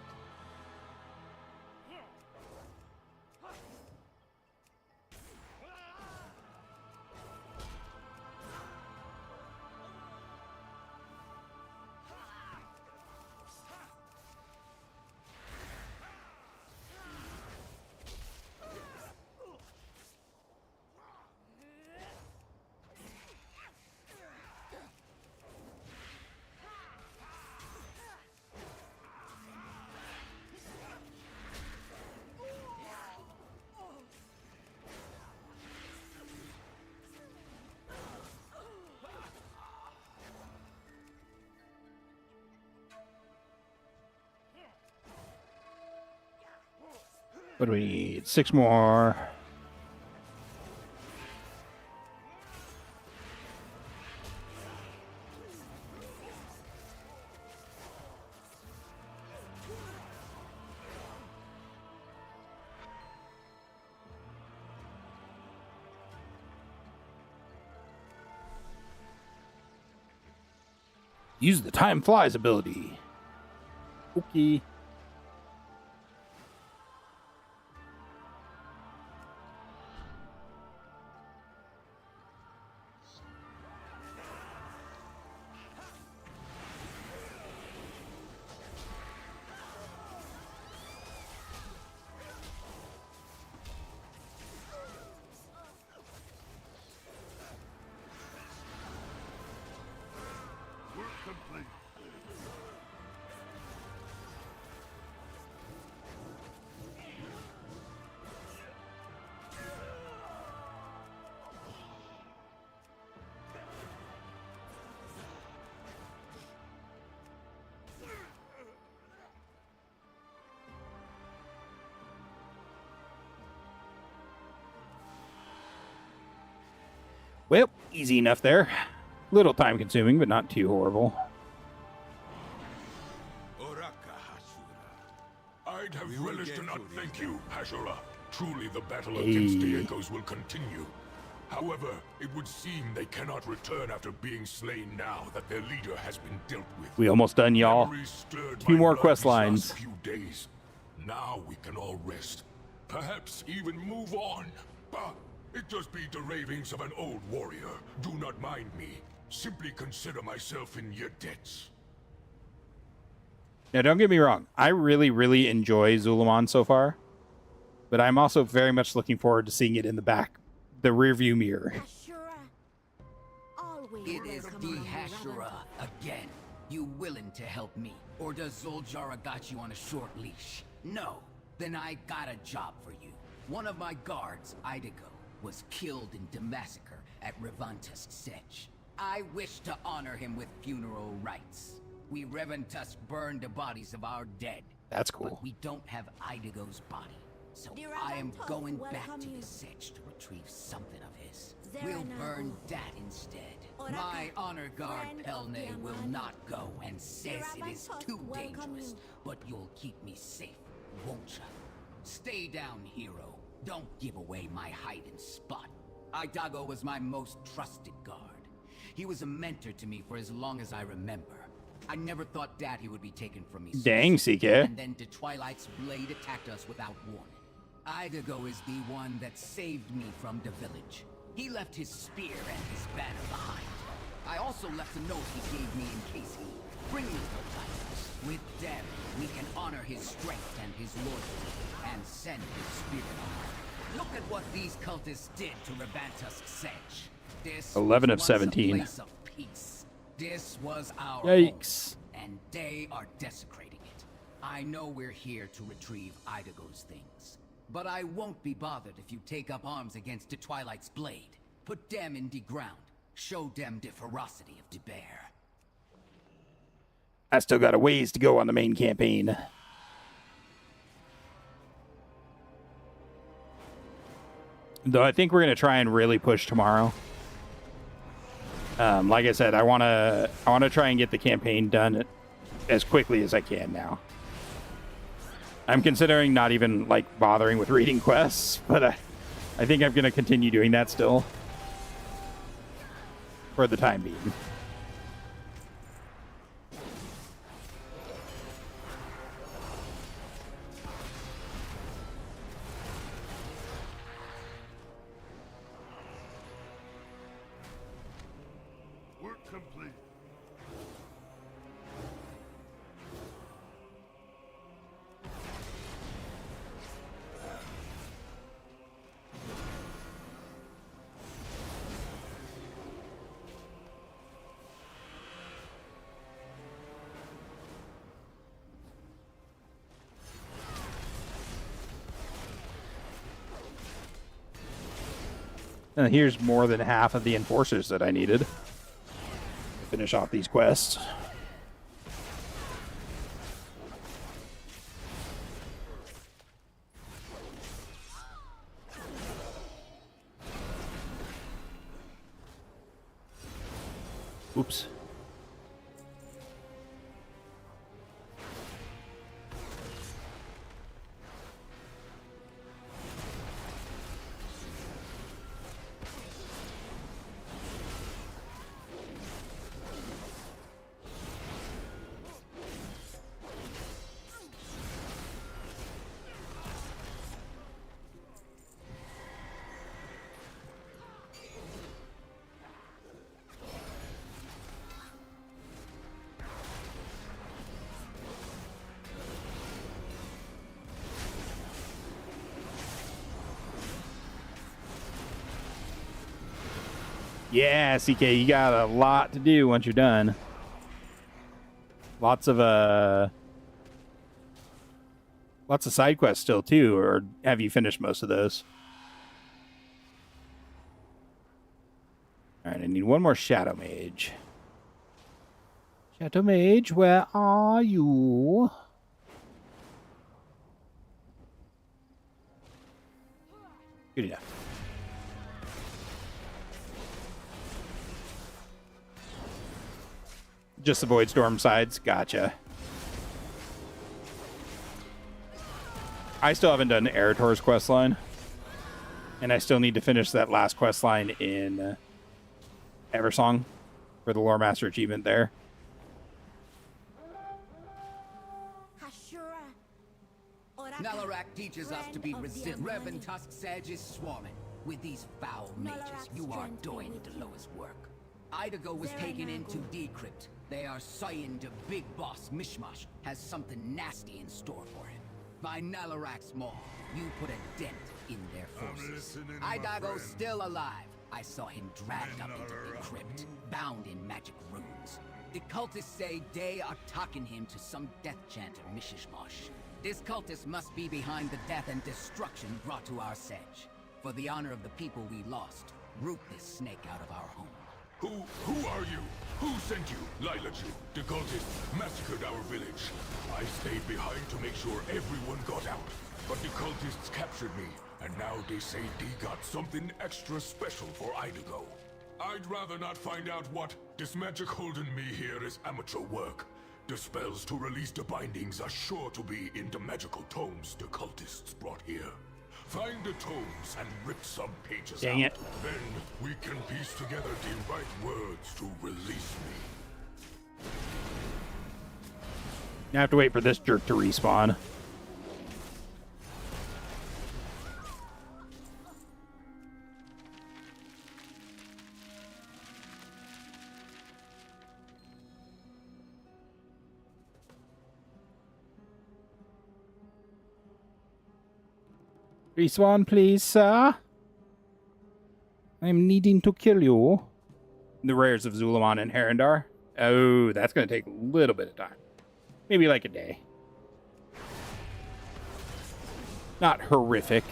What do we need? 6 more. Use the time flies ability. Okay. Well, easy enough there. Little time consuming, but not too horrible. I'd have relished to not thank you, Hashura. Truly, the battle against the Echoes will continue. However, it would seem they cannot return after being slain now that their leader has been dealt with. We almost done, y'all. 2 more quest lines. Few days. Now we can all rest. Perhaps even move on. Bah, it just be the ravings of an old warrior. Do not mind me. Simply consider myself in your debts. Now, don't get me wrong. I really, really enjoy Zul'aman so far. But I'm also very much looking forward to seeing it in the rearview mirror. It is the Hashura again. You willing to help me? Or does Zul'jara got you on a short leash? No. Then I got a job for you. One of my guards, Idago, was killed in Demassacre at Revantus Sedge. I wish to honor him with funeral rites. We Revantus burned the bodies of our dead. That's cool. But we don't have Idago's body. So I am going back to the Sedge to retrieve something of his. We'll burn that instead. My honor guard Pelne will not go and says it is too dangerous. But you'll keep me safe, won't ya? Stay down, hero. Don't give away my hiding spot. Idago was my most trusted guard. He was a mentor to me for as long as I remember. I never thought Daddy would be taken from me. Dang, CK. And then the Twilight's blade attacked us without warning. Idago is the one that saved me from the village. He left his spear and his banner behind. I also left a note he gave me in case he bring me the Titans. With them, we can honor his strength and his loyalty, and send his spirit on. Look at what these cultists did to Revantus Sedge. This 11 of was 17. A place of peace. This was our Yikes. home, and they are desecrating it. I know we're here to retrieve Idago's things, but I won't be bothered if you take up arms against the Twilight's blade. Put them in the ground. Show them the ferocity of the bear. I still got a ways to go on the main campaign. Though I think we're going to try and really push tomorrow. Like I said, I want to try and get the campaign done as quickly as I can now. I'm considering not even like bothering with reading quests, but I think I'm going to continue doing that still for the time being. Work complete. And here's more than half of the enforcers that I needed to finish off these quests. Oops. Yeah, CK, you got a lot to do once you're done. Lots of side quests still too, or have you finished most of those? All right, I need one more Shadow Mage. Shadow Mage, where are you? Good enough. Just avoid storm sides. Gotcha. I still haven't done Erator's questline. And I still need to finish that last questline in Eversong for the Loremaster achievement there. Nalarak teaches us to be resilient. Revan Tusk's edge is swarming. With these foul mages, you are doing the lowest work. Idago was taken into Decrypt. They are saying the big boss, Mishmash, has something nasty in store for him. By Nalarak's maw, you put a dent in their forces. Idago's still alive. I saw him dragged up into Decrypt, bound in magic runes. The cultists say they are talking him to some death chanter, Mishmash. This cultist must be behind the death and destruction brought to our sedge. For the honor of the people we lost, root this snake out of our home. Who are you? Who sent you? Lilaju, the cultists massacred our village. I stayed behind to make sure everyone got out. But the cultists captured me, and now they say they got something extra special for Idago. I'd rather not find out what. This magic holding me here is amateur work. The spells to release the bindings are sure to be in the magical tomes the cultists brought here. Find the tomes and rip some pages Dang out. it. Then we can piece together the right words to release me. You have to wait for this jerk to respawn. Respawn, please, sir. I'm needing to kill you. The rares of Zul'aman and Herendar. Oh, that's going to take a little bit of time. Maybe like a day. Not horrific.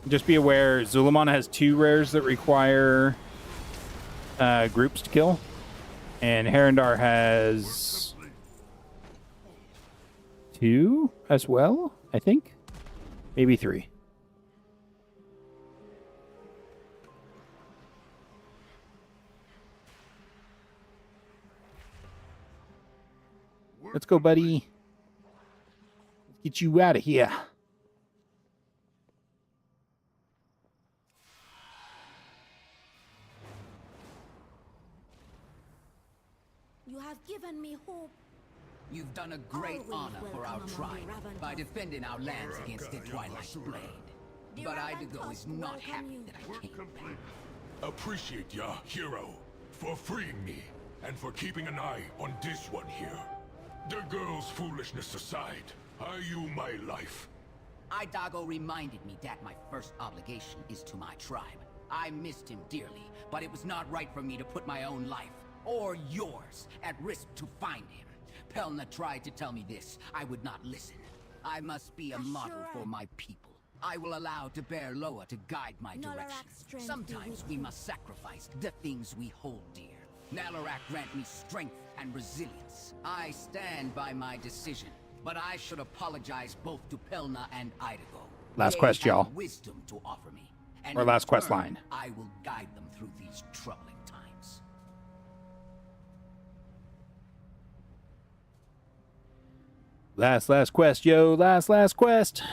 Just be aware, Zul'aman has 2 rares that require groups to kill. And Herendar has 2 as well, I think. Maybe 3. Let's go, buddy. Let's get you out of here. You have given me hope. You've done a great honor for our tribe by defending our lands against the Twilight Blade. But Idago is not happy that I came back. Appreciate ya, hero, for freeing me and for keeping an eye on this one here. The girl's foolishness aside, are you my life? Idago reminded me that my first obligation is to my tribe. I missed him dearly, but it was not right for me to put my own life, or yours, at risk to find him. Pelna tried to tell me this. I would not listen. I must be a model for my people. I will allow the Bear Loa to guide my direction. Sometimes we must sacrifice the things we hold dear. Nalarak grant me strength and resilience. I stand by my decision, but I should apologize both to Pelna and Idago. Last quest, y'all. Wisdom to offer me, And Or in last quest return, line. I will guide them through these troubling times. Last quest, yo. Last quest.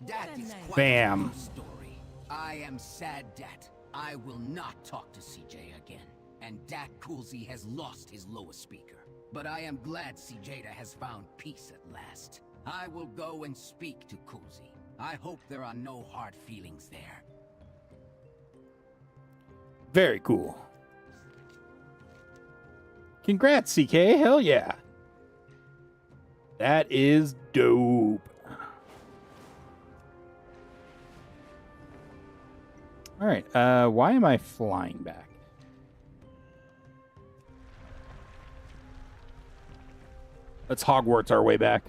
That is quite Bam. a story. I am sad Dat. I will not talk to CJ again. And Dat Coolsey has lost his lowest speaker. But I am glad CJ has found peace at last. I will go and speak to Coolsey. I hope there are no hard feelings there. Very cool. Congrats, CK. Hell yeah. That is dope. All right. Why am I flying back? Let's Hogwarts our way back.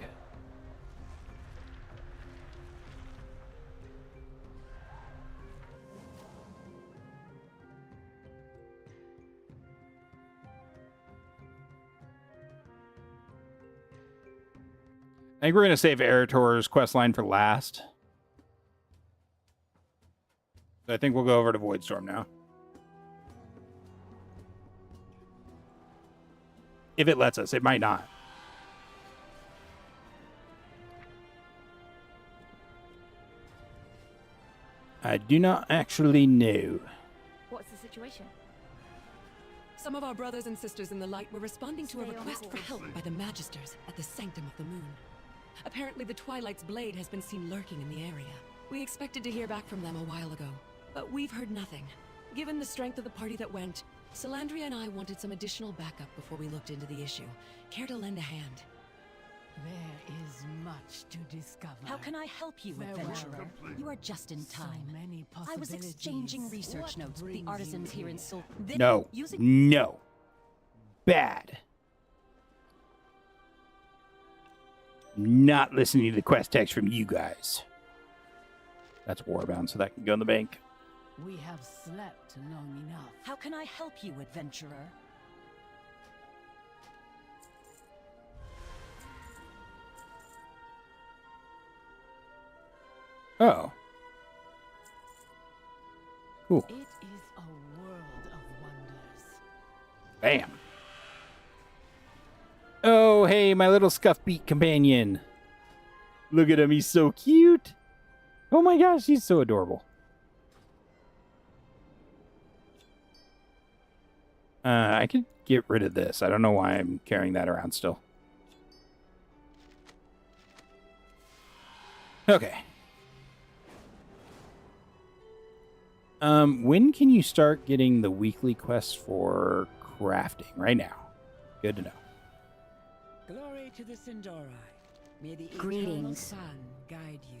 I think we're going to save Eritor's questline for last. So I think we'll go over to Voidstorm now. If it lets us. It might not. I do not actually know. What's the situation? Some of our brothers and sisters in the light were responding to a request for help by the Magisters at the Sanctum of the Moon. Apparently the Twilight's blade has been seen lurking in the area. We expected to hear back from them a while ago, but we've heard nothing. Given the strength of the party that went, Salandria and I wanted some additional backup before we looked into the issue. Care to lend a hand? There is much to discover. How can I help you, adventurer? You are just in time. So many I was exchanging research notes with the artisans here in Seoul. No. No. Bad. Not listening to the quest text from you guys. That's Warbound, so that can go in the bank. We have slept long enough. How can I help you, adventurer? Oh. Cool. It is a world of wonders. Bam. Oh, hey, my little scuff-beak companion. Look at him, he's so cute. Oh my gosh, he's so adorable. I could get rid of this. I don't know why I'm carrying that around still. Okay. When can you start getting the weekly quests for crafting? Right now. Good to know. Glory to the Sindori. May the eternal Greetings. sun guide you.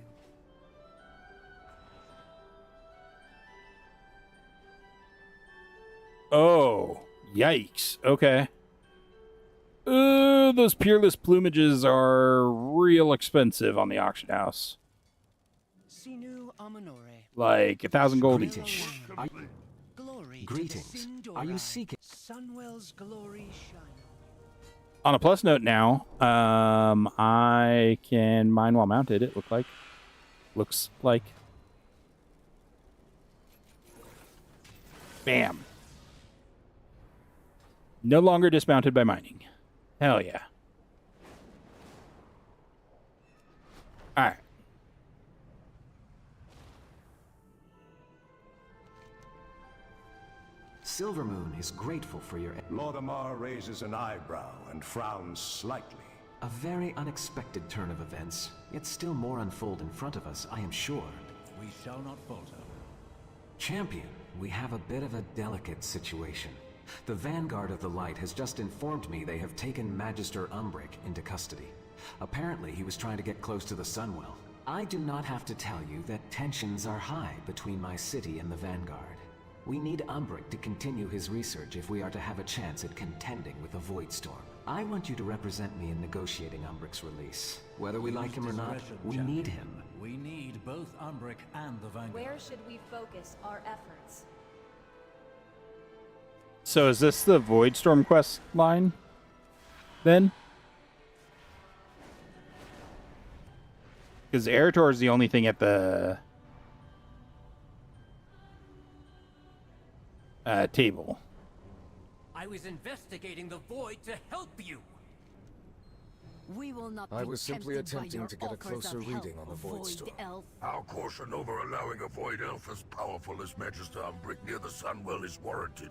Oh, yikes. Okay. Those peerless plumages are real expensive on the auction house. Sinu Amanore. Like 1,000 gold each. Greetings. Are you seeking? Sunwell's glory shine. On a plus note now, I can mine while mounted, it looks like. Bam. No longer dismounted by mining. Hell yeah. Alright. Silvermoon is grateful for your... Loremaster raises an eyebrow and frowns slightly. A very unexpected turn of events, yet still more unfold in front of us, I am sure. We shall not falter. Champion, we have a bit of a delicate situation. The Vanguard of the Light has just informed me they have taken Magister Umbric into custody. Apparently he was trying to get close to the Sunwell. I do not have to tell you that tensions are high between my city and the Vanguard. We need Umbric to continue his research if we are to have a chance at contending with the Voidstorm. I want you to represent me in negotiating Umbric's release. Whether we like him or not, we need him. We need both Umbric and the Vanguard. Where should we focus our efforts? So is this the Voidstorm quest line? Then? Because Eritor is the only thing at the table. I was investigating the void to help you. We will not I be was simply tempted by attempting your to get a offers closer of help, reading on the Void Storm. Elf. Our caution over allowing a Void Elf as powerful as Magister Umbric near the Sunwell is warranted.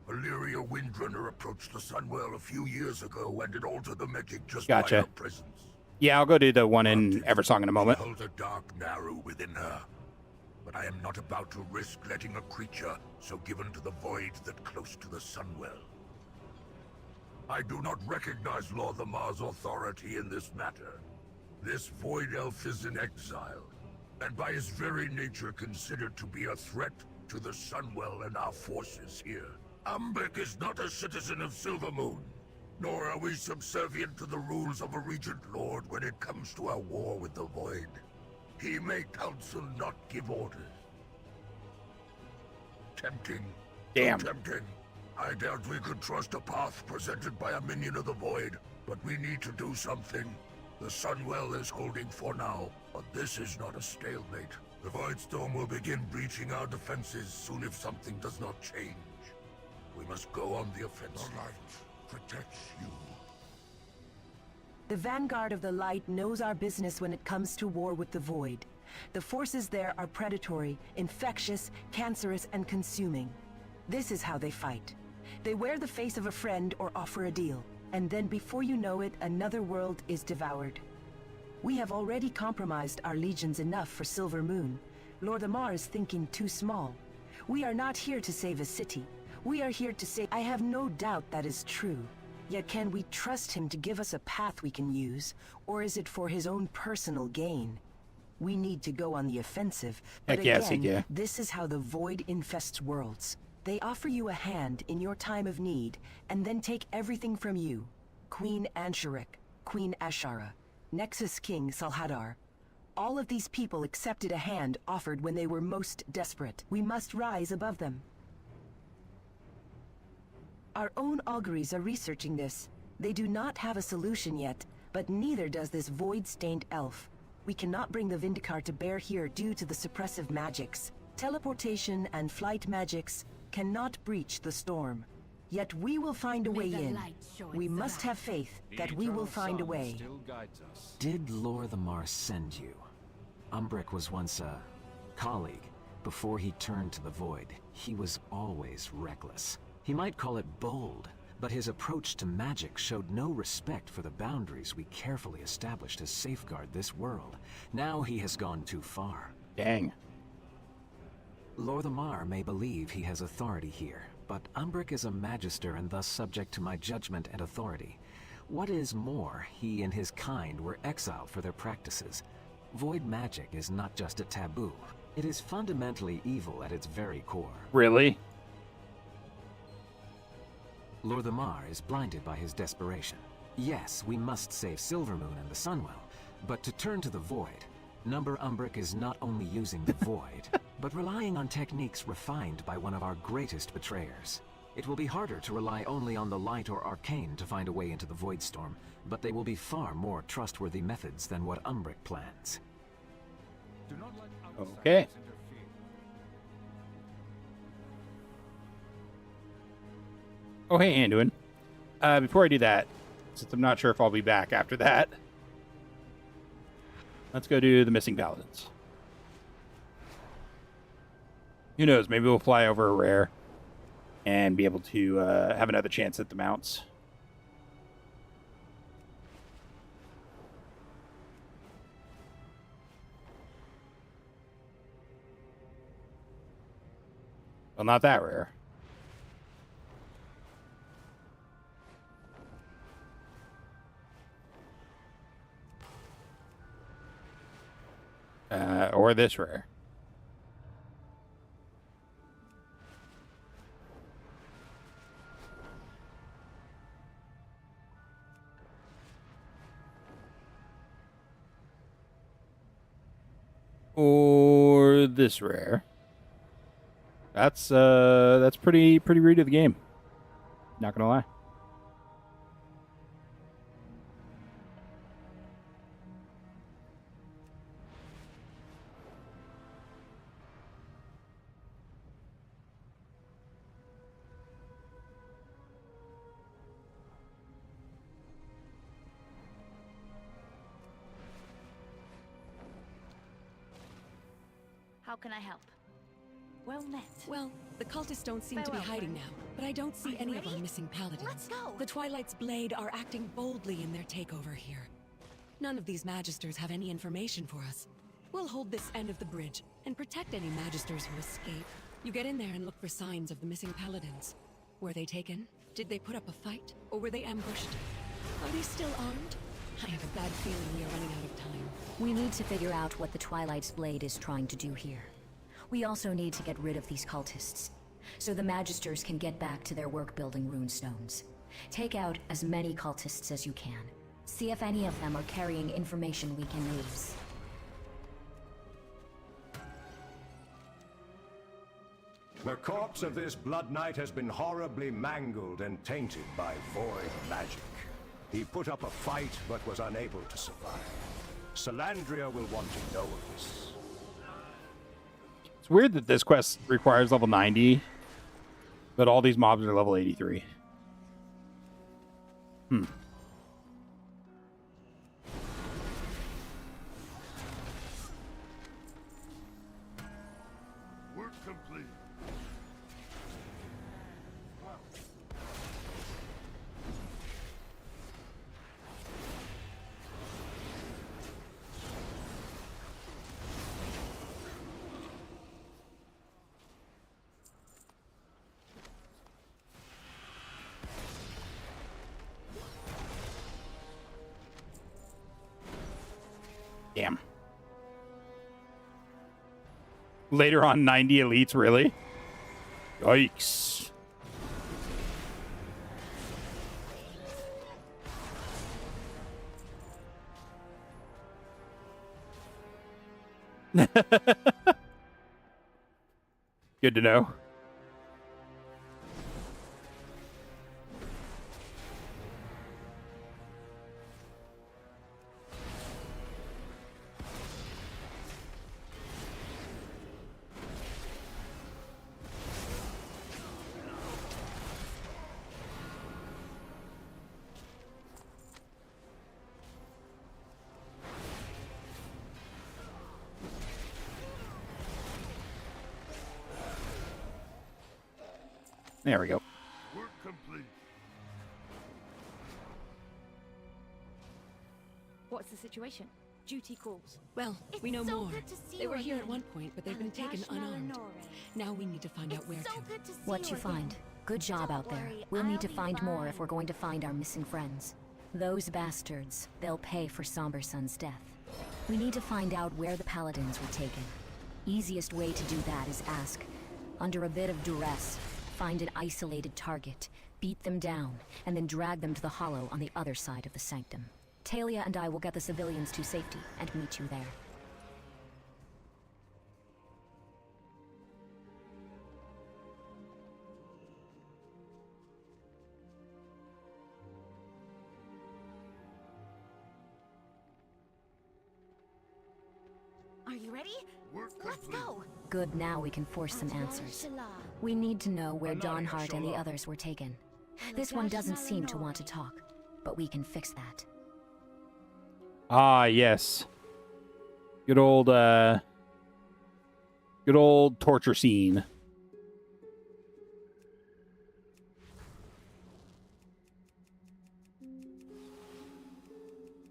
Illyria Windrunner approached the Sunwell a few years ago and it altered the magic just by Gotcha. her presence. Yeah, I'll go do the one in Eversong in a moment. She holds a dark narrow within her. But I am not about to risk letting a creature so given to the Void that close to the Sunwell. I do not recognize Loremaster's authority in this matter. This Void Elf is in exile, and by his very nature considered to be a threat to the Sunwell and our forces here. Umbric is not a citizen of Silvermoon, nor are we subservient to the rules of a Regent Lord when it comes to our war with the Void. He may counsel, not give orders. Tempting. Damn. So tempting. I doubt we could trust a path presented by a minion of the Void, but we need to do something. The Sunwell is holding for now, but this is not a stalemate. The Void Storm will begin breaching our defenses soon if something does not change. We must go on the offensive. The light protects you. The Vanguard of the Light knows our business when it comes to war with the Void. The forces there are predatory, infectious, cancerous, and consuming. This is how they fight. They wear the face of a friend or offer a deal, and then before you know it, another world is devoured. We have already compromised our legions enough for Silver Moon. Loremaster is thinking too small. We are not here to save a city. We are here to save... I have no doubt that is true. Yet can we trust him to give us a path we can use, or is it for his own personal gain? We need to go on the offensive, but again, this is how the Void infests worlds. They offer you a hand in your time of need, and then take everything from you. Queen Ansharik, Queen Ashara, Nexus King Salhadar. All of these people accepted a hand offered when they were most desperate. We must rise above them. Our own auguries are researching this. They do not have a solution yet, but neither does this void-stained elf. We cannot bring the Vindicar to bear here due to the suppressive magics. Teleportation and flight magics cannot breach the storm. Yet we will find a way in. We must have faith that we will find a way. Did Loremaster send you? Umbric was once a colleague. Before he turned to the Void, he was always reckless. He might call it bold, but his approach to magic showed no respect for the boundaries we carefully established to safeguard this world. Now he has gone too far. Dang. Loremaster may believe he has authority here, but Umbric is a magister and thus subject to my judgment and authority. What is more, he and his kind were exiled for their practices. Void magic is not just a taboo. It is fundamentally evil at its very core. Really? Loremaster is blinded by his desperation. Yes, we must save Silvermoon and the Sunwell, but to turn to the Void, Number Umbric is not only using the Void, but relying on techniques refined by one of our greatest betrayers. It will be harder to rely only on the light or arcane to find a way into the Void Storm, but they will be far more trustworthy methods than what Umbric plans. Okay. Oh, hey, Anduin. Before I do that, since I'm not sure if I'll be back after that, let's go do the Missing Paladins. Who knows, maybe we'll fly over a rare and be able to have another chance at the mounts. Well, not that rare. Or this rare. Or this rare. That's pretty rude of the game. Not gonna lie. How can I help? Well met. Well, the cultists don't seem to be hiding now, but I don't see any of our missing paladins. Let's go. The Twilight's Blade are acting boldly in their takeover here. None of these magisters have any information for us. We'll hold this end of the bridge and protect any magisters who escape. You get in there and look for signs of the missing paladins. Were they taken? Did they put up a fight? Or were they ambushed? Are they still armed? I have a bad feeling we are running out of time. We need to figure out what the Twilight's Blade is trying to do here. We also need to get rid of these cultists, so the Magisters can get back to their work building runestones. Take out as many cultists as you can. See if any of them are carrying information we can use. The corpse of this Blood Knight has been horribly mangled and tainted by void magic. He put up a fight but was unable to survive. Salandria will want to know of this. It's weird that this quest requires level 90, but all these mobs are level 83. Work complete. Damn. Later on, 90 elites, really? Yikes. Good to know. There we go. Work complete. What's the situation? Duty calls. Well, we know more. They were here at one point, but they've been taken unarmed. Now we need to find out where to. What'd you find? Good job out there. We'll need to find more if we're going to find our missing friends. Those bastards, they'll pay for Somber Sun's death. We need to find out where the paladins were taken. Easiest way to do that is ask. Under a bit of duress, find an isolated target, beat them down, and then drag them to the hollow on the other side of the sanctum. Talia and I will get the civilians to safety and meet you there. Are you ready? Let's go. Good, now we can force some answers. We need to know where Dawnheart and the others were taken. This one doesn't seem to want to talk, but we can fix that. Ah, yes. Good old torture scene.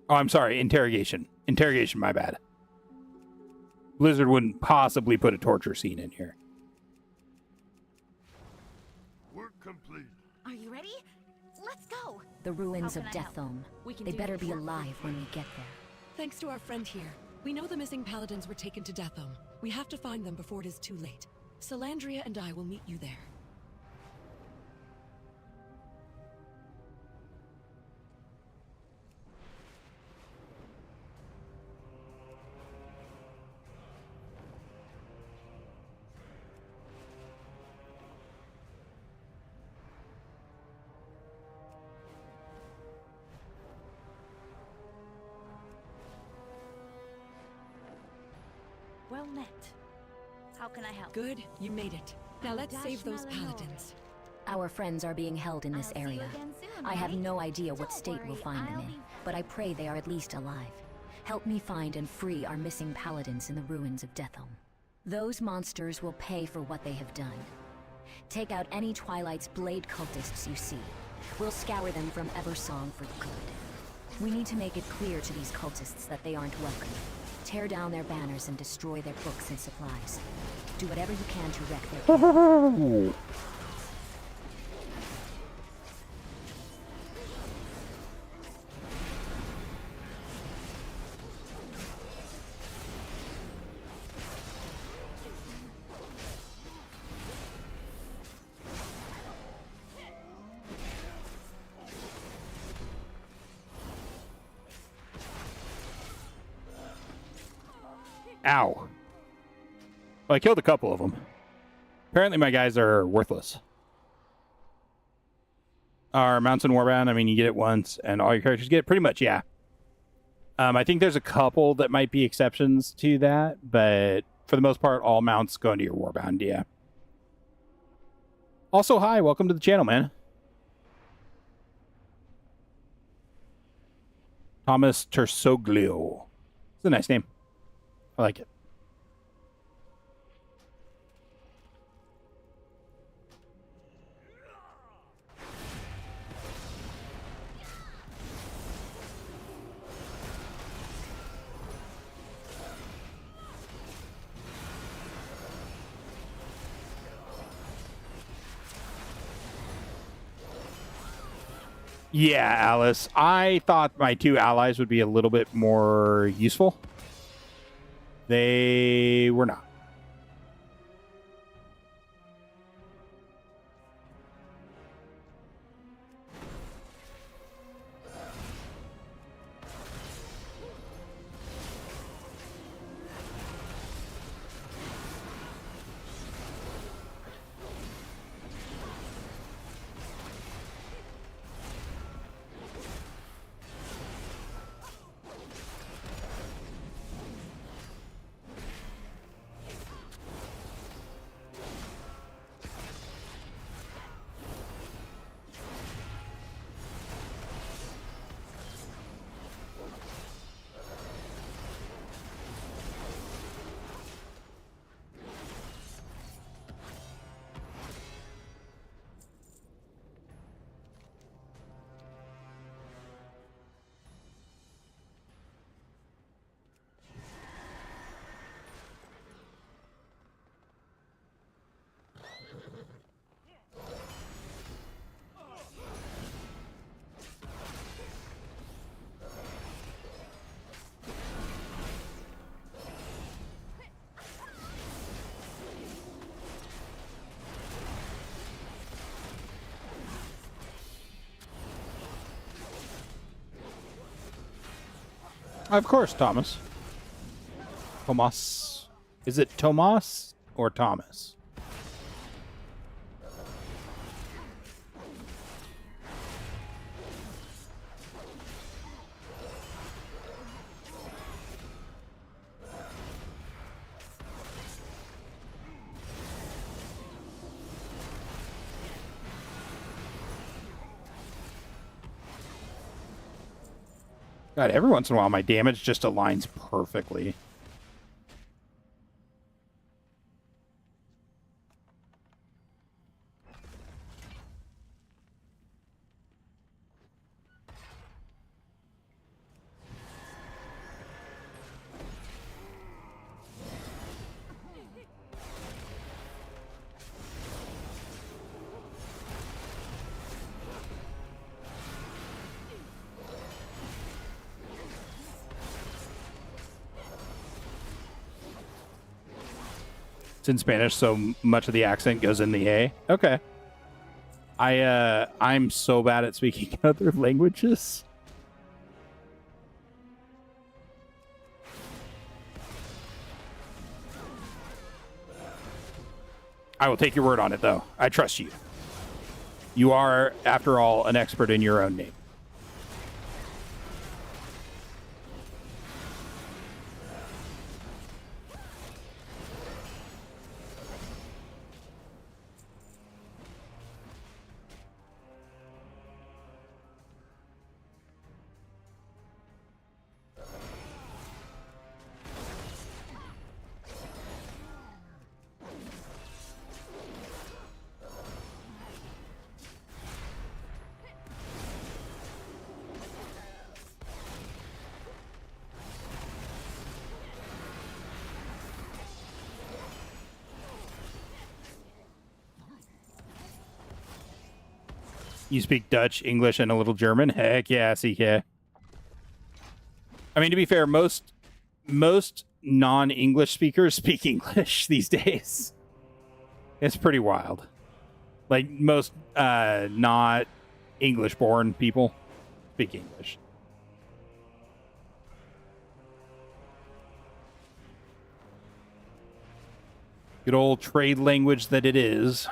Oh, I'm sorry. Interrogation. Interrogation, my bad. Blizzard wouldn't possibly put a torture scene in here. Work complete. Are you ready? Let's go. The ruins of How can I help? Deathome. They better be alive when we get there. Thanks to our friend here, we know the missing paladins were taken to Deathome. We have to find them before it is too late. Salandria and I will meet you there. Well met. How can I help? Good, you made it. Now let's save those paladins. Our friends are being held in this area. I have no idea what state we'll find them in, but I pray they are at least alive. Help me find and free our missing paladins in the ruins of Deathome. Those monsters will pay for what they have done. Take out any Twilight's Blade cultists you see. We'll scour them from Eversong for good. We need to make it clear to these cultists that they aren't welcome. Tear down their banners and destroy their books and supplies. Do whatever you can to wreck their camp. Ow. Well, I killed a couple of them. Apparently my guys are worthless. Our Mounts in Warbound, I mean, you get it once, and all your characters get it pretty much, yeah. I think there's a couple that might be exceptions to that, but for the most part, all mounts go into your Warbound, yeah. Also, hi, welcome to the channel, man. Thomas Tersoglio. It's a nice name. I like it. Yeah, Alice. I thought my two allies would be a little bit more useful. They were not. Of course, Thomas. Tomas. Is it Tomas or Thomas? God, every once in a while my damage just aligns perfectly. It's in Spanish, so much of the accent goes in the A. Okay. I'm so bad at speaking other languages. I will take your word on it, though. I trust you. You are, after all, an expert in your own name. You speak Dutch, English, and a little German? Heck yeah, CK. I mean, to be fair, most non-English speakers speak English these days. It's pretty wild. Like, most not English-born people speak English. Good old trade language that it is.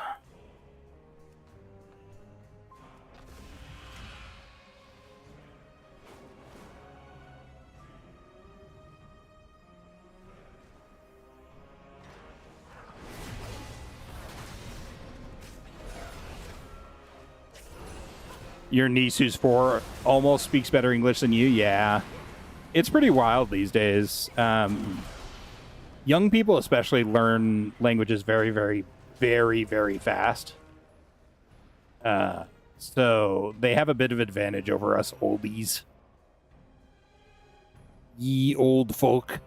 Your niece who's 4 almost speaks better English than you? Yeah. It's pretty wild these days. Young people especially learn languages very, very, very, very fast. So they have a bit of advantage over us oldies. Ye old folk.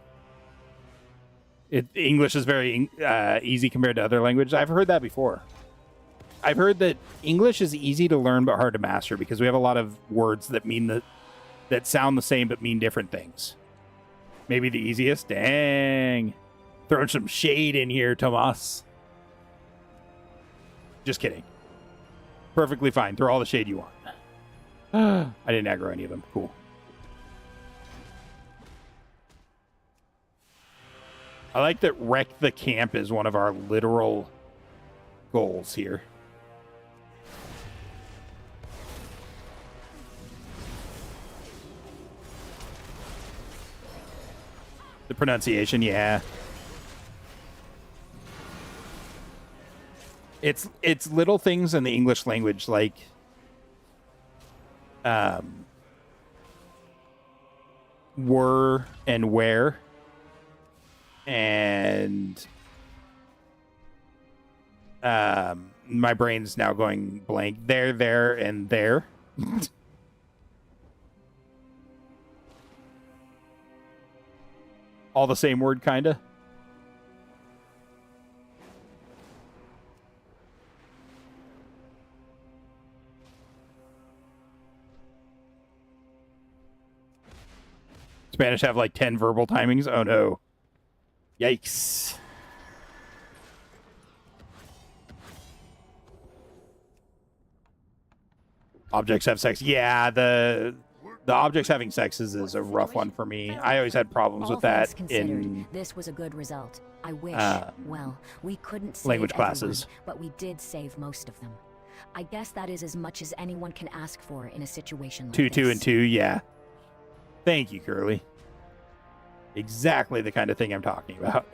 English is very easy compared to other languages. I've heard that before. I've heard that English is easy to learn but hard to master because we have a lot of words that mean that sound the same but mean different things. Maybe the easiest? Dang. Throwing some shade in here, Tomas. Just kidding. Perfectly fine. Throw all the shade you want. I didn't aggro any of them. Cool. I like that wreck the camp is one of our literal goals here. The pronunciation, yeah. It's little things in the English language like were and where and my brain's now going blank. There, and there. All the same word, kinda. Spanish have like 10 verbal timings? Oh no. Yikes. Objects have sex. Yeah, the objects having sex is a rough one for me. I always had problems with that in this was a good result. I wish, well, we couldn't save language classes, everyone, but we did save most of them. I guess that is as much as anyone can ask for in a situation like 2, this. 2, and 2, yeah. Thank you, Curly. Exactly the kind of thing I'm talking about.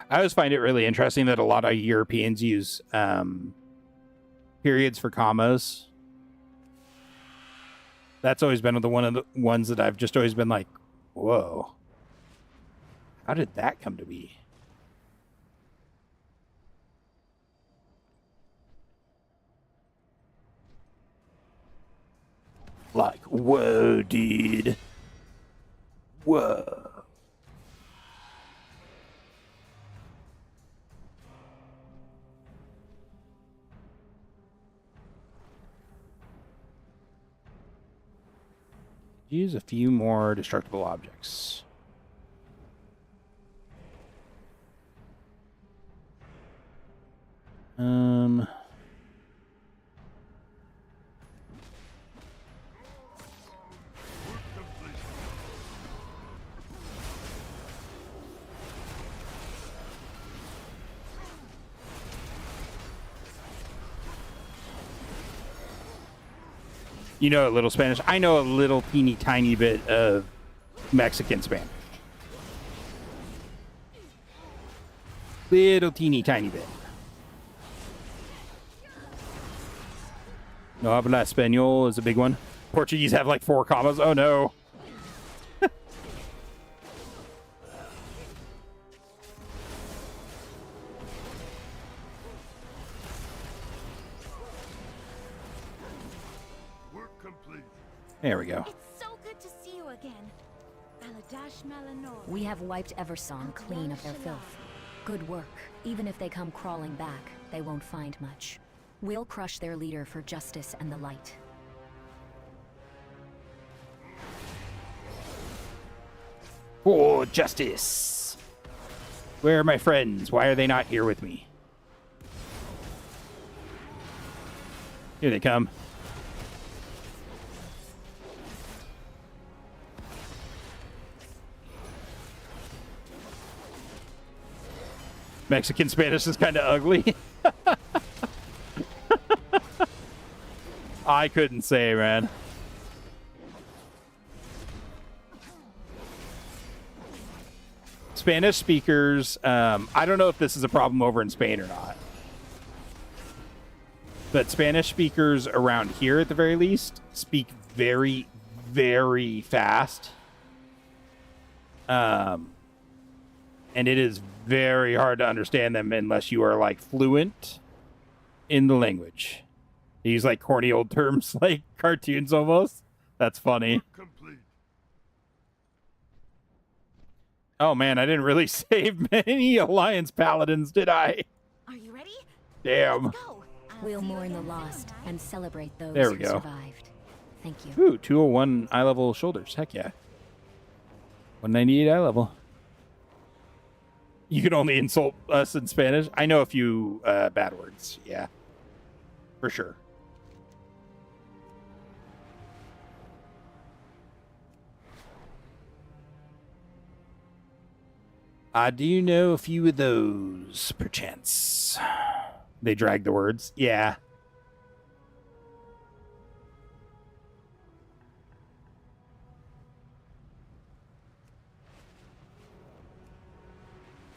I always find it really interesting that a lot of Europeans use periods for commas. That's always been one of the ones that I've just always been like, whoa. How did that come to be? Like, whoa, dude. Whoa. Use a few more destructible objects. You know a little Spanish. I know a little teeny tiny bit of Mexican Spanish. Little teeny tiny bit. No habla español is a big one. Portuguese have like 4 commas. Oh no. There we go. It's so good to see you again. Aladash Malanor. We have wiped Eversong clean of their filth. Good work. Even if they come crawling back, they won't find much. We'll crush their leader for justice and the light. For justice. Where are my friends? Why are they not here with me? Here they come. Mexican Spanish is kind of ugly. I couldn't say, man. Spanish speakers, I don't know if this is a problem over in Spain or not. But Spanish speakers around here, at the very least, speak very, very fast. And it is very hard to understand them unless you are, like, fluent in the language. They use, like, corny old terms like cartoons almost. That's funny. Oh, man, I didn't really save many Alliance Paladins, did I? Are you ready? Damn. Let's go. We'll mourn the lost and celebrate those There we who go. survived. Thank you. Ooh, 201 eye level shoulders. Heck yeah. 198 eye level. You can only insult us in Spanish. I know a few bad words. Yeah. For sure. I do know a few of those, perchance. They drag the words. Yeah.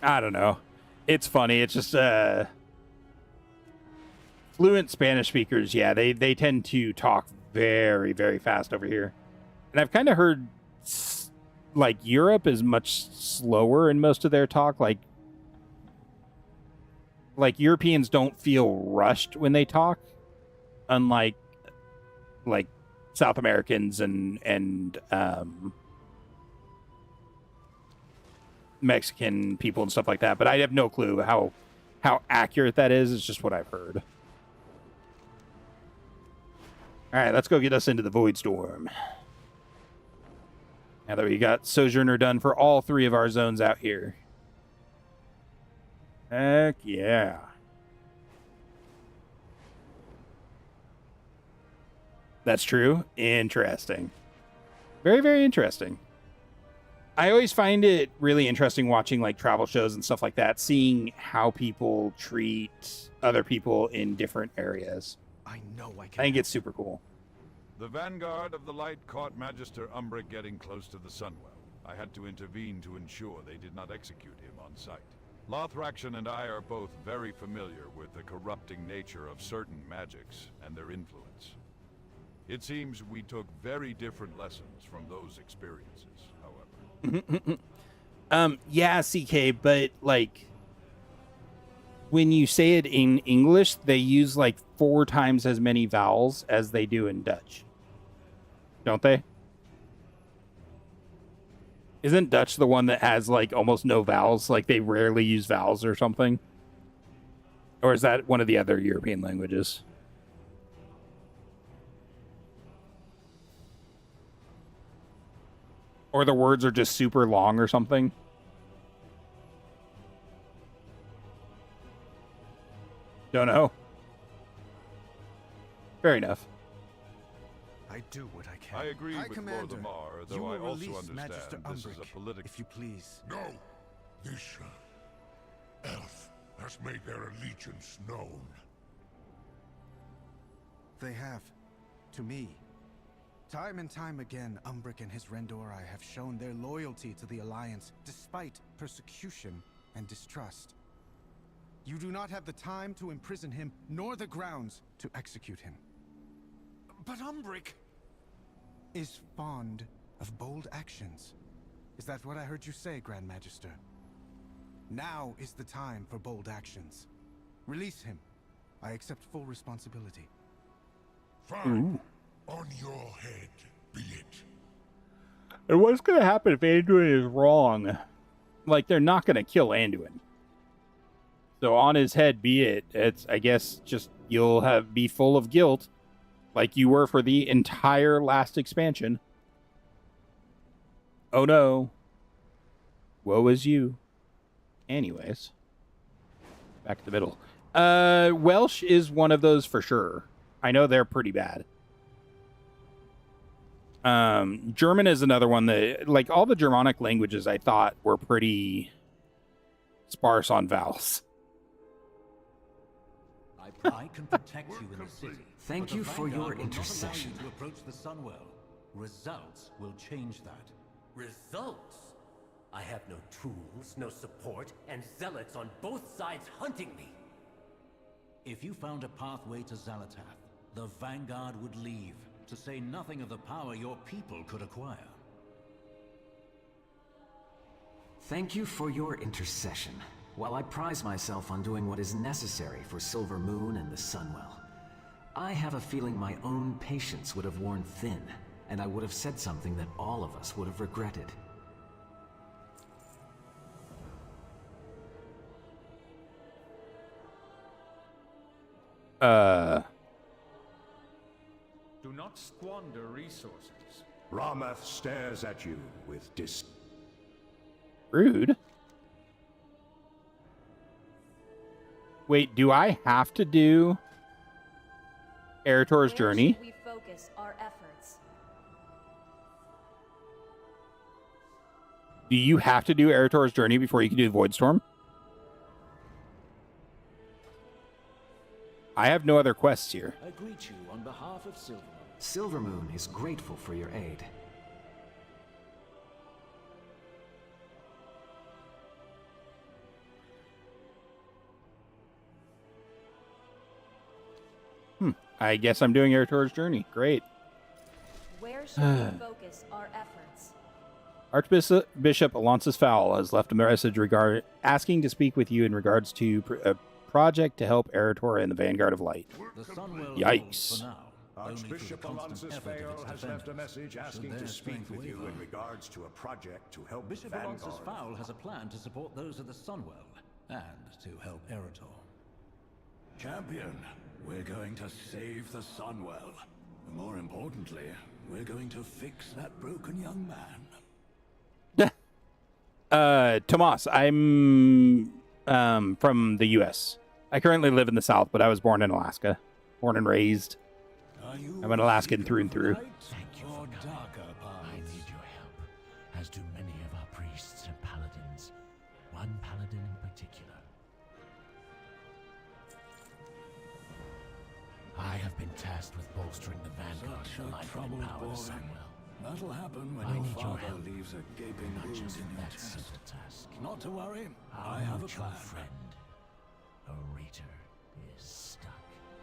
I don't know. It's funny. It's just fluent Spanish speakers. Yeah, they tend to talk very, very fast over here. And I've kind of heard like Europe is much slower in most of their talk. Like Europeans don't feel rushed when they talk, unlike like South Americans and Mexican people and stuff like that. But I have no clue how accurate that is. It's just what I've heard. All right, let's go get us into the Void Storm. Now that we got Sojourner done for all 3 of our zones out here. Heck yeah. That's true. Interesting. Very, very interesting. I always find it really interesting watching like travel shows and stuff like that, seeing how people treat other people in different areas. I know I can. I think it's super cool. The vanguard of the light caught Magister Umbric getting close to the Sunwell. I had to intervene to ensure they did not execute him on sight. Lothraction and I are both very familiar with the corrupting nature of certain magics and their influence. It seems we took very different lessons from those experiences, however. Yeah, CK, but like when you say it in English, they use like 4 times as many vowels as they do in Dutch. Don't they? Isn't Dutch the one that has like almost no vowels? Like they rarely use vowels or something? Or is that one of the other European languages? Or the words are just super long or something? Don't know. Fair enough. I do what I can. I agree with Commander, Loremaster, you though I will also release understand Magister this is Umbric, a political... if you please. No. This elf has made their allegiance known. They have. To me. Time and time again, Umbric and his Rendori have shown their loyalty to the Alliance, despite persecution and distrust. You do not have the time to imprison him, nor the grounds to execute him. But Umbric is fond of bold actions. Is that what I heard you say, Grand Magister? Now is the time for bold actions. Release him. I accept full responsibility. Fine. On your head, be it. And what's going to happen if Anduin is wrong? Like, they're not going to kill Anduin. So on his head be it. It's, I guess, just you'll be full of guilt, like you were for the entire last expansion. Oh no. Woe is you. Anyways. Back to the middle. Welsh is one of those for sure. I know they're pretty bad. German is another one that, like, all the Germanic languages I thought were pretty sparse on vowels. I can protect you in the city. Thank you for your intercession. To approach the Sunwell. Results will change that. Results? I have no tools, no support, and zealots on both sides hunting me. If you found a pathway to Xalatath, the Vanguard would leave, to say nothing of the power your people could acquire. Thank you for your intercession. While I prize myself on doing what is necessary for Silver Moon and the Sunwell, I have a feeling my own patience would have worn thin, and I would have said something that all of us would have regretted. Do not squander resources. Ramath stares at you with Rude. Wait, do I have to do Eretor's journey? We focus our efforts. Do you have to do Eretor's journey before you can do the Voidstorm? I have no other quests here. I greet you on behalf of Silvermoon. Silvermoon is grateful for your aid. I guess I'm doing Eretor's journey. Great. Where should we focus our efforts? Archbishop Alonsus Fowl has left a message asking to speak with you in regards to a project to help Eretor and the Vanguard of Light. Yikes. Archbishop Alonsus Fowl has left a message asking to speak with you in regards to a project to help Bishop Vanguard. Alonsus Fowl has a plan to support those of the Sunwell, and to help Eretor. Champion, we're going to save the Sunwell. More importantly, we're going to fix that broken young man. Tomas, I'm from the U.S. I currently live in the South, but I was born in Alaska. Born and raised. I'm an Alaskan through and through. Thank you for darker paths. I need your help, as do many of our priests and paladins. One paladin in particular. I have been tasked with bolstering the Vanguard to light and power the Sunwell. That'll happen when your father leaves a gaping wound in your chest. Not to worry, I have a plan. Your friend, a Reater, is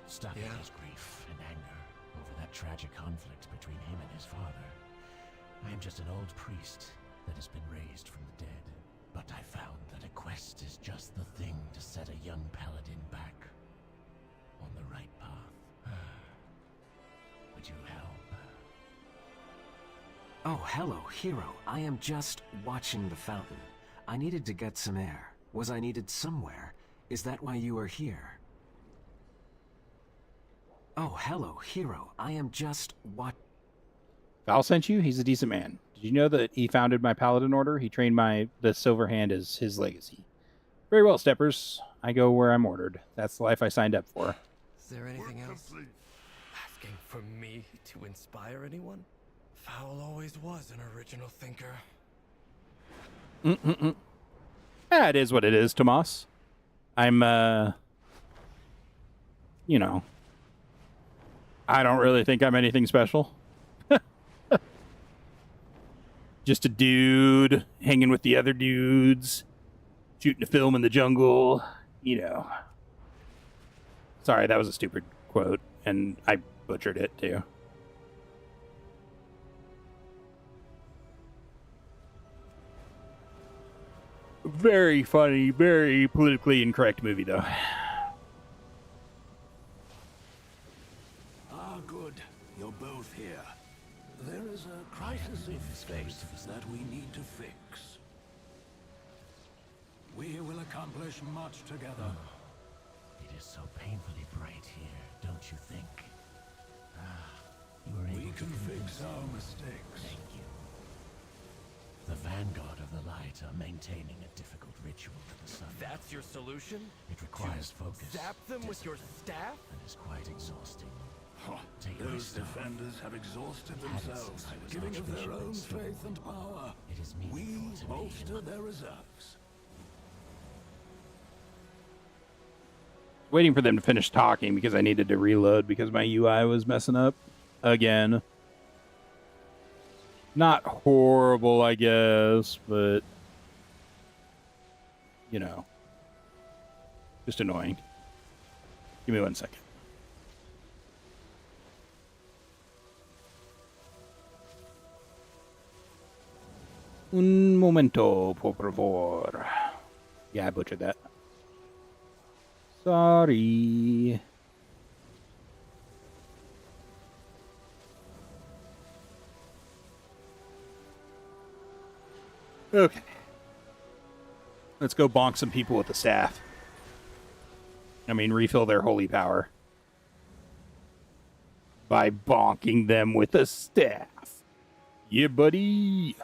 stuck in his grief and anger over that tragic conflict between him and his father. I am just an old priest that has been raised from the dead, but I found that a quest is just the thing to set a young paladin back on the right path. Would you help? Oh, hello, hero. I am just watching the fountain. I needed to get some air. Was I needed somewhere? Is that why you are here? Oh, hello, hero. I am just Val sent you? He's a decent man. Did you know that he founded my Paladin Order? He trained the Silver Hand as his legacy. Very well, Steppers. I go where I'm ordered. That's the life I signed up for. Is there anything else? Asking for me to inspire anyone? Fowl always was an original thinker. Yeah, it is what it is, Tomas. I'm, you know, I don't really think I'm anything special. Just a dude hanging with the other dudes, shooting a film in the jungle, you know. Sorry, that was a stupid quote, and I butchered it too. Very funny, very politically incorrect movie, though. Ah, good. You're both here. There is a crisis of faith that we need to fix. We will accomplish much together. It is so painfully bright here, don't you think? You were able We can fix our mistakes. Thank you. The Vanguard of the Light are maintaining a difficult ritual to the sun. That's your solution? It requires focus. Zap them with your staff? And is quite exhausting. Take Those my staff. defenders have exhausted I've had it themselves, since I was giving of their Archbishop own in Stormwall. faith and power. It is We meaningful to me. bolster their reserves. Waiting for them to finish talking because I needed to reload because my UI was messing up again. Not horrible, I guess, but you know, just annoying. Give me 1 second. Un momento, por favor. Yeah, I butchered that. Sorry. Okay. Let's go bonk some people with the staff. I mean, refill their holy power. By bonking them with a staff. Yeah, buddy.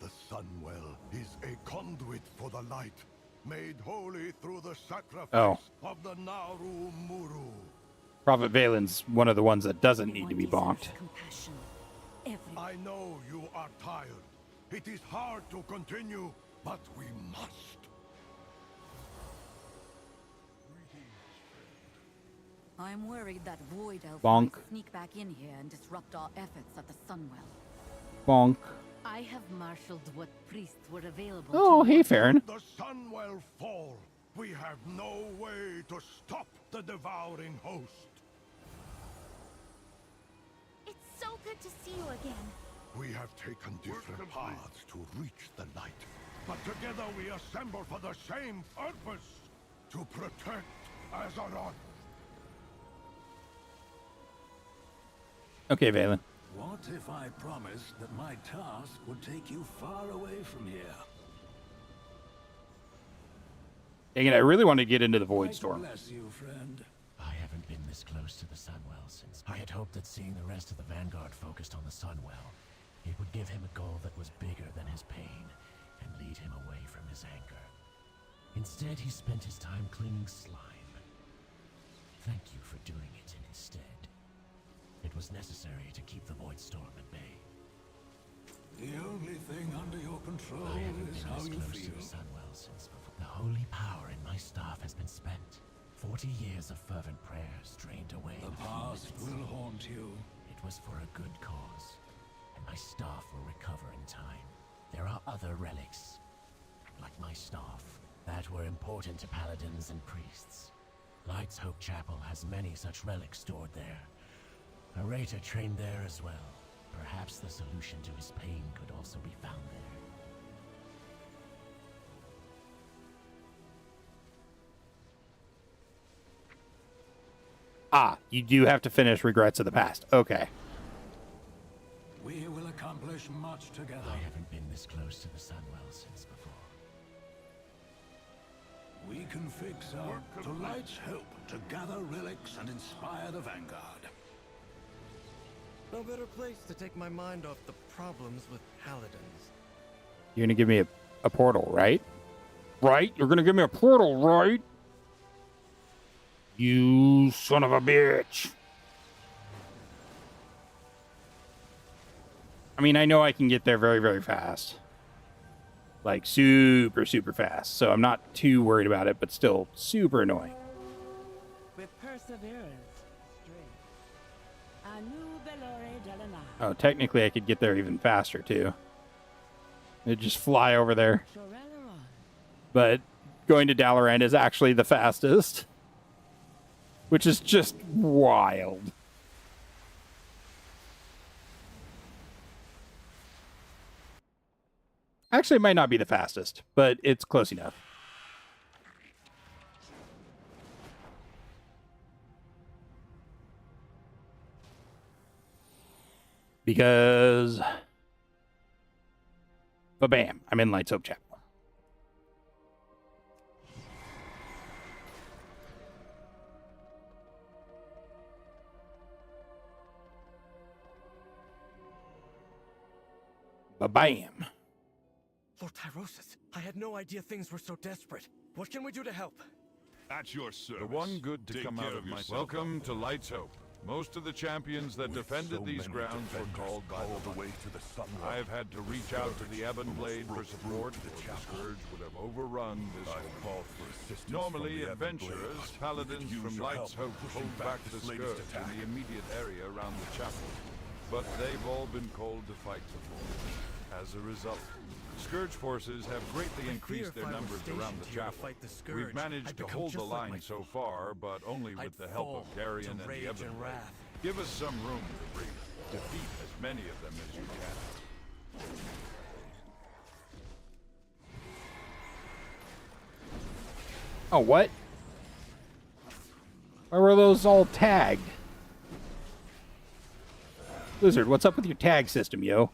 The Sunwell is a conduit for the light, made holy through the sacrifice of the Naru Muru. Prophet Valen's one of the ones that doesn't need to be bonked. I know you are tired. It is hard to continue, but we must. I'm worried that Void Elf Bonk. might sneak back in here and disrupt our efforts at the Sunwell. Bonk. I have marshaled what priests were available. Oh, to hey, us. Farron. The Sunwell fall. We have no way to stop the devouring host. It's so good to see you again. We have taken different paths to reach the light, but together we assemble for the same purpose: to protect Azeroth. Okay, Valen. What if I promised that my task would take you far away from here? Dang it, I really want to get into the Void Storm. Bless you, friend. I haven't been this close to the Sunwell since. I had hoped that seeing the rest of the Vanguard focused on the Sunwell, it would give him a goal that was bigger than his pain and lead him away from his anger. Instead, he spent his time cleaning slime. Thank you for doing it instead. It was necessary to keep the Void Storm at bay. The only thing under your control I haven't is been how this you close to feel. the Sunwell since before. The holy power in my staff has been spent. 40 years of fervent prayers drained away. The past will haunt you. It was for a good cause, and my staff will recover in time. There are other relics, like my staff, that were important to paladins and priests. Light's Hope Chapel has many such relics stored there. A Raider trained there as well. Perhaps the solution to his pain could also be found there. Ah, you do have to finish Regrets of the Past. Okay. We will accomplish much together. I haven't been this close to the Sunwell since before. We can fix our... To Light's help to gather relics and inspire the Vanguard. No better place to take my mind off the problems with paladins. You're going to give me a portal, right? Right? You're going to give me a portal, right? You son of a bitch. I mean, I know I can get there very, very fast. Like, super, super fast. So I'm not too worried about it, but still super annoying. With perseverance, strength, Oh, technically I could get there even faster, too. It'd just fly over there. But going to Dalaran is actually the fastest. Which is just wild. Actually, it might not be the fastest, but it's close enough. Because... Ba-bam, I'm in Light's Hope Chapel. Ba-bam. Lord Tyrosus, I had no idea things were so desperate. What can we do to help? At your service. The one good to come out of my... Welcome to Light's Hope. Most of the champions that defended these grounds were called by the way to the sun. I've had to reach out to the Ebon Blade for support, or the Scourge would have overrun this whole. Normally, adventurers, paladins from Light's Hope hold back the Scourge in the immediate area around the chapel. But they've all been called to fight before. As a result, Scourge forces have greatly increased their numbers around the chapel. We've managed to hold the line so far, but only with the help of Darian and the Ebon Blade. Give us some room to breathe. Defeat as many of them as you can. Oh, what? Why were those all tagged? Blizzard, what's up with your tag system, yo?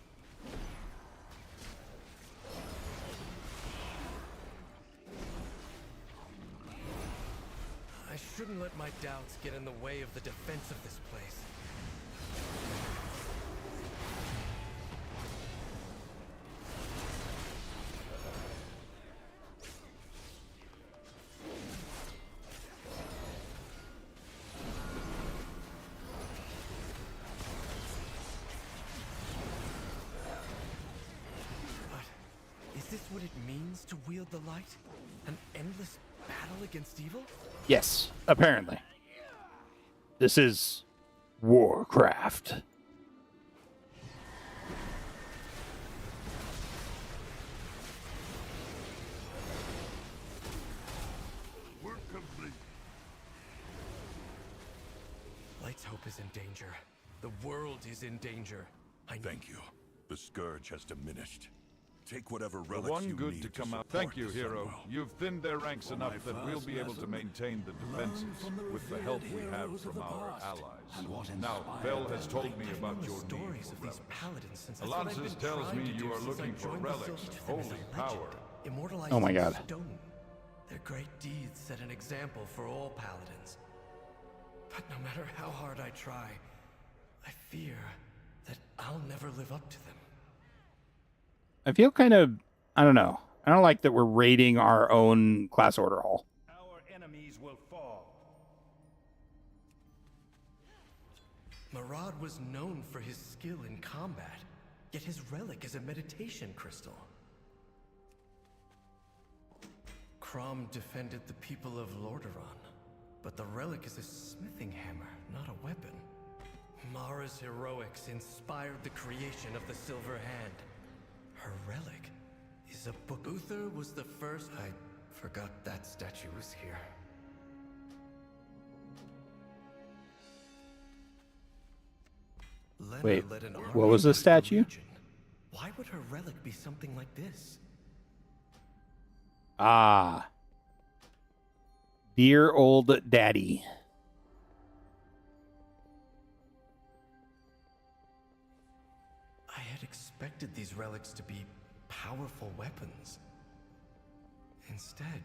I shouldn't let my doubts get in the way of the defense of this place. But is this what it means to wield the light? An endless battle against evil? Yes, apparently. This is Warcraft. Work complete. Light's Hope is in danger. The world is in danger. Thank you. The Scourge has diminished. Take whatever The relics one you good need to come out. support Thank you, the hero. Sunwell. You've thinned their ranks enough that we'll be able to maintain the defenses with the help we have from our allies. Now, Bell has told me about your need Stories for of these relics. paladins since that's what I've Alonsis been tells trying me to you do are since I looking for joined the relics Soldiers of and holy there's a power. legend, immortalized Oh my in God. stone. Their great deeds set an example for all paladins. But no matter how hard I try, I fear that I'll never live up to them. I feel kind of, I don't know. I don't like that we're raiding our own class order hall. Our enemies will fall. Marad was known for his skill in combat, yet his relic is a meditation crystal. Crom defended the people of Lordaeron, but the relic is a smithing hammer, not a weapon. Mara's heroics inspired the creation of the Silver Hand. Her relic is a book. Uther was the first. I forgot that statue was here. Lena Wait, led an army what was the against statue? Legion. Why would her relic be something like this? Ah. Dear old daddy. I had expected these relics to be powerful weapons. Instead,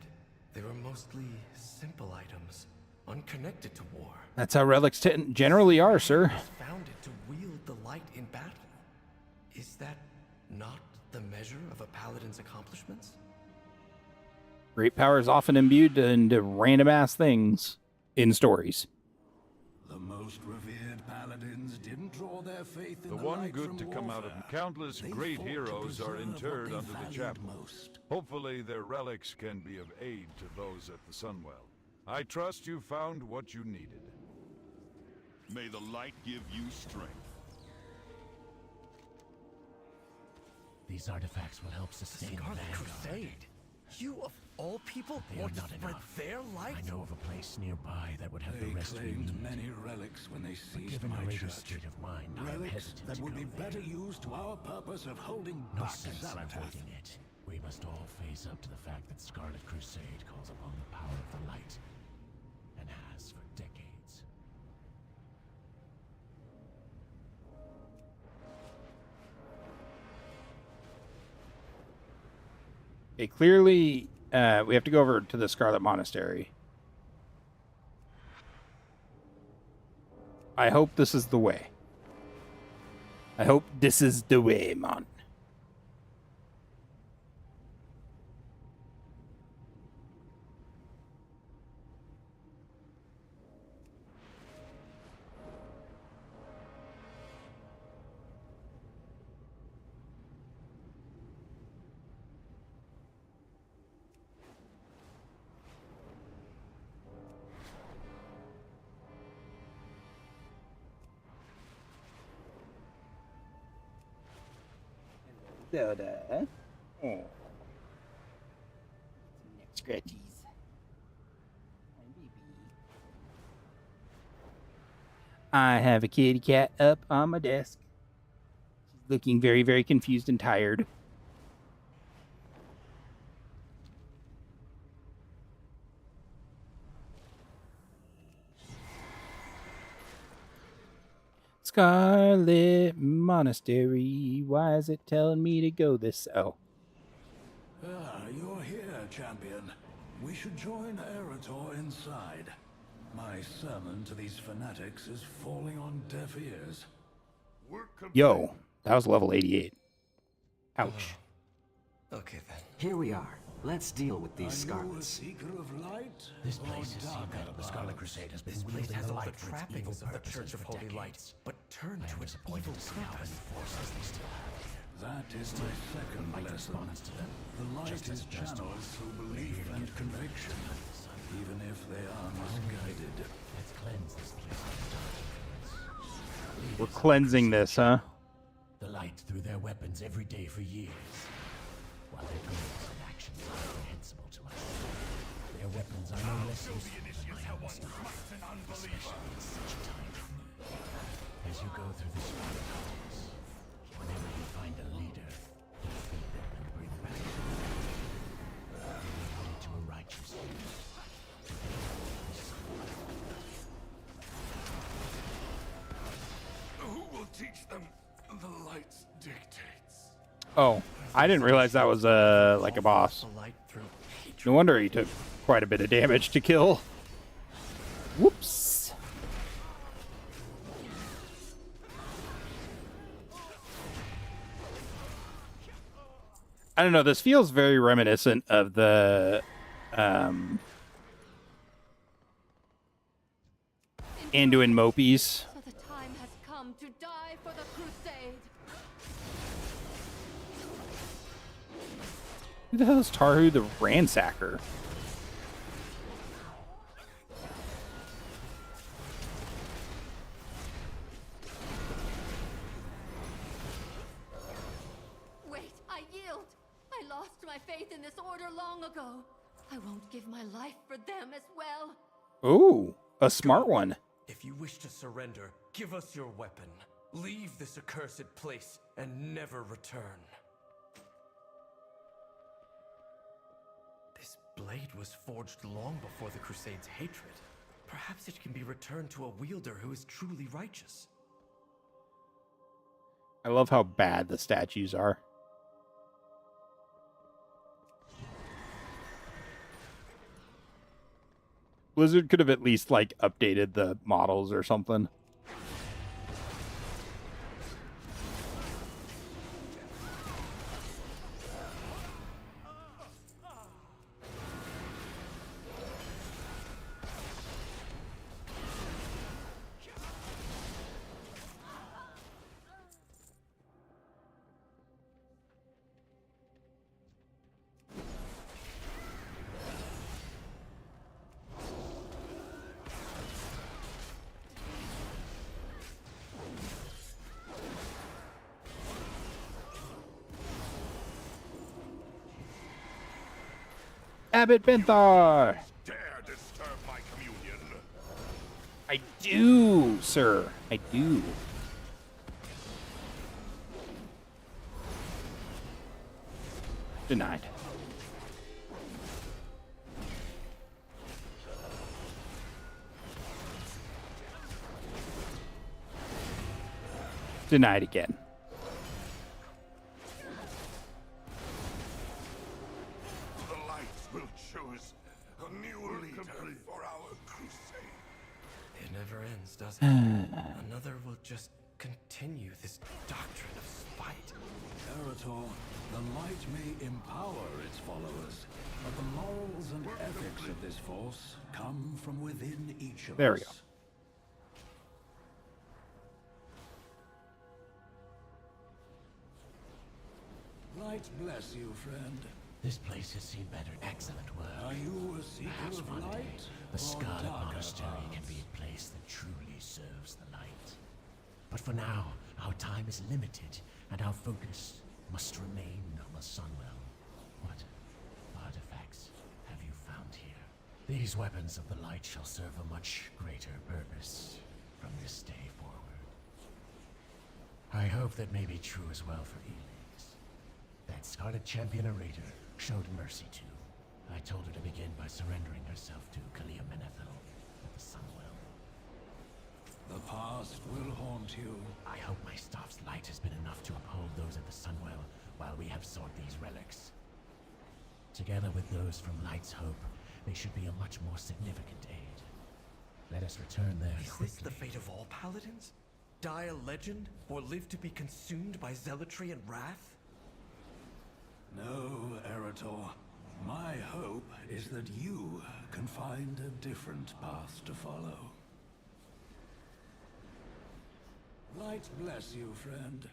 they were mostly simple items, unconnected to war. That's how relics generally are, sir. I was founded to wield the light in battle. Is that not the measure of a paladin's accomplishments? Great power is often imbued into random ass things in stories. The most revered paladins didn't draw their faith in The the one light good from to come out of warfare. countless They great fought to heroes are preserve what interred they under the valued chapel. most. Hopefully their relics can be of aid to those at the Sunwell. I trust you found what you needed. May the light give you strength. These artifacts will help sustain the Scarlet Vanguard. Crusade? You of all people They want are to not spread enough. their light? I know of a place nearby that would have They the rest we claimed need. many relics when they But seized given my Arabia's church. state of mind, I am Relics hesitant that to would go be there. better used to our purpose of holding No back sense in Xalatath. avoiding it. We must all face up to the fact that Scarlet Crusade calls upon the power of the light, and has for decades. Okay, clearly, we have to go over to the Scarlet Monastery. I hope this is the way. I hope this is the way, man. Soda. Oh. Neck scratchies. Hi, baby. I have a kitty cat up on my desk. She's looking very, very confused and tired. Scarlet Monastery. Why is it telling me to go this? Oh. Ah, you're here, champion. We should join Eretor inside. My sermon to these fanatics is falling on deaf ears. Yo, that was level 88. Ouch. Okay then. Here we are. Let's deal with these Scarlets. Seeker of light? This place has seen that the Scarlet Crusade has been This place wielding has the all light the for its evil trappings of the purposes Church of for Holy decades. Light, but turned I to am its disappointed evil to see how purpose. many forces they still have here. That is my second Light lesson. responds to them, The light just is as just channeled was. through belief and conviction, even if they are misguided. Let's cleanse this place of the dark influence. We're cleansing this, huh? The light through their weapons every day for years, while their goals and actions are incomprehensible to us. Their weapons are no less useful than my own stuff, especially in such a time. As you go through the strongholds, whenever you find a leader, defeat them and bring back the light. Lead it to a righteous use. Who will teach them the light's dictates? Oh, I didn't realize that was like a boss. No wonder he took quite a bit of damage to kill. Whoops. I don't know, this feels very reminiscent of the Anduin Mopies. So the time has come to die for the crusade. Who the hell is Tarhu the Ransacker? Wait, I yield. I lost my faith in this order long ago. I won't give my life for them as well. Ooh, a smart one. If you wish to surrender, give us your weapon. Leave this accursed place and never return. This blade was forged long before the Crusade's hatred. Perhaps it can be returned to a wielder who is truly righteous. I love how bad the statues are. Blizzard could have at least, like, updated the models or something. Abbot Benthar! Dare disturb my communion. I do, sir. I do. Denied. Denied again. The light will choose a new leader for our crusade. It never ends, does it? Another will just continue this doctrine of spite. Eretor, the light may empower its followers, but the morals and ethics of this force come from within each of us. There we go. Light bless you, friend. This place has seen better. Excellent work. Are you a seeker Perhaps of one day, light? the or Scarlet darker Monastery can paths? be a place that truly serves the light. But for now, our time is limited, and our focus must remain on the Sunwell. What artifacts have you found here? These weapons of the light shall serve a much greater purpose from this day forward. I hope that may be true as well for Elix. That Scarlet Champion Orator showed mercy to. I told her to begin by surrendering herself to Kalia Menethil at the Sunwell. The past will haunt you. I hope my staff's light has been enough to uphold those at the Sunwell while we have sought these relics. Together with those from Light's Hope, they should be a much more significant aid. Let us return there Is quickly. this the fate of all paladins? Die a legend, or live to be consumed by zealotry and wrath? No, Eretor. My hope is that you can find a different path to follow. Light bless you, friend.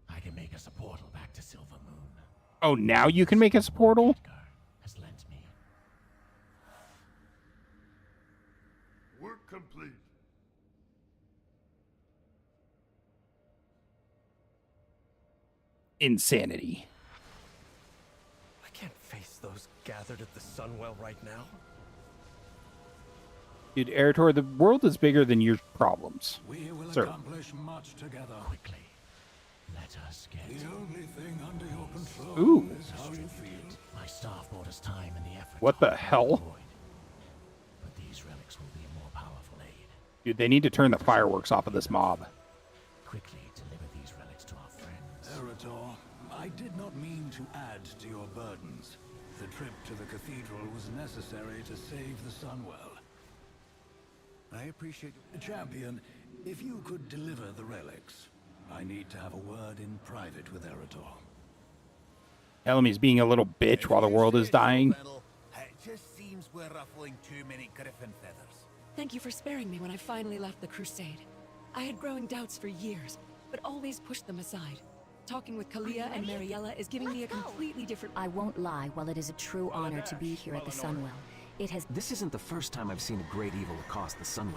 I can make us a portal back to Silver Moon. Oh, now you can make us a portal? Has lent me. Work complete. Insanity. I can't face those gathered at the Sunwell right now. Dude, Eretor, the world is bigger than your problems. We will Sir. accomplish much together. Quickly. Let us get. The only thing under your control Ooh. is how you feel. My staff bought us time and the effort. What the hell? But these relics will be a more powerful aid. Dude, they need to turn the fireworks off of this mob. Quickly deliver these relics to our friends. Eretor, I did not mean to add to your burdens. The trip to the cathedral was necessary to save the Sunwell. I appreciate you. Champion, if you could deliver the relics, I need to have a word in private with Eretor. Elamy's being a little bitch while the world is dying. It just seems we're ruffling too many griffin feathers. Thank you for sparing me when I finally left the crusade. I had growing doubts for years, but always pushed them aside. Talking with Kalia and Mariella is giving me a completely different... I won't lie, while it is a true honor to be here at the Sunwell, it has... This isn't the first time I've seen a great evil across the Sunwell.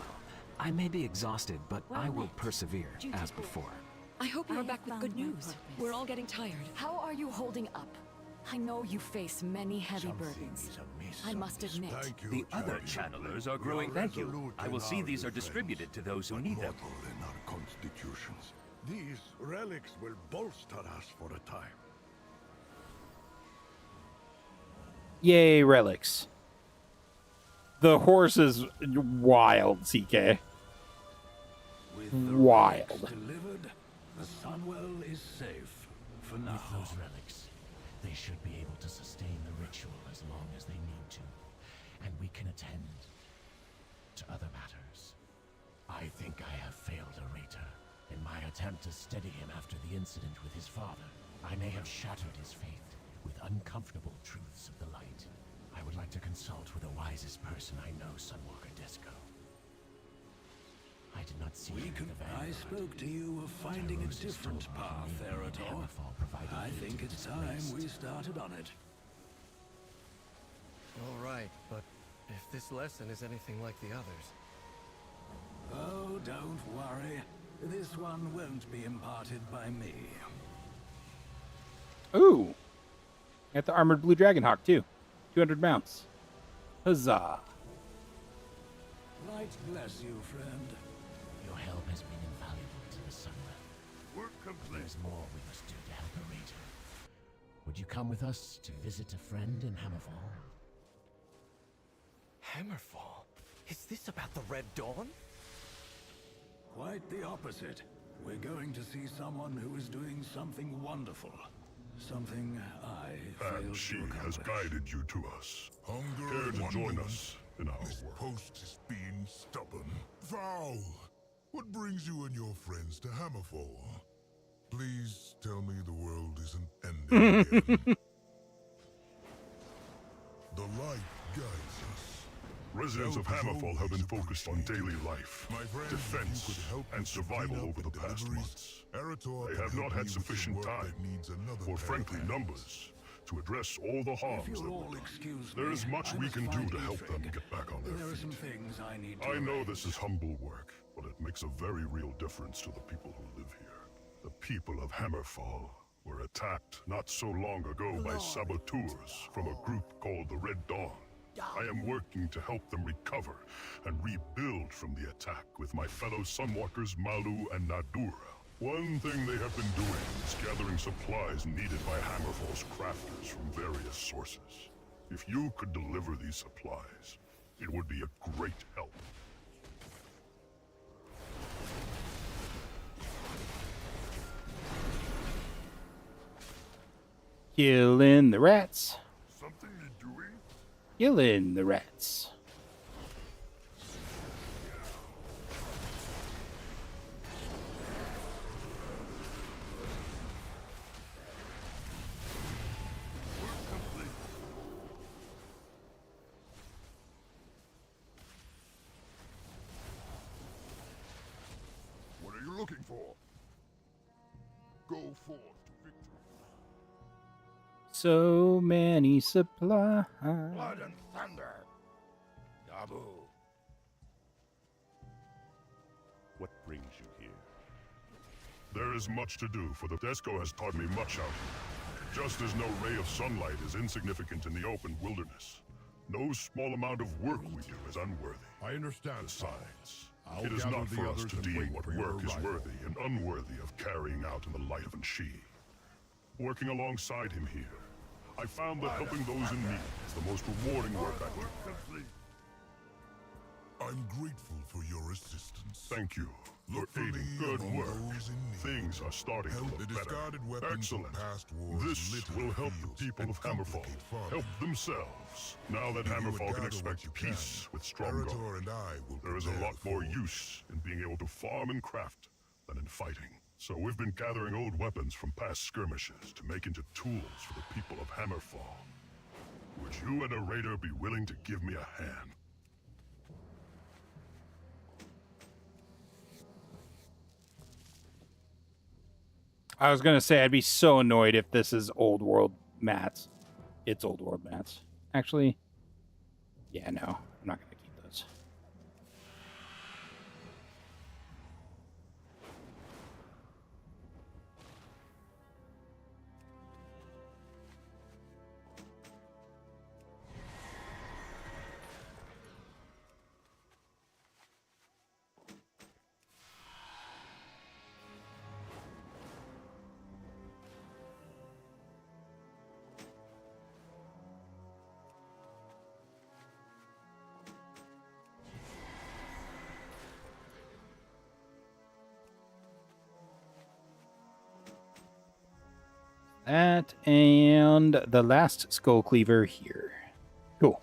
I may be exhausted, but I will persevere, as before. I hope you are back with good news. We're all getting tired. How are you holding up? I know you face many heavy burdens. I must admit. The other channelers are growing. Thank you. I will see these are distributed to those who need them. In our constitutions. These relics will bolster us for a time. Yay, relics. The horse is wild, CK. Wild. Delivered, the Sunwell is safe for now. With those relics, they should be able to sustain the ritual as long as they need to, and we can attend to other matters. I think I have failed Orator in my attempt to steady him after the incident with his father. I may have shattered his faith with uncomfortable truths of the light. I would like to consult with the wisest person I know, Sunwalker Disco. I did not see him in the Vanguard. I spoke to you of finding a different path, Eretor. I think it's time we started on it. All right, but if this lesson is anything like the others... Oh, don't worry. This one won't be imparted by me. Ooh. Got the armored blue dragon hawk, too. 200 mounts. Huzzah. Light bless you, friend. Your help has been invaluable to the Sunwell. Work complete. There's more we must do to help Areta. Would you come with us to visit a friend in Hammerfall? Hammerfall? Is this about the Red Dawn? Quite the opposite. We're going to see someone who is doing something wonderful. Something I failed And she to has accomplish. guided you to us. Hunger Care to one join moment. us in our This work? post is being stubborn. Val, what brings you and your friends to Hammerfall? Please tell me the world isn't ending again. The light guides us. Residents of Help is Hammerfall have been always focused on daily life, My friend, defense, if you could help and us to survival clean up over the the past deliveries, months. Erator They can have help not me had with sufficient some work time, that needs another or pair frankly of hands. numbers, to address all the harms If that you'll were all done. excuse There me, is much I we must can do find to help them Ifrig. get back on their There are some feet. things I need to I know arrange. this is humble work, but it makes a very real difference to the people who live here. The people of Hammerfall were attacked not so long ago by saboteurs from a group called the Red Dawn. I am working to help them recover and rebuild from the attack with my fellow Sunwalkers Malu and Nadura. One thing they have been doing is gathering supplies needed by Hammerfall's crafters from various sources. If you could deliver these supplies, it would be a great help. Killing the rats. Something you're doing? Killing the rats. What are you looking for? Go forth to victory. So many supplies. Blood and thunder. Dabu. What brings you here? There is much to do, for the Desco has taught me much out here. Just as no ray of sunlight is insignificant in the open wilderness, no small amount of work we do is unworthy. I understand. Besides, I'll it is gather not the for us others to and deem wait what for your work is arrival. worthy and unworthy of carrying out in the light of Anshi. Working alongside him here, I found that helping those in need is the most rewarding work I can do. I'm grateful for your assistance. Thank you Look for for aiding me good among work. those in need. Things are starting to Help look the better. discarded weapons Excellent. from past wars This litter will help fields the people and of Hammerfall complicate farming. help themselves. Now that If you would Hammerfall can gather expect what you peace can, with strong Erator guard. and I will There is a prepare lot the more forge. use in being able to farm and craft than in fighting. So we've been gathering old weapons from past skirmishes to make into tools for the people of Hammerfall. Would you and a raider be willing to give me a hand? I was gonna say I'd be so annoyed if this is old world mats. It's old world mats. Actually, yeah, no, I'm not gonna keep those. That and the last skull cleaver here. Cool.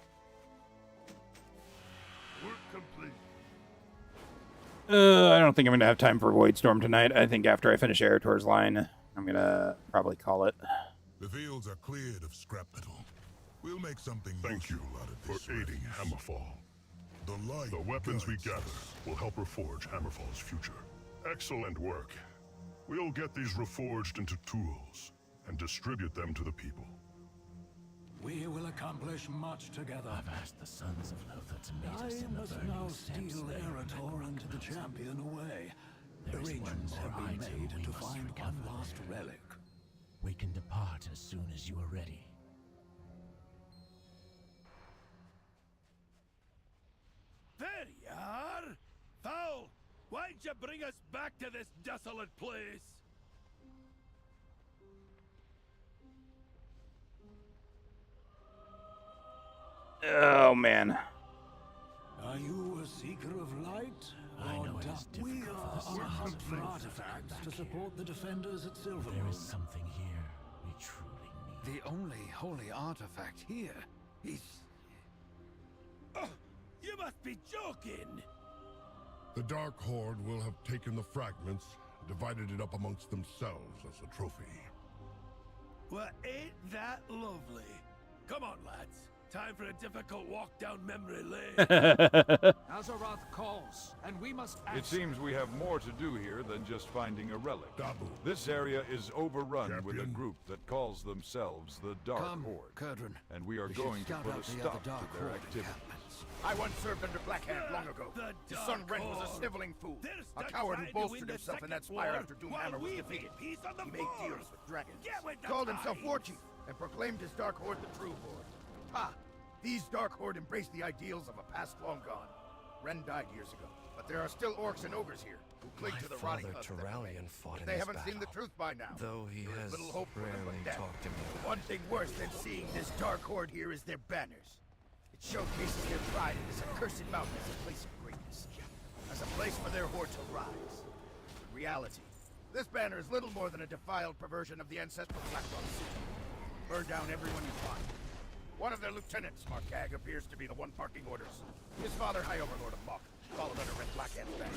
I don't think I'm gonna have time for Voidstorm tonight. I think after I finish Erator's line, I'm gonna probably call it. The fields are cleared of scrap metal. We'll make something Thank you useful out of for this aiding refuse. Hammerfall. The light The weapons we guides gather us. will help reforge Hammerfall's future. Excellent work. We'll get these reforged into tools and distribute them to the people. We will accomplish much together. I've asked the Sons of Lothar to meet us I in the must burning now steppes steal there in Erator the and the champion away. There is one Arrangements more have been item made we to must find recover one lost there. relic. We can depart as soon as you are ready. Why'd you bring us back to this desolate place? Oh man. Are you a seeker of light? We are on a hunt for artifacts to support the defenders at Silvermoon. There is something here we truly need. The only holy artifact here is... You must be joking! The Dark Horde will have taken the fragments, divided it up amongst themselves as a trophy. Well, ain't that lovely? Come on, lads. Time for a difficult walk down memory lane. Azeroth calls, and we must act. It seems we have more to do here than just finding a relic. This area is overrun with a group that calls themselves the Dark Horde. Kurdran. And we are going to put a stop to their activities. I once served under Blackhand long ago. His son Ren was a sniveling fool. A coward who bolstered himself in that spire after Doomhammer was defeated. He made deals with dragons. Called himself War Chief and proclaimed his Dark Horde the true Horde. Ha! These Dark Horde embrace the ideals of a past long gone. Ren died years ago, but there are still orcs and ogres here who cling to the rotting husk. They haven't seen the truth by now. Though he has little hope for them but rarely death. talked to me. One thing worse than seeing this Dark Horde here is their banners. It showcases their pride in this accursed mountain as a place of greatness, as a place for their horde to rise. In reality, this banner is little more than a defiled perversion of the ancestral Blackrock city. Burn down everyone you find. One of their lieutenants, Markag, appears to be the one barking orders. His father, High Overlord of Mok, followed under Red Blackhand's banner.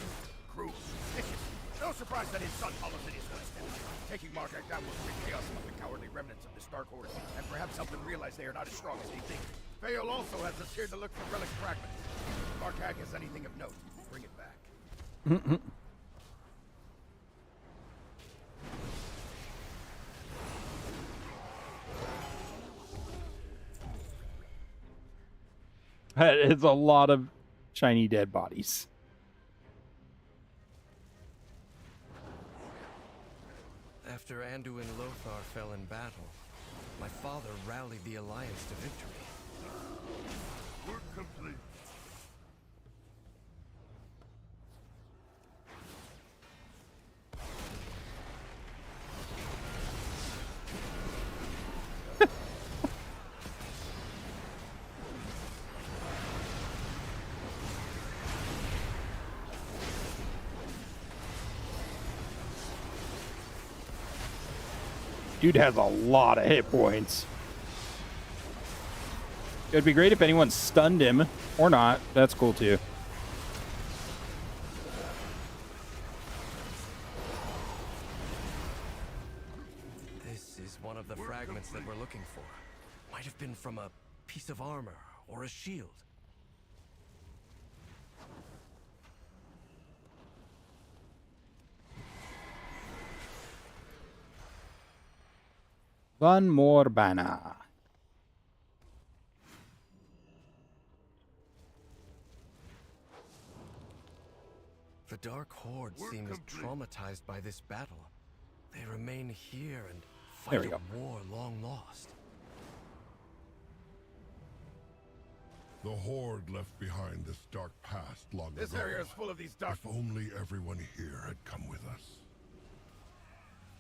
Cruel, vicious. No surprise that his son follows in his footsteps. Taking Markag down will bring chaos among the cowardly remnants of this Dark Horde, and perhaps help them realize they are not as strong as they think. Fael also has us here to look for relic fragments. If Markag has anything of note, bring it back. It's a lot of shiny dead bodies. After Anduin Lothar fell in battle, my father rallied the Alliance to victory. Work complete. Dude has a lot of hit points. It'd be great if anyone stunned him, or not. That's cool too. This is one of the fragments that we're looking for. Might have been from a piece of armor or a shield. One more banner. The Dark Horde seems traumatized by this battle. They remain here and fight a war long lost. The Horde left behind this dark past long ago. This area is full of these dark... If only everyone here had come with us.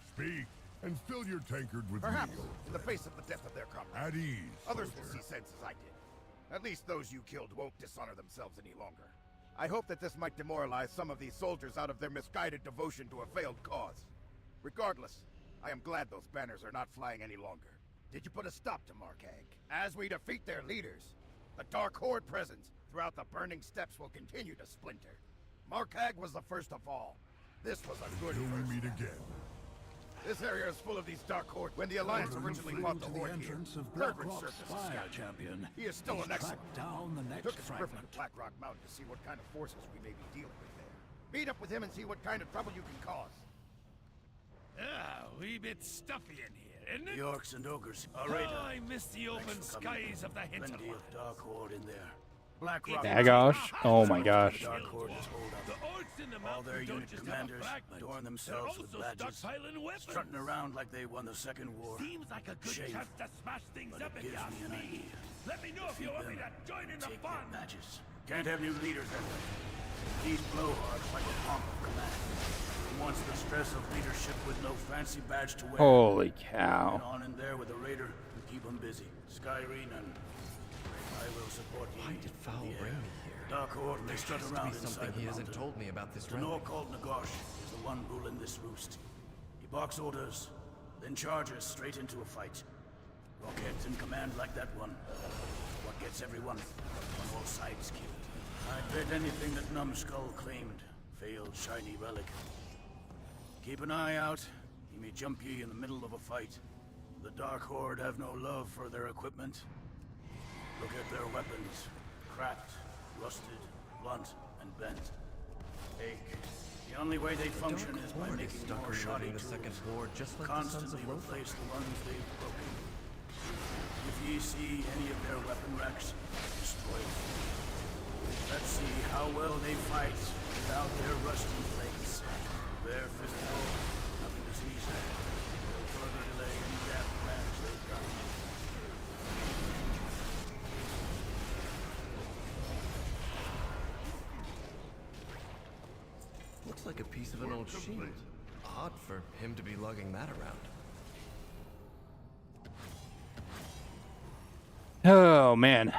Speak, and fill your tankard with Perhaps, meal. in the face of the death of their comrades. At ease, Others will soldier. see sense as I did. At least those you killed won't dishonor themselves any longer. I hope that this might demoralize some of these soldiers out of their misguided devotion to a failed cause. Regardless, I am glad those banners are not flying any longer. Did you put a stop to Markag? As we defeat their leaders, the Dark Horde presence throughout the burning steppes will continue to splinter. Markag was the first of all. This was a good Until first we meet step. again. This area is full of these Dark Horde. When the Alliance originally fought the Horde here, Kurdran served as a scout. Champion. He is still an excellent. Down the next Took a trip to fragment. Blackrock Mountain to see what kind of forces we may be dealing with there. Meet up with him and see what kind of trouble you can cause. Ah, a wee bit stuffy in here, isn't it? The orcs and ogres. Oh, I miss the open skies of the Plenty hinterland. of Dark Horde in there. Blackrock. Dagosh. Oh my gosh. Dark Horde is holed The up. orcs in the All their mountain don't unit just commanders have a fragment. adorn They're themselves with also badges, stockpiling weapons. strutting around like they won the Second War. Seems like a good Shame. chance to smash things But up it if you gives ask me an me. idea. Let me know if you want me to join in the Take fun. their badges. Can't have new leaders that way. These blowhards like a pomp of command. He wants the stress of leadership with no fancy badge to wear. Holy cow. Get on in there with the raider and keep him busy. Skyrene and I will support you. Why did Foul bring me here? Dark Horde may strut around something inside he the hasn't mountain. told me about this The relic. Nor called Nagosh is the one ruling this roost. He barks orders, then charges straight into a fight. Rockheads in command like that one. What gets everyone on all sides killed. I'd bet anything that Numbskull claimed. Failed shiny relic. Keep an eye out. He may jump ye in the middle of a fight. The Dark Horde have no love for their equipment. Look at their weapons. Cracked, rusted, blunt, and bent. Ache. The only way they function is by making more shoddy the tools. second war, just like the Sons Constantly of Lothar. replace the ones they've broken. If ye see any of their weapon racks, destroy them. Let's see how well they fight without their rusty blades. Their physical, nothing to sneeze at. They'll further delay any damn plans they've got. Looks like a piece of an old shield. Odd for him to be lugging that around. Oh, man.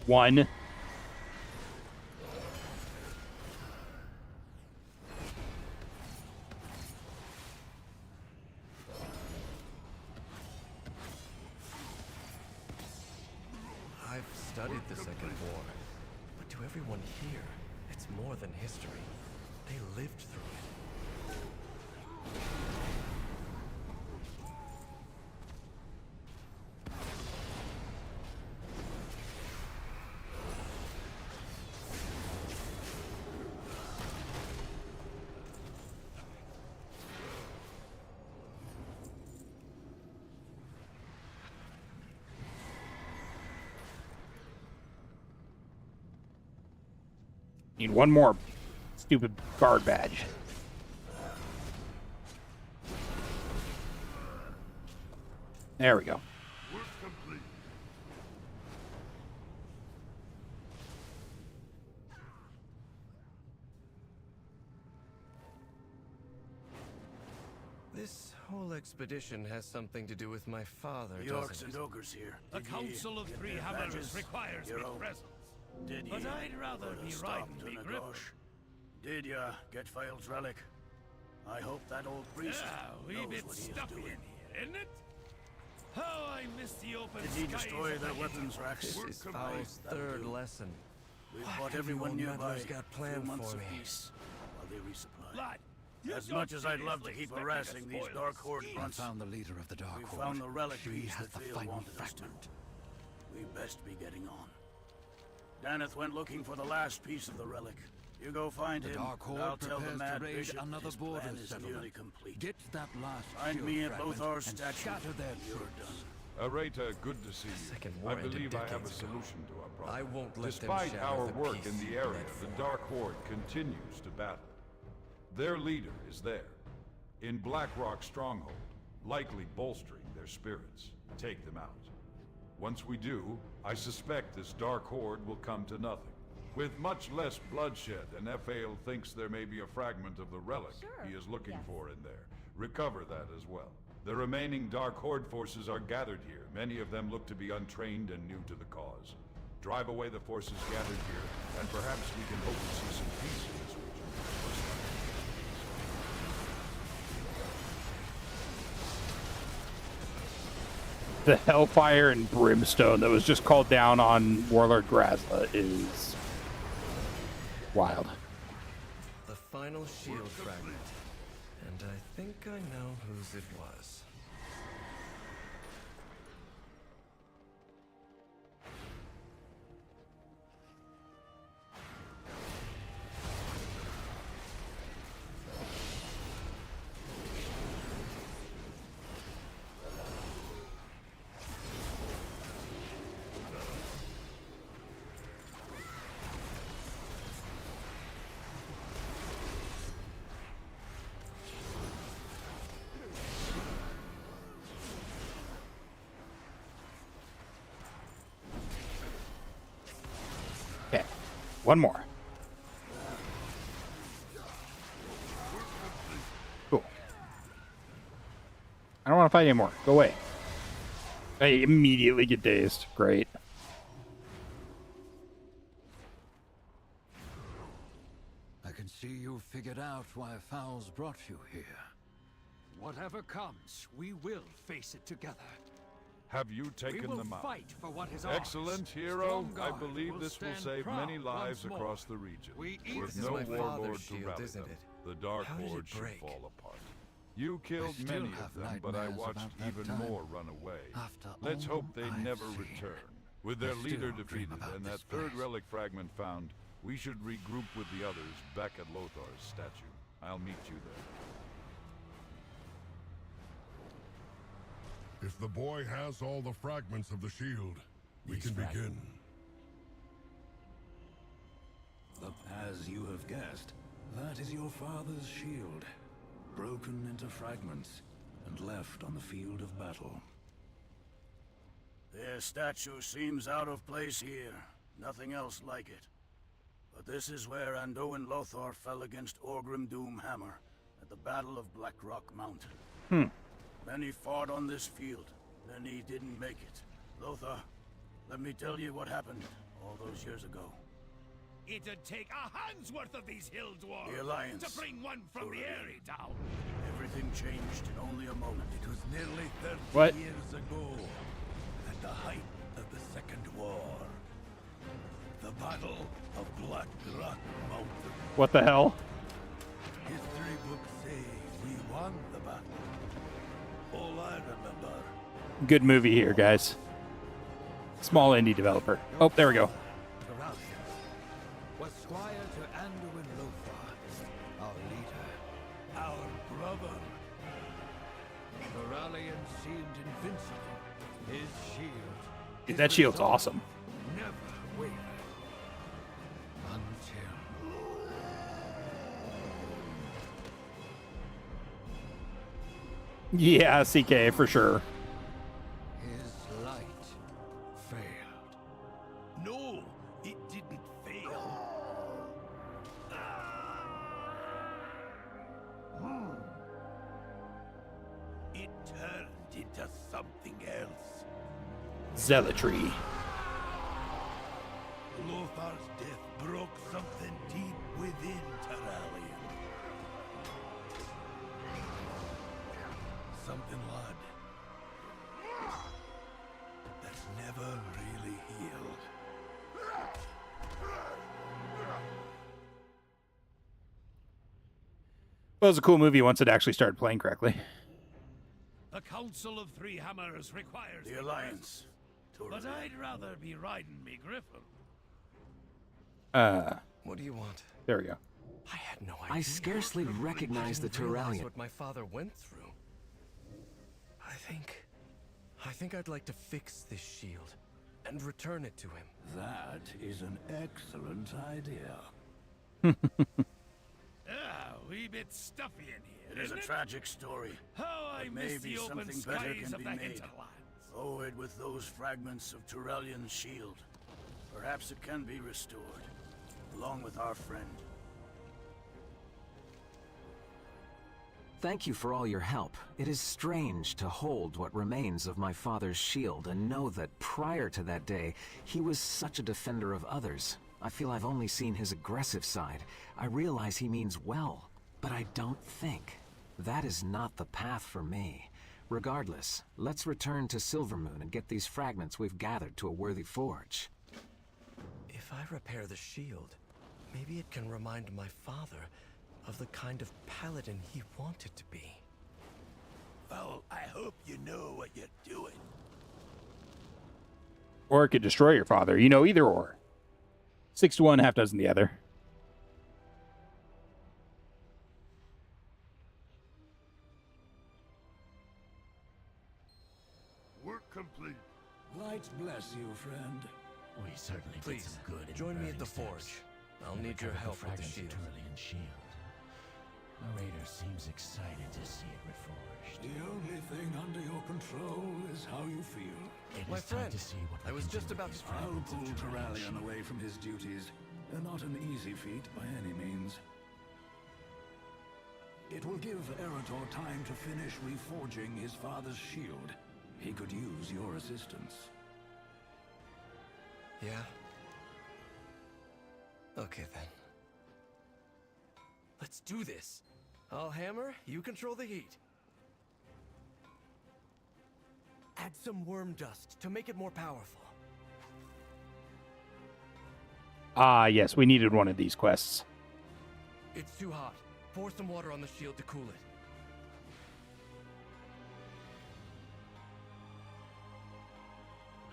One. I've studied the Second War, but to everyone here, it's more than history. They lived through it. Need one more stupid guard badge. There we go. Work complete. This whole expedition has something to do with my father, The orcs doesn't and it? ogres here. The Did ye Council of get Three their Hammers badges? requires me Hero? presence. Did But ye I'd rather put a be stop riding to Big Nagosh? River. Did ya get Fail's relic? I hope that old priest Yeah, knows a bit what he is stuffy doing. in here, isn't it? How I miss the open Did he skies destroy of their the weapons racks? This is Aye, Foul's that'll third do. lesson. We've What fought have everyone you nearby. meddlers got planned Few months for of me? peace while they resupply. Lad, you As don't much as I'd love to seriously keep expect me to harassing these spoil Dark the Horde scheme? grunts, Found the leader of the Dark we Horde. found the relic She piece has that the Fail final wanted us to. fragment. We best be getting on. Daneth went looking for the last piece of the relic. You go find The him, Dark and Horde I'll tell the prepares Mad to raid Bishop another his border plan is settlement. nearly complete. Get that last Find shield me at both fragment our and statues. shatter their You're troops. done. Areta, good to see you. Second I war ended believe I have a decades ago. solution to our problem. I won't let them Despite shatter our the work in peace the you area, led the for. Dark Horde continues to battle. Their leader is there, in Blackrock Stronghold, likely bolstering their spirits. Take them out. Once we do, I suspect this Dark Horde will come to nothing. With much less bloodshed, and Ephale thinks there may be a fragment of the relic he is looking for in there. Recover that as well. The remaining Dark Horde forces are gathered here. Many of them look to be untrained and new to the cause. Drive away the forces gathered here, and perhaps we can hope to see some peace in this region. The hellfire and brimstone that was just called down on Warlord Grazla is wild. The final shield fragment. And I think I know whose it was. One more. Cool. I don't want to fight anymore. Go away. I immediately get dazed. Great. I can see you figured out why Fowls brought you here. Whatever comes, we will face it together. Have you taken We will them out? fight for what is Excellent, ours. hero. Strong I guard believe will this will stand save proud many lives once more. across the region. We With This is no my warlord father's to shield, rally isn't them, it? the Dark How did it Horde should break? fall apart. You killed still many have of them, but I nightmares watched about that even time. more run away. After Let's all hope they I've never seen, return. With I their still leader dream defeated about and that this third place. relic fragment found, we should regroup with the others back at Lothar's statue. I'll meet you there. If the boy has all the fragments of the shield, we These can begin. As you have guessed, that is your father's shield, broken into fragments and left on the field of battle. Their statue seems out of place here. Nothing else like it. But this is where Anduin Lothar fell against Orgrim Doomhammer at the Battle of Blackrock Mountain. Many fought on this field. Many didn't make it. Lothar, let me tell you what happened all those years ago. It'd take a hand's worth of these hill dwarves The Alliance. to bring one from the Airy down. Everything changed in only a moment. It was nearly 30 What? years ago, at the height of the Second War. The Battle of Blackrock Mountain. What the hell? History books say we won the battle. All I remember. Good movie here, guys. Small indie developer. Oh, there we go. Was squire to Anduin Lothar, our leader, our brother. Turalian seemed invincible. His shield. Dude, that shield's awesome. Never wavered. Until. Yeah, CK for sure. His light failed. No, it didn't fail. It turned into something else. Zealotry. Lothar's death broke something deep within Turalian. Something odd. That's never really healed. Well, it was a cool movie once it actually started playing correctly. The Council of Three Hammers requires The Alliance. But I'd rather be riding me griffin. What do you want? There we go. I had no idea. I scarcely recognize the didn't realize Turalian. what my father went through. I think I'd like to fix this shield and return it to him. That is an excellent idea. Wee bit stuffy in here. It is a isn't tragic story. How I But miss maybe the open something better skies can of be the made. hinterlands. Forward with those fragments of Turalian's shield. Perhaps it can be restored, along with our friend. Thank you for all your help. It is strange to hold what remains of my father's shield and know that prior to that day, he was such a defender of others. I feel I've only seen his aggressive side. I realize he means well, but I don't think. That is not the path for me. Regardless, let's return to Silvermoon and get these fragments we've gathered to a worthy forge. If I repair the shield, maybe it can remind my father of the kind of paladin he wanted to be. Well, I hope you know what you're doing. Or it could destroy your father. You know, either or. 6 to 1, half dozen the other. Work complete. Light bless you, friend. We certainly did Please, some good in join me at the burning forge. steps. I'll We need your recovered help with the fragments of shield. Turalian shield. Narrator seems excited to see it reforged. The only thing under your control is how you feel. It My is time friend, to see what we I was can just do with about these to- I'll fragments of pull Turalian Turalian shield. away from his duties. Not an easy feat by any means. It will give Eretor time to finish reforging his father's shield. He could use your assistance. Yeah? Okay then. Let's do this. I'll hammer, you control the heat. Add some worm dust to make it more powerful. Ah, yes, we needed one of these quests. It's too hot. Pour some water on the shield to cool it.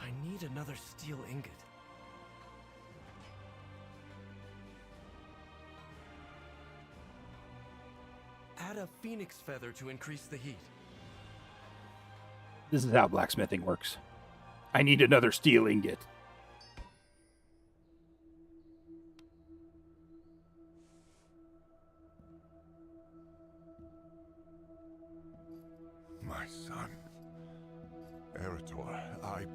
I need another steel ingot. Add a phoenix feather to increase the heat. This is how blacksmithing works. I need another steel ingot. My son. Eretor, I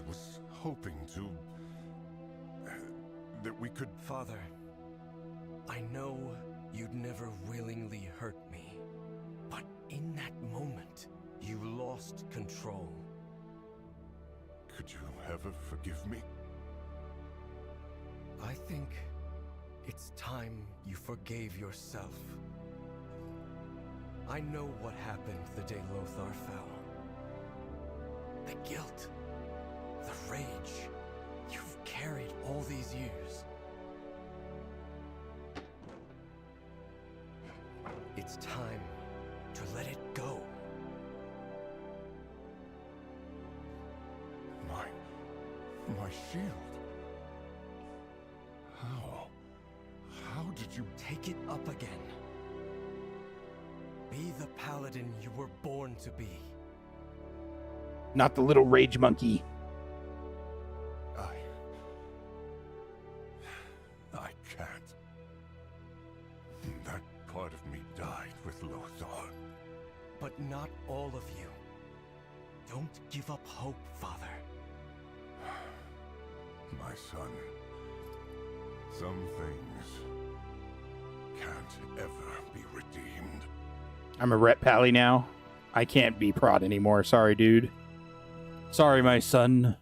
was hoping to... that we could... Father, I know you'd never willingly hurt me, but in that moment, you lost control. Could you ever forgive me? I think it's time you forgave yourself. I know what happened the day Lothar fell. The guilt, the rage you've carried all these years. It's time to let it go. My shield? How did you... Take it up again. Be the paladin you were born to be. Not the little rage monkey. I can't. That part of me died with Lothar. But not all of you. Don't give up hope, Father. My son, some things can't ever be redeemed. I'm a rep pally now. I can't be prod anymore. Sorry, dude. Sorry, my son.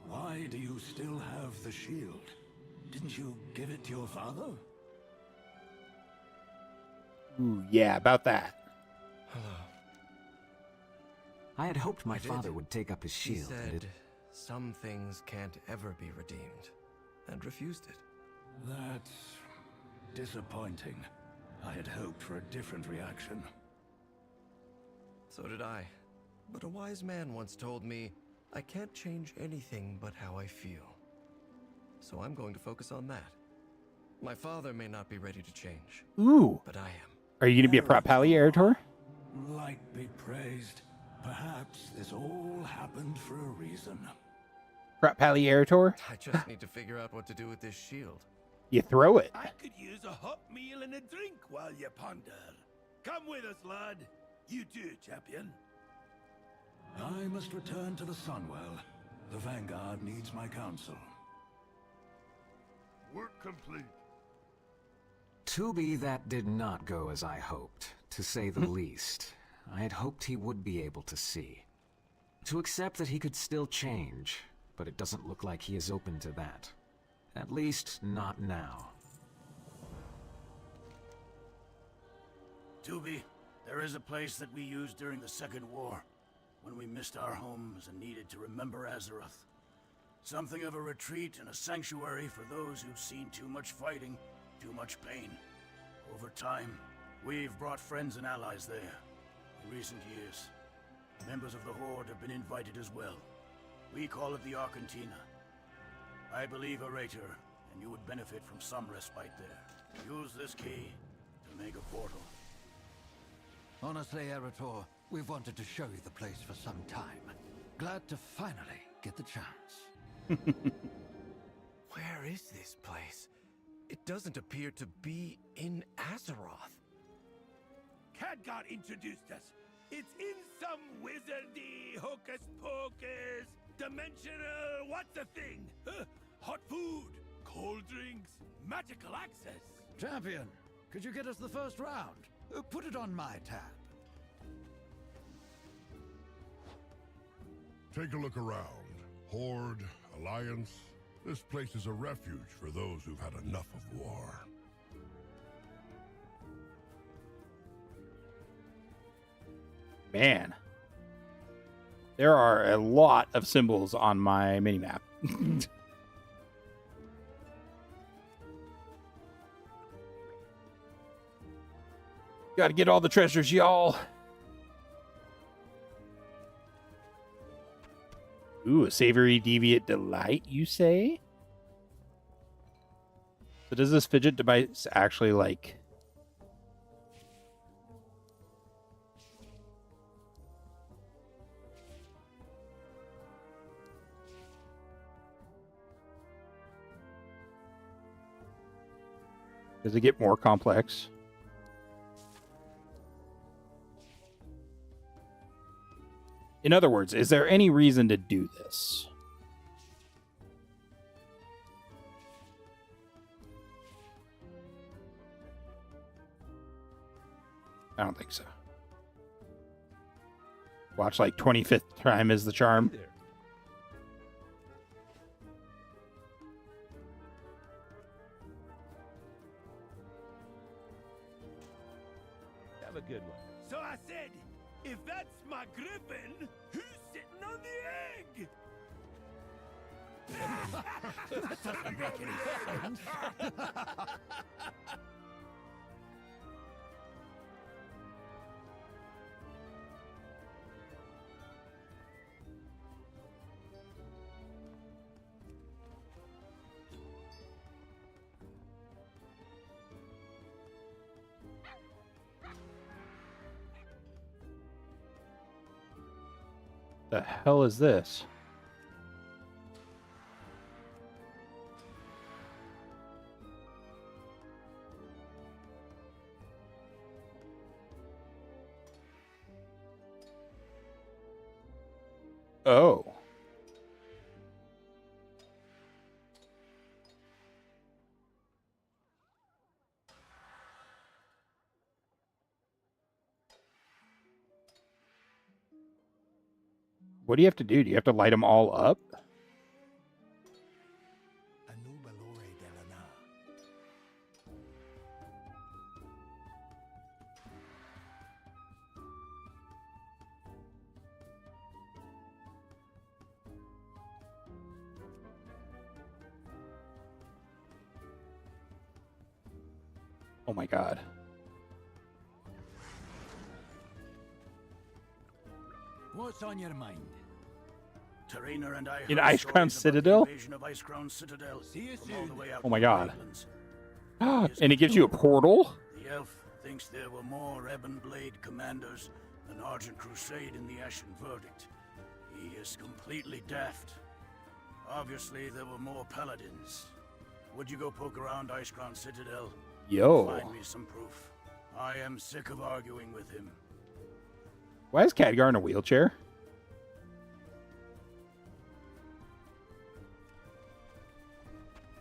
Why do you still have the shield? Didn't you give it to your father? Ooh, yeah, about that. I had hoped my father would take up his He shield. said some things can't ever be redeemed, and refused it. That's disappointing. I had hoped for a different reaction. So did I. But a wise man once told me, I can't change anything but how I feel. So I'm going to focus on that. My father may not be ready to change. Ooh. But I am. Are you going to be a prop pally, Eretor? Light be praised. Perhaps this all happened for a reason. Prop pally, Eretor? I just need to figure out what to do with this shield. You throw it. I could use a hot meal and a drink while you ponder. Come with us, lad. You too, champion. I must return to the Sunwell. The Vanguard needs my counsel. Work complete. To be that did not go as I hoped, to say the least. I had hoped he would be able to see. To accept that he could still change, but it doesn't look like he is open to that. At least, not now. Tubi, there is a place that we used during the Second War, when we missed our homes and needed to remember Azeroth. Something of a retreat and a sanctuary for those who've seen too much fighting, too much pain. Over time, we've brought friends and allies there. In recent years, members of the Horde have been invited as well. We call it the Arcantina. I believe a Raitor, and you would benefit from some respite there. Use this key to make a portal. Honestly, Eretor, we've wanted to show you the place for some time. Glad to finally get the chance. Where is this place? It doesn't appear to be in Azeroth. Khadgar introduced us. It's in some wizardy hocus pocus Dimensional, what's the thing? Hot food, cold drinks, magical access. Champion, could you get us the first round? Put it on my tab. Take a look around. Horde, Alliance. This place is a refuge for those who've had enough of war. Man. There are a lot of symbols on my minimap. Gotta get all the treasures, y'all. Ooh, a savory deviant delight, you say? So does this fidget device actually, like... Does it get more complex? In other words, is there any reason to do this? I don't think so. Watch like 25th time is the charm. Have a good one. So I said, if that's my griffin, who's sitting on the egg? That doesn't make any sense. The hell is this? Oh. What do you have to do? Do you have to light them all up? Oh my god. What's on your mind? Terrainer and I In heard Ice Crown stories about the Citadel? invasion of Ice Crown Citadel from all the way out Oh my in god. the Highlands. And it gives you a portal? The elf thinks there were more Ebon Blade commanders than Argent Crusade in the Ashen Verdict. He is completely daft. Obviously, there were more paladins. Would you go poke around Ice Crown Citadel? Yo. Find me some proof. I am sick of arguing with him. Why is Khadgar in a wheelchair?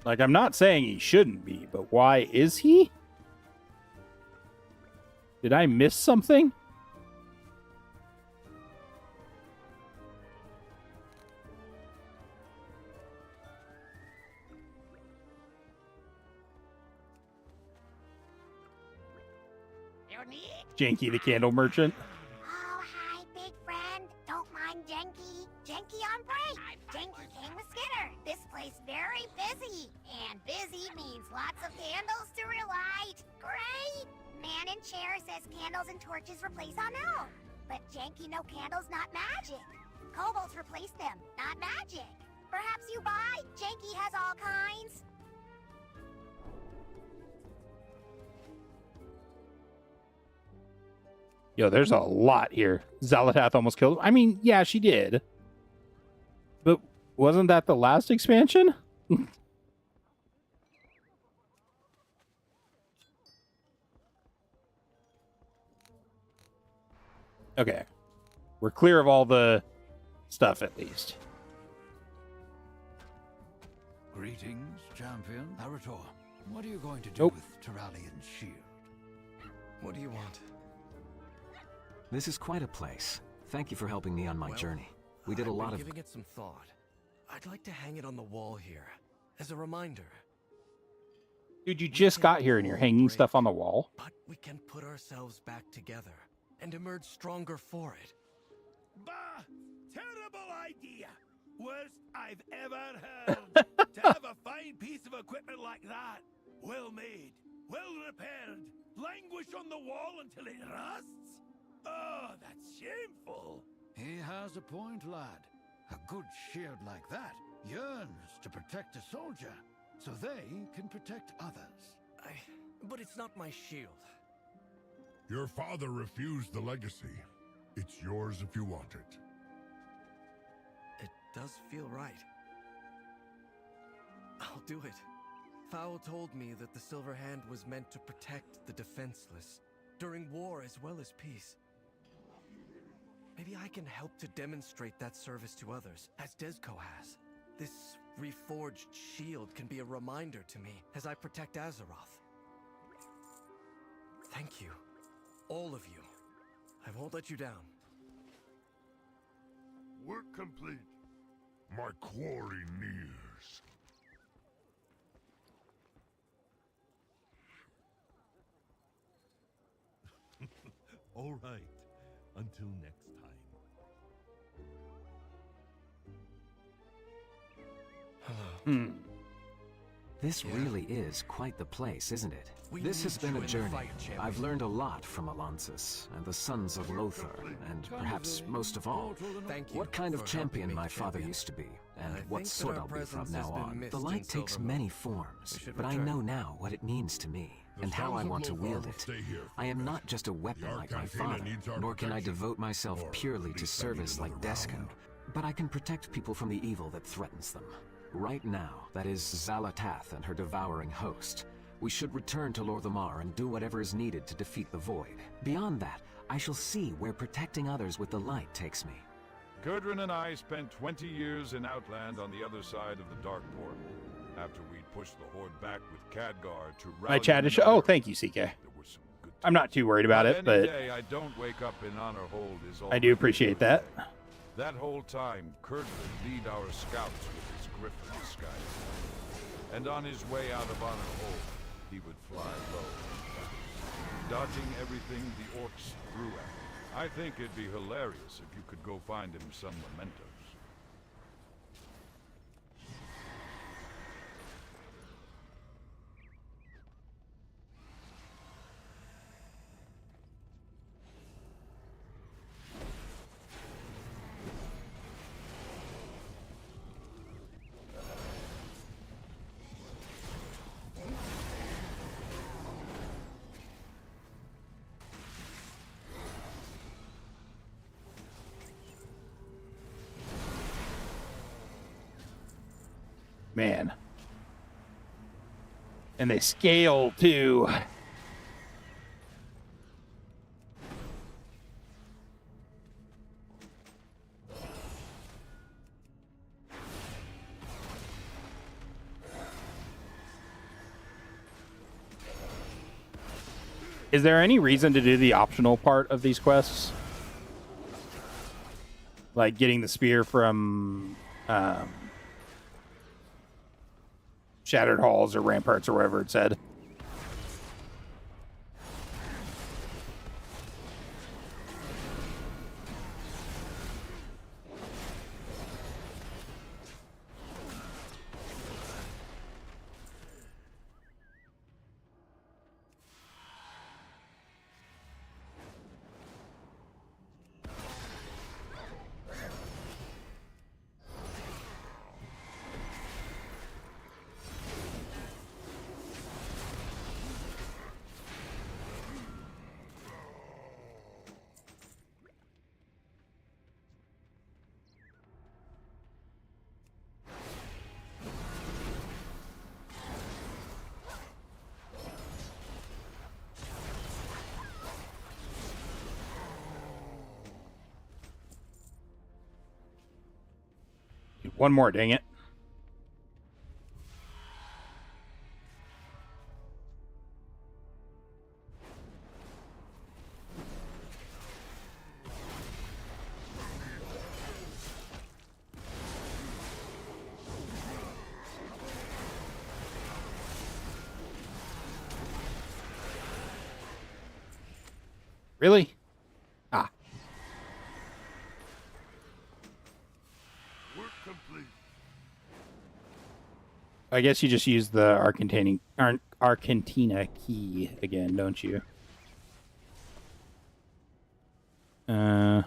Like, I'm not saying he shouldn't be, but why is he? Did I miss something? Janky the candle merchant. Oh, hi, big friend. Don't mind Jenky. Jenky on break. Jenky came with Skinner. This place very busy. And busy means lots of candles to relight. Great! Man in chair says candles and torches replace unknown. But Jenky no candles, not magic. Kobolds replace them, not magic. Perhaps you buy? Jenky has all kinds. Yo, there's a lot here. Zalatath almost killed him. I mean, yeah, she did. But wasn't that the last expansion? Okay. We're clear of all the stuff, at least. Greetings, champion. Arator, what are you going to do Nope. with Terralian's shield? What do you want? This is quite a place. Thank you for helping me on my Well, journey. We did a I've lot been of... giving it some thought. I'd like to hang it on the wall here, as a reminder. Dude, you just got here and you're hanging stuff on the wall. But we can put ourselves back together and emerge stronger for it. Bah! Terrible idea! Worst I've ever heard. To have a fine piece of equipment like that, well made, well repaired, languish on the wall until it rusts? Oh, that's shameful. He has a point, lad. A good shield like that yearns to protect a soldier, so they can protect others. But it's not my shield. Your father refused the legacy. It's yours if you want it. It does feel right. I'll do it. Fowl told me that the Silver Hand was meant to protect the defenseless, during war as well as peace. Maybe I can help to demonstrate that service to others, as Desco has. This reforged shield can be a reminder to me as I protect Azeroth. Thank you. All of you. I won't let you down. Work complete. My quarry nears. All right. Until next time. This really is quite the place, isn't it? This has been a journey. I've learned a lot from Alonsus and the Sons of Lothar, and perhaps most of all, what kind of champion my father used to be, and what sort I'll be from now on. The light takes many forms, but I know now what it means to me, and how I want to wield it. I am not just a weapon like my father, nor can I devote myself purely to service like Desco, but I can protect people from the evil that threatens them. Right now, that is Xal'atath and her devouring host. We should return to Loremaster and do whatever is needed to defeat the Void. Beyond that, I shall see where protecting others with the light takes me. Gurdren and I spent 20 years in Outland on the other side of the Dark Portal. After we'd pushed the Horde back with Khadgar to My chat is... Oh, thank you, CK. I'm not too worried about it, but day I don't wake up in Honor Hold is I do appreciate that. That whole time, Kurt would lead our scouts with his griffin disguise. And on his way out of Honor Hold, he would fly low, dodging everything the orcs threw at him. I think it'd be hilarious if you could go find him some mementos. Man. And they scale too. Is there any reason to do the optional part of these quests? Like getting the spear from Shattered Halls or Ramparts or wherever it said. One more, dang it. Really? Ah. Work complete. I guess you just use the Argentina key again, don't you? I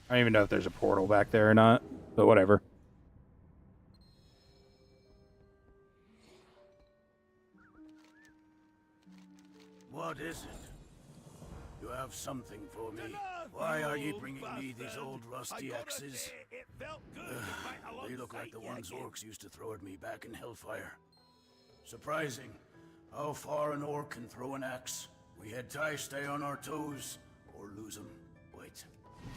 don't even know if there's a portal back there or not, but whatever. What is it? You have something for me. Why are you bringing me these old rusty axes? They look like the ones orcs used to throw at me back in Hellfire. Surprising how far an orc can throw an axe. We had Ty stay on our toes, or lose them. Wait,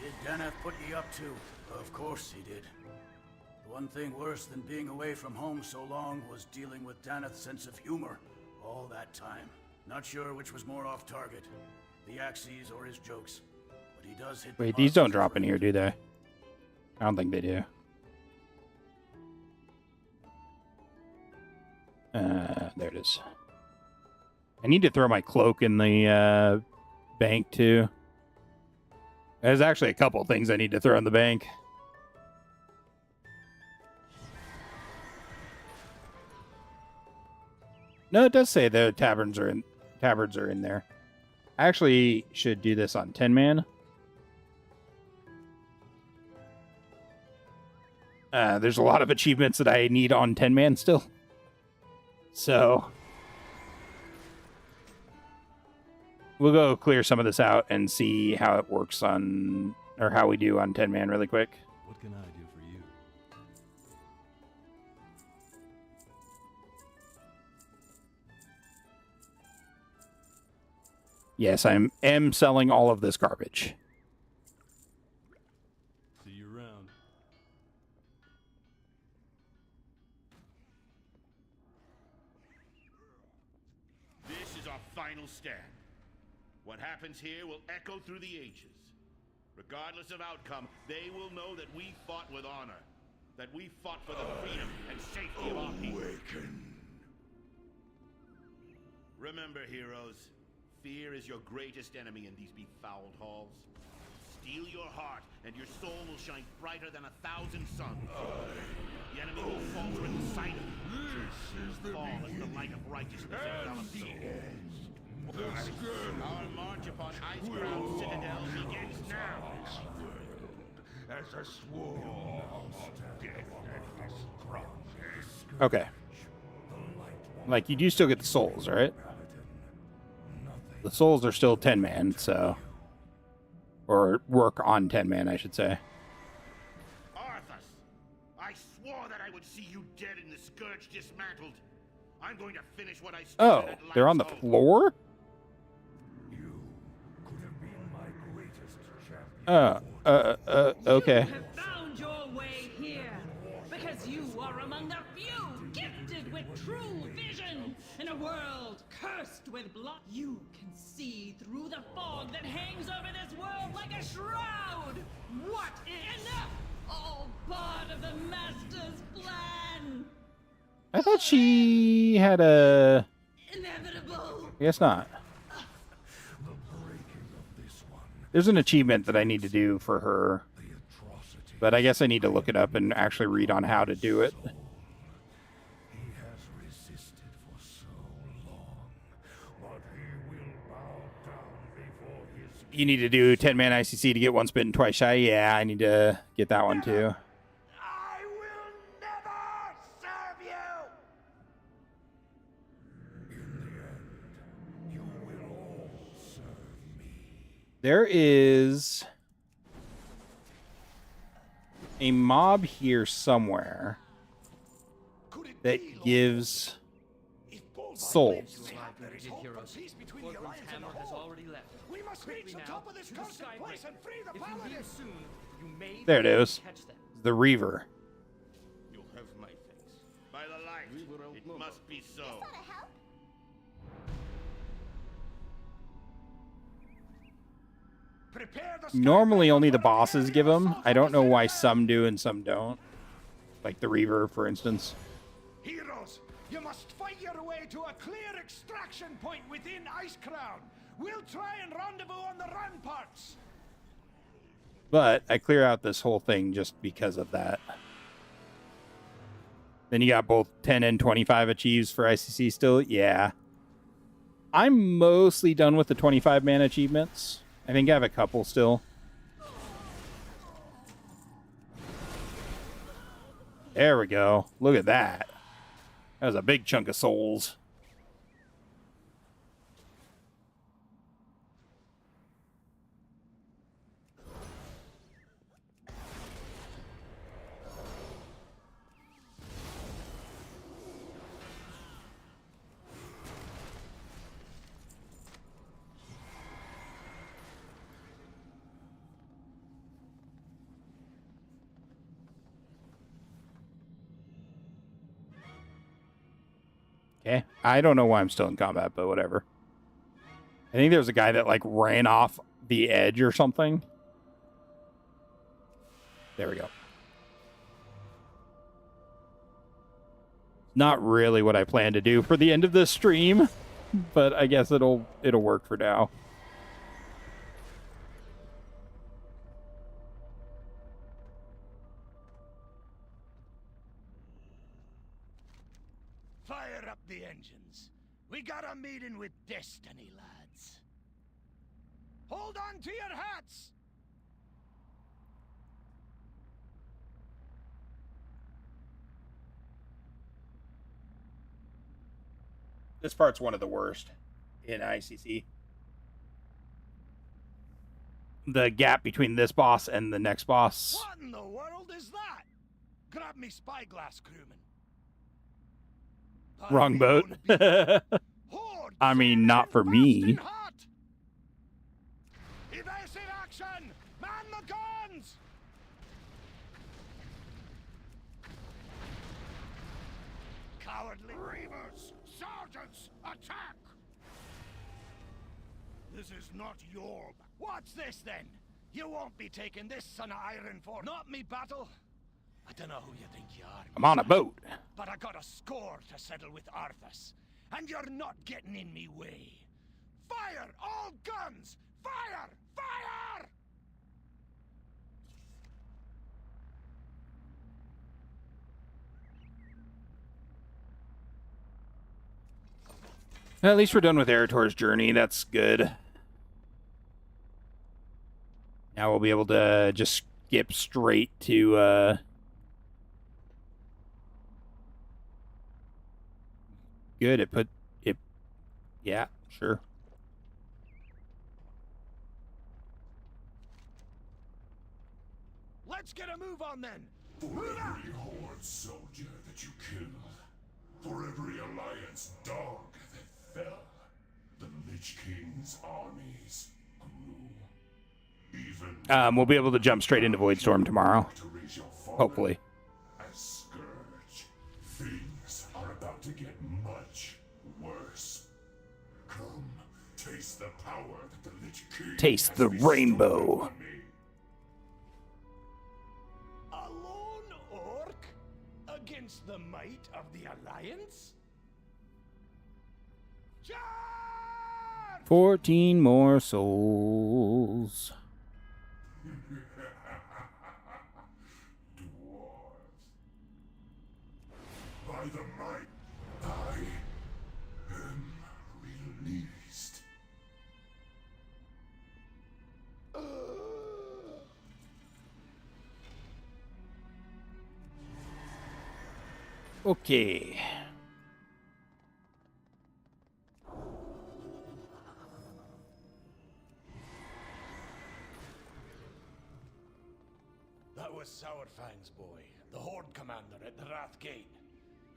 did Danath put ye up to? Of course he did. The one thing worse than being away from home so long was dealing with Danath's sense of humor all that time. Not sure which was more off target, the axes or his jokes. But he does hit. Wait, these don't drop in here, do they? I don't think they do. There it is. I need to throw my cloak in the bank too. There's actually a couple things I need to throw in the bank. No, it does say the tabards are in there. I actually should do this on 10-man. There's a lot of achievements that I need on 10-man still. So we'll go clear some of this out and see how it works on, or how we do on 10-man really quick. What can I do for you? Yes, I am selling all of this garbage. See you around. This is our final stand. What happens here will echo through the ages. Regardless of outcome, they will know that we fought with honor. That we fought for the freedom and safety of our people. Remember, heroes, fear is your greatest enemy in these befouled halls. Steel your heart, and your soul will shine brighter than 1,000 suns. The enemy will falter at the sight of you. Fall as the light of righteousness envelops souls. Our march upon Iceground Citadel begins now. As a swarm of death and destruction. Okay. Like, you do still get the souls, right? The souls are still 10-man, so... Or work on 10-man, I should say. Arthas, I swore that I would see you dead and the Scourge dismantled. I'm going to finish what I started Oh, at they're on the Light's floor? Okay. You have found your way here because you are among the few gifted with true vision in a world cursed with blood. You can see through the fog that hangs over this world like a shroud. What enough? All part of the Master's plan. I thought she had a... Inevitable. I guess not. There's an achievement that I need to do for her. But I guess I need to look it up and actually read on how to do it. You need to do 10-man ICC to get once bitten, twice shy. Yeah, I need to get that one too. I will never serve you! There is a mob here somewhere that gives souls. We must reach the top of this cursed place and free the paladins! There it is. The Reaver. You'll have my thanks. By the light, it must be so. Normally only the bosses give them. I don't know why some do and some don't. Like the Reaver, for instance. Heroes, You must fight your way to a clear extraction point within Icecrown. We'll try and rendezvous on the ramparts. But I clear out this whole thing just because of that. Then you got both 10 and 25 achieves for ICC still. Yeah. I'm mostly done with the 25 man achievements. I think I have a couple still. There we go. Look at that. That was a big chunk of souls. Okay. I don't know why I'm still in combat, but whatever. I think there was a guy that like ran off the edge or something. There we go. Not really what I plan to do for the end of this stream, but I guess it'll work for now. Fire up the engines. We got a meeting with Destiny, lads. Hold on to your hats! This part's one of the worst in ICC. The gap between this boss and the next boss. What in the world is that? Grab me spyglass, crewman. Wrong boat. I mean, not for me. Evasive action! Man the guns! Cowardly reavers! Sergeants, attack! This is not your... What's this, then? You won't be taking this son of iron for... Not me, battle. I don't know who you think you are. I'm on a boat. But I got a score to settle with Arthas. And you're not getting in me way. Fire! All guns! Fire! Fire! At least we're done with Erator's journey. That's good. Now we'll be able to just skip straight to good. It put it. Yeah, sure. Let's get a move on then. For every Horde soldier that you killed, for every Alliance dog that fell, the Lich King's armies grew. Even We'll be able to jump straight into Voidstorm tomorrow. Hopefully. as Scourge, things are about to get much worse. Come, taste the power that the Lich King Taste has the bestowed rainbow. upon me. A lone orc against the might of the Alliance? 14 more souls. By the might, I am released. Okay. That was Sourfang's boy, the Horde commander at the Wrath Gate.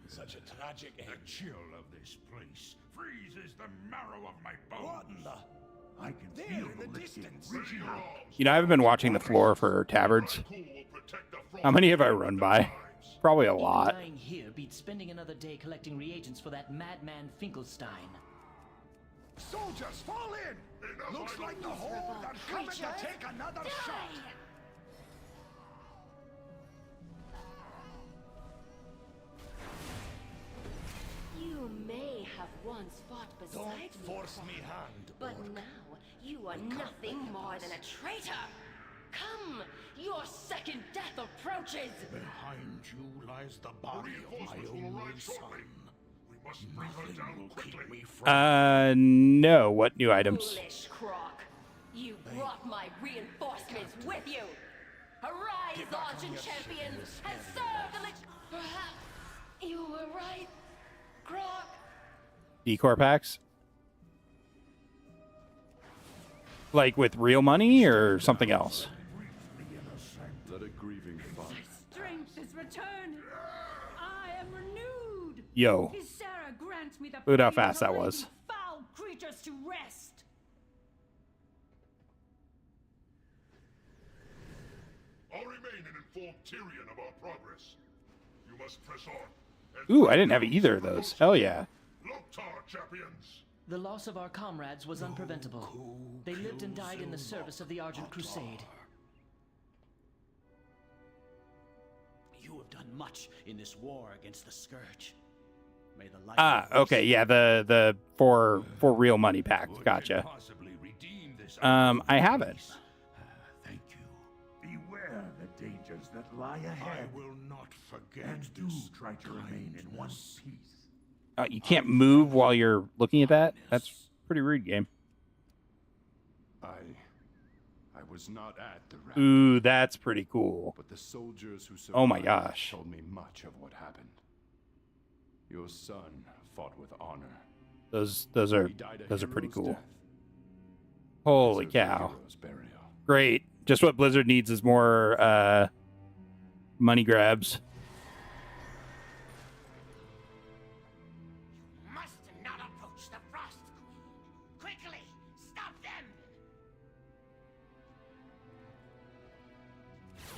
Such a tragic end. The chill of this place freezes the marrow of my bones. What in the... I can There feel in the distance. You know, I haven't been watching the floor for tabards. How many have I run by? Probably a lot. Dying here beats spending another day collecting reagents for that madman Finkelstein. Soldiers, fall in! Looks like the Horde are coming to take another shot. may have once fought beside Don't force me hand, but orc. now you are nothing more than a traitor. Come, your second death approaches. Behind you lies the body of my only son. We must bring her down quickly. No. What new items? Foolish croc. You brought my reinforcements with you. Arise, ancient champions, and serve the Perhaps you were right, Croc. Decor packs? Like with real money or something else? Let a grieving father. Strength is returned. I am renewed. Yo. Is Sarah grant me the Look how praise fast that of was. laying foul creatures to rest. I'll remain and inform Tyrion of our progress. You must press on. Ooh, I didn't have either of those. Hell yeah. Loktar champions. The loss of our comrades was unpreventable. They lived and died in the service of the Argent Crusade. You have done much in this war against the Scourge. May the light Ah, okay, yeah, the for real money pack. Gotcha. I have it. Beware the dangers that lie ahead. I will not forget. And do try to remain in one piece. You can't move while you're looking at that? That's pretty rude, game. I was not at the rally. Ooh, that's pretty cool. But the soldiers who survived Oh my gosh. told me much of what happened. Your son fought with honor. Those He are died a pretty hero's cool. death. Holy Deserves a cow. hero's burial. Great. Just what Blizzard needs is more money grabs. Must not approach the Frost Queen. Quickly, stop them.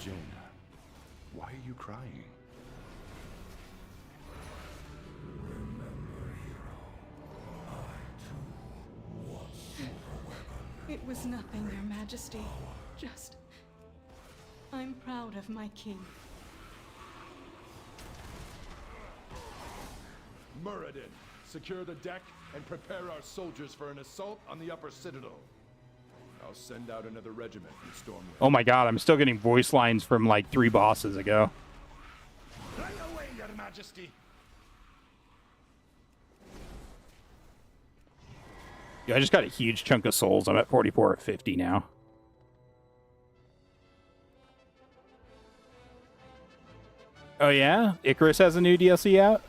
Jaina, why are you crying? It was nothing, Your Majesty. Just... I'm proud of my king. Muradin, secure the deck and prepare our soldiers for an assault on the upper citadel. I'll send out another regiment from Stormwind. Oh my god, I'm still getting voice lines from like 3 bosses ago. Right away, Your Majesty. Yeah, I just got a huge chunk of souls. I'm at 44 or 50 now. Oh yeah? Icarus has a new DLC out?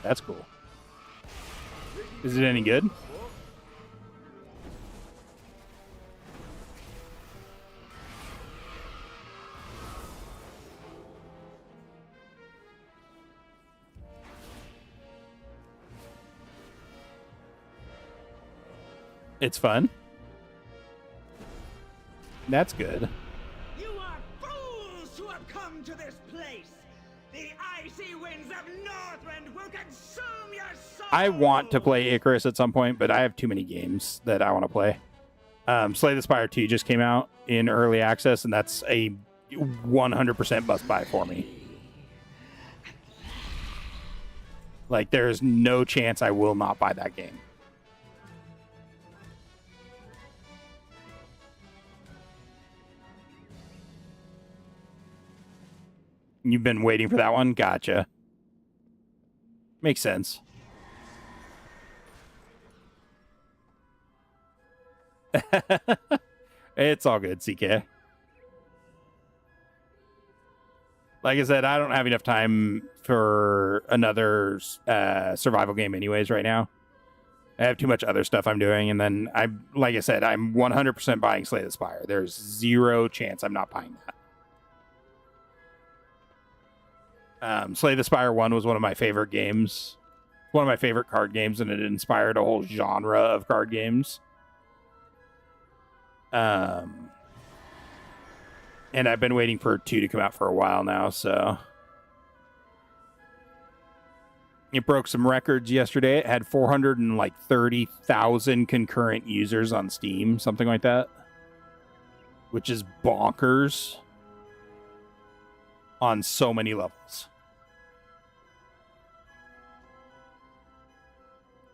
That's cool. Is it any good? It's fun. That's good. You are fools who have come to this place. The icy winds of Northrend will consume your soul. I want to play Icarus at some point, but I have too many games that I want to play. Slay the Spire 2 just came out in early access, and that's a 100% must buy for me. Like, there's no chance I will not buy that game. You've been waiting for that one? Gotcha. Makes sense. It's all good, CK. Like I said, I don't have enough time for another survival game anyways right now. I have too much other stuff I'm doing, and then like I said, I'm 100% buying Slay the Spire. There's zero chance I'm not buying that. Slay the Spire 1 was one of my favorite games. One of my favorite card games, and it inspired a whole genre of card games. And I've been waiting for 2 to come out for a while now, so... It broke some records yesterday. It had 430,000 concurrent users on Steam, something like that. Which is bonkers. On so many levels.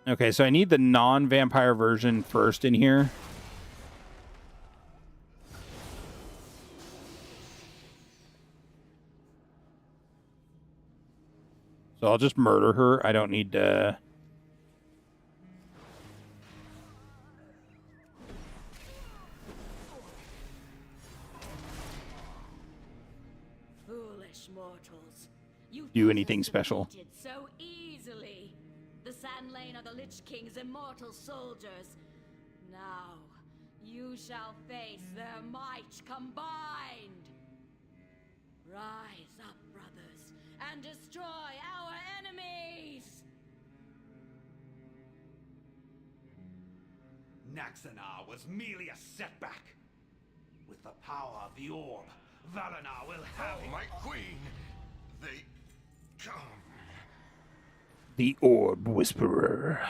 Okay, so I need the non-vampire version first in here. So I'll just murder her. I don't need to... Foolish mortals. You do anything special. defeated so easily. The Sand Lane are the Lich King's immortal soldiers. Now, you shall face their might combined. Rise up, brothers, and destroy our enemies! Naxanar was merely a setback. With the power of the orb, Valenar will have my queen. They come. The Orb Whisperer.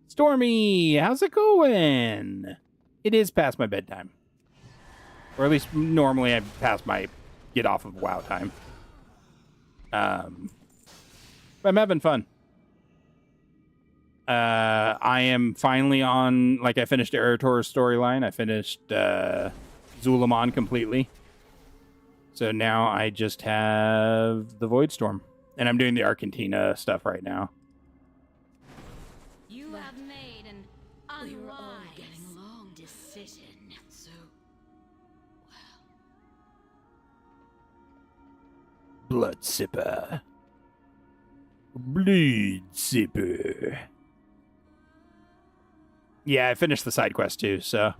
Stormy, how's it going? It is past my bedtime. Or at least normally I'm past my get off of WoW time. But I'm having fun. I am finally on, like, I finished Erator's storyline. I finished Zul'aman completely. So now I just have the Voidstorm. And I'm doing the Argentina stuff right now. You have made an unwise decision. So, Blood Sipper. Blood Sipper. Yeah, I finished the side quest too, so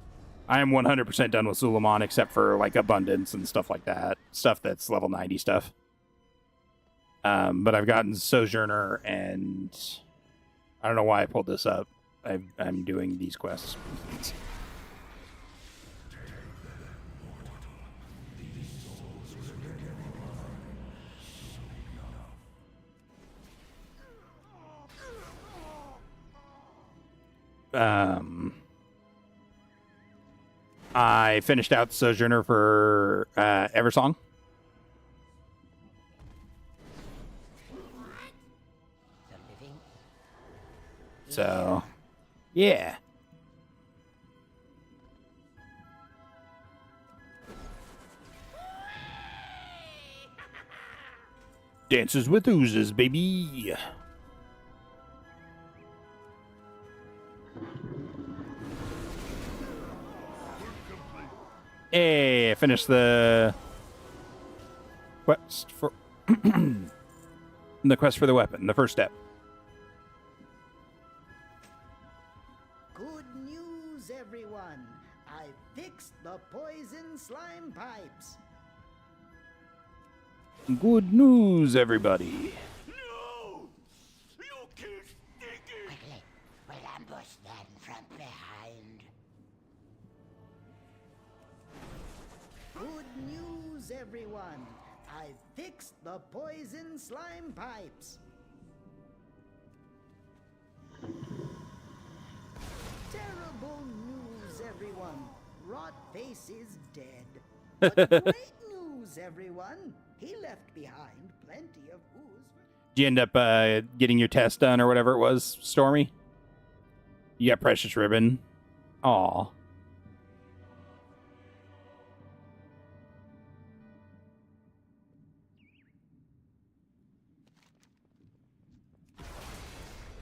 I am 100% done with Zul'aman except for like Abundance and stuff like that. Stuff that's level 90 stuff. But I've gotten Sojourner, and I don't know why I pulled this up. I'm doing these quests. I finished out Sojourner for Eversong. So, yeah. Dances with Oozes, baby. Hey, I finished the quest for the quest for the weapon, the first step. Good news, everyone. I fixed the poison slime pipes. Good news, everybody. No! You killed Sticky! Quickly, we'll ambush them from behind. Good news, everyone. I fixed the poison slime pipes. Terrible news, everyone. Rotface is dead. But great news, everyone. He left behind plenty of ooze. Did you end up getting your test done or whatever it was, Stormy? You got Precious Ribbon. Aw.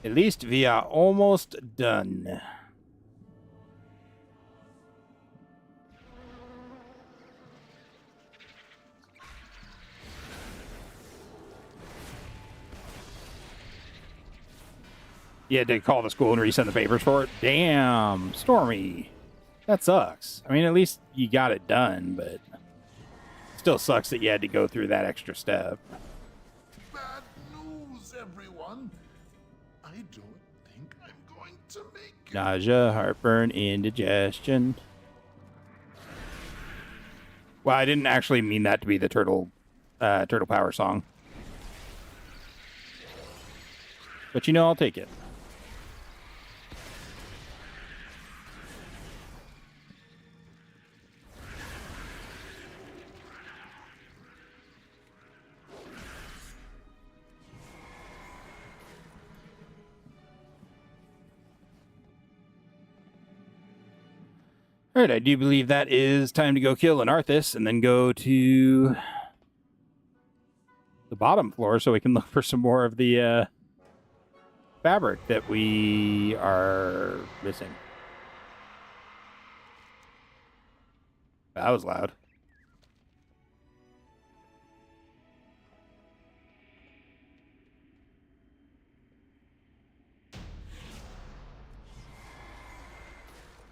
At least we are almost done. You had to call the school and resend the papers for it? Damn, Stormy. That sucks. I mean, at least you got it done, but it still sucks that you had to go through that extra step. Bad news, everyone. I don't think I'm going to make it. Nausea, heartburn, indigestion. Well, I didn't actually mean that to be the Turtle Power song. But you know, I'll take it. All right, I do believe that is time to go kill an Arthas and then go to the bottom floor so we can look for some more of the fabric that we are missing. That was loud.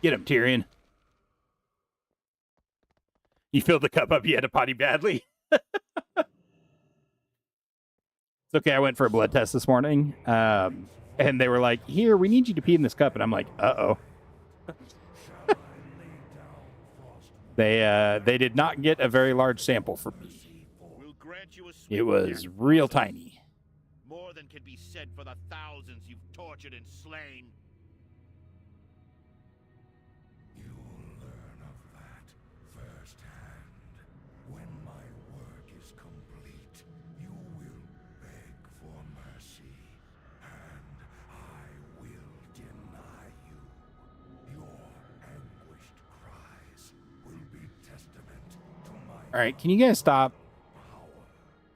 Get him, Tyrion. You filled the cup up, you had to potty badly. It's okay, I went for a blood test this morning, and they were like, here, we need you to pee in this cup. And I'm like, uh-oh. They did not get a very large sample for pee. It was real tiny. More than can be said for the thousands you've tortured and slain. When my work is complete, you will beg for mercy, and I will deny you. Your anguished cries will be testament to my... All right, can you guys stop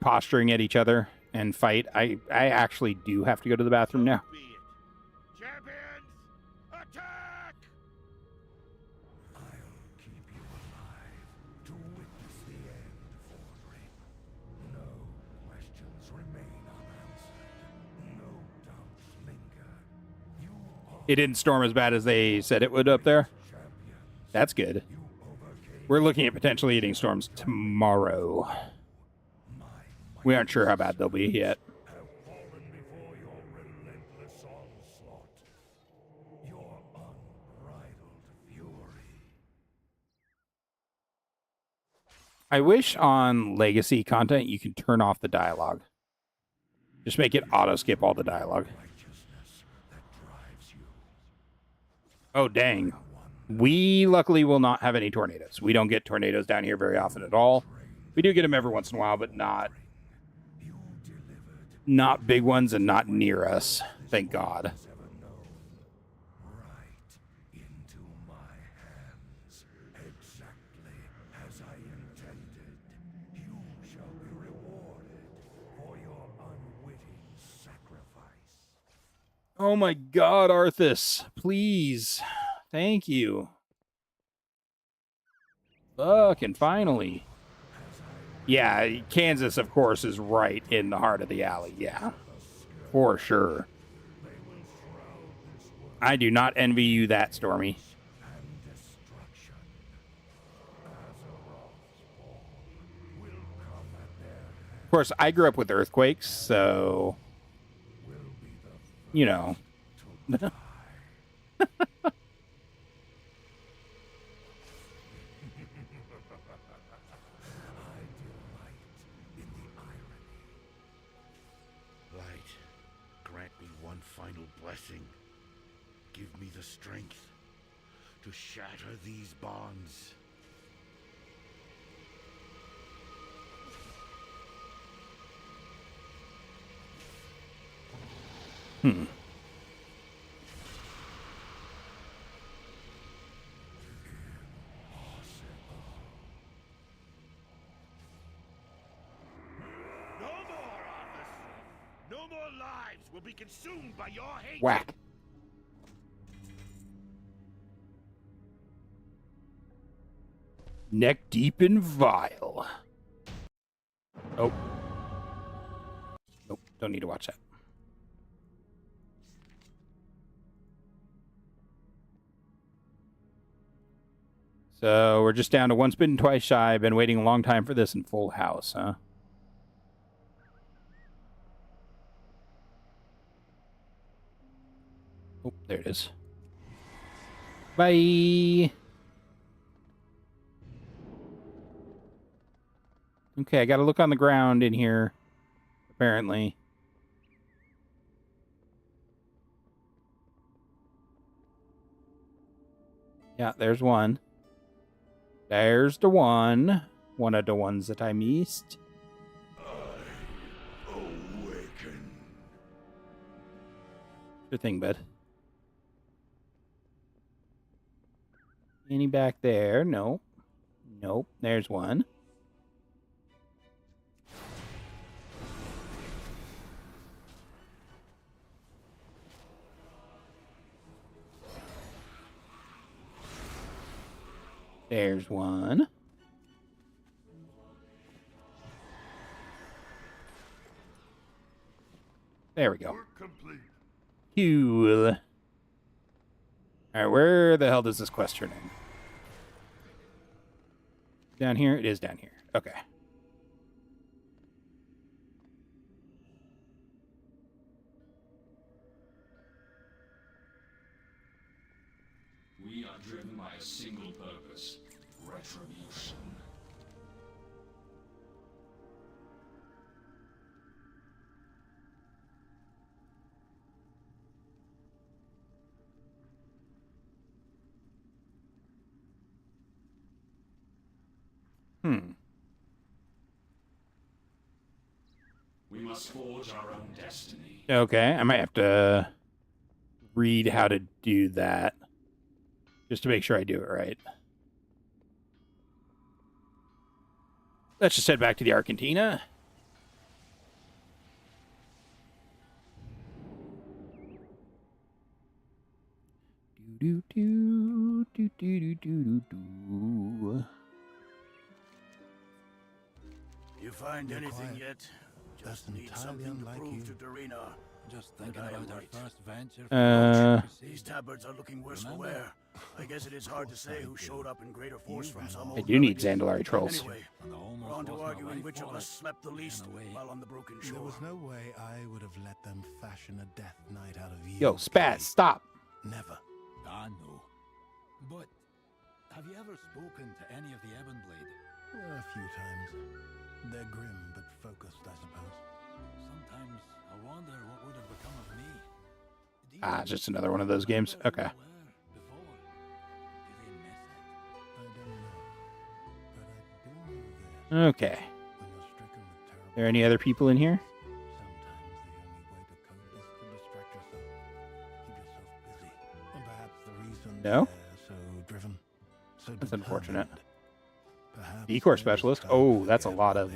posturing at each other and fight? I actually do have to go to the bathroom now. Champions, attack! I'll keep you alive to witness the end, Fordring. No questions remain unanswered. No doubts linger. You are... It didn't storm as bad as they said it would up there. That's good. We're looking at potentially hitting storms tomorrow. We aren't sure how bad they'll be yet. have fallen before your relentless onslaught. Your unbridled fury. I wish on Legacy content you can turn off the dialogue. Just make it auto-skip all the dialogue. Oh, dang. We luckily will not have any tornadoes. We don't get tornadoes down here very often at all. We do get them every once in a while, but not big ones and not near us. Thank God. Into my hands, exactly as I intended. You shall be rewarded for your unwitting sacrifice. Oh my God, Arthas. Please. Thank you. Fucking finally. Yeah, Kansas, of course, is right in the heart of the alley. Yeah, for sure. I do not envy you that, Stormy. Of course, I grew up with earthquakes, so, you know. Final blessing. Give me the strength to shatter these bonds. No more, Arthas. No more lives will be consumed by your hate. Whack. Neck deep in vile. Oh. Nope, don't need to watch that. So we're just down to once bitten, twice shy. Been waiting a long time for this in Full House, huh? Oh, there it is. Bye. Okay, I gotta look on the ground in here, apparently. Yeah, there's one. There's the one. One of the ones that I missed. Awaken. Good thing, bud. Any back there? Nope. Nope. There's one. There's one. There we go. Cool. All right, where the hell does this quest turn in? Down here? It is down here. Okay. We are driven by a single purpose: retribution. We must forge our own destiny. Okay, I might have to read how to do that just to make sure I do it right. Let's just head back to the Argentina. Do do do do do do do. You find anything yet? Just need something to prove to Dorina. Just thinking about our first venture. These tabards are looking worse for wear. I guess it is hard to say who showed up in greater force from some old I do need relic. Zandalari trolls. Anyway, we're on to arguing which of us slept the least while on the broken shore. There was no way I would have let them fashion a death knight out of you. Yo, Spaz, stop. Never. I know. But have you ever spoken to any of the Ebonblade? A few times. They're grim but focused, I suppose. Sometimes I wonder what would have become of me. Ah, just another one of those games. Okay. Okay. Are there any other people in here? No? That's unfortunate. Decor specialist. Oh, that's a lot of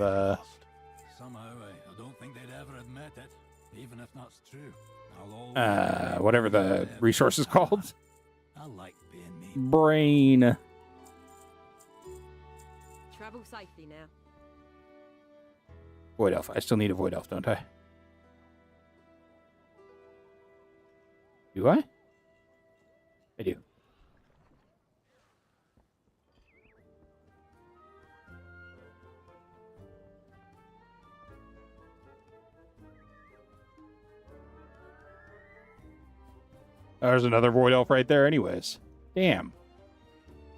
Somehow I don't think they'd ever admit it, even if that's true. whatever the resource is called. I like being me. Brain. Travel safely now. Void Elf. I still need a Void Elf, don't I? Do I? I do. There's another Void Elf right there anyways. Damn.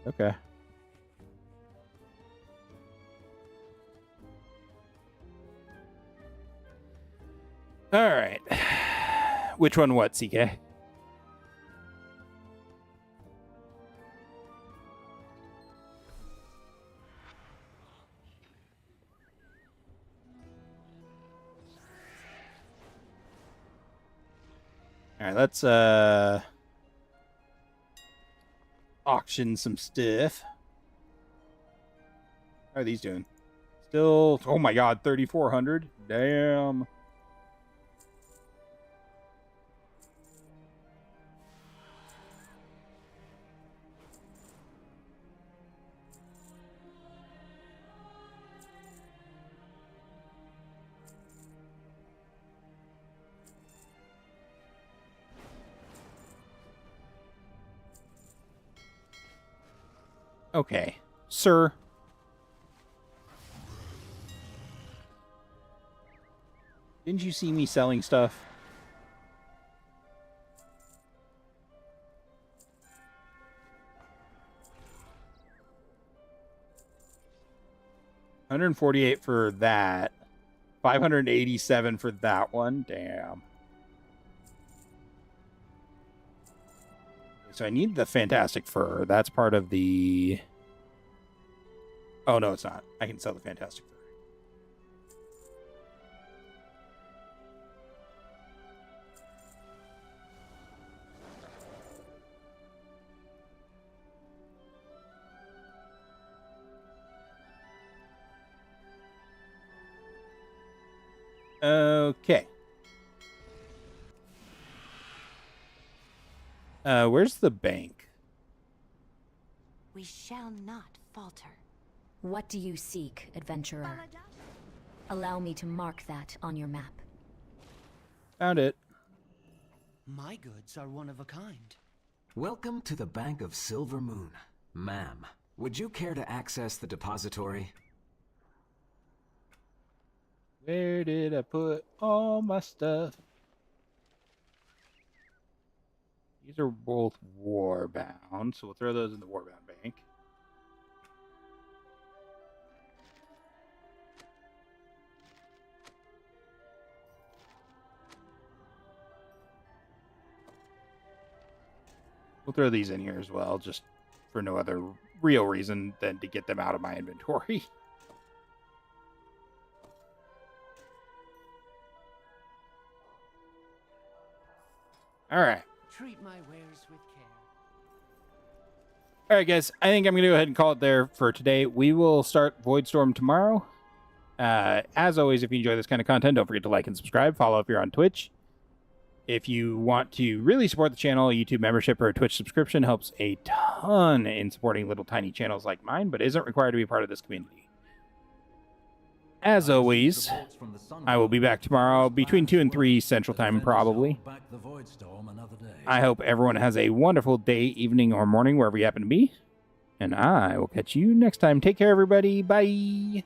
Okay. All right. Which one what, CK? All right, let's auction some stuff. How are these doing? Still, oh my god, 3,400? Damn. Okay, sir. Didn't you see me selling stuff? $148 for that. $587 for that one. Damn. So I need the fantastic fur. That's part of the... Oh, no, it's not. I can sell the fantastic fur. Okay. Where's the bank? We shall not falter. What do you seek, adventurer? Allow me to mark that on your map. Found it. My goods are one of a kind. Welcome to the Bank of Silver Moon. Ma'am, would you care to access the depository? Where did I put all my stuff? These are both warbound, so we'll throw those in the warbound bank. We'll throw these in here as well, just for no other real reason than to get them out of my inventory. All right. Treat my wares with care. All right, guys. I think I'm going to go ahead and call it there for today. We will start Voidstorm tomorrow. As always, if you enjoy this kind of content, don't forget to like and subscribe. Follow if you're on Twitch. If you want to really support the channel, a YouTube membership or a Twitch subscription helps a ton in supporting little tiny channels like mine, but isn't required to be part of this community. As always, I will be back tomorrow between 2 and 3 Central Time, probably. I hope everyone has a wonderful day, evening, or morning, wherever you happen to be. And I will catch you next time. Take care, everybody. Bye.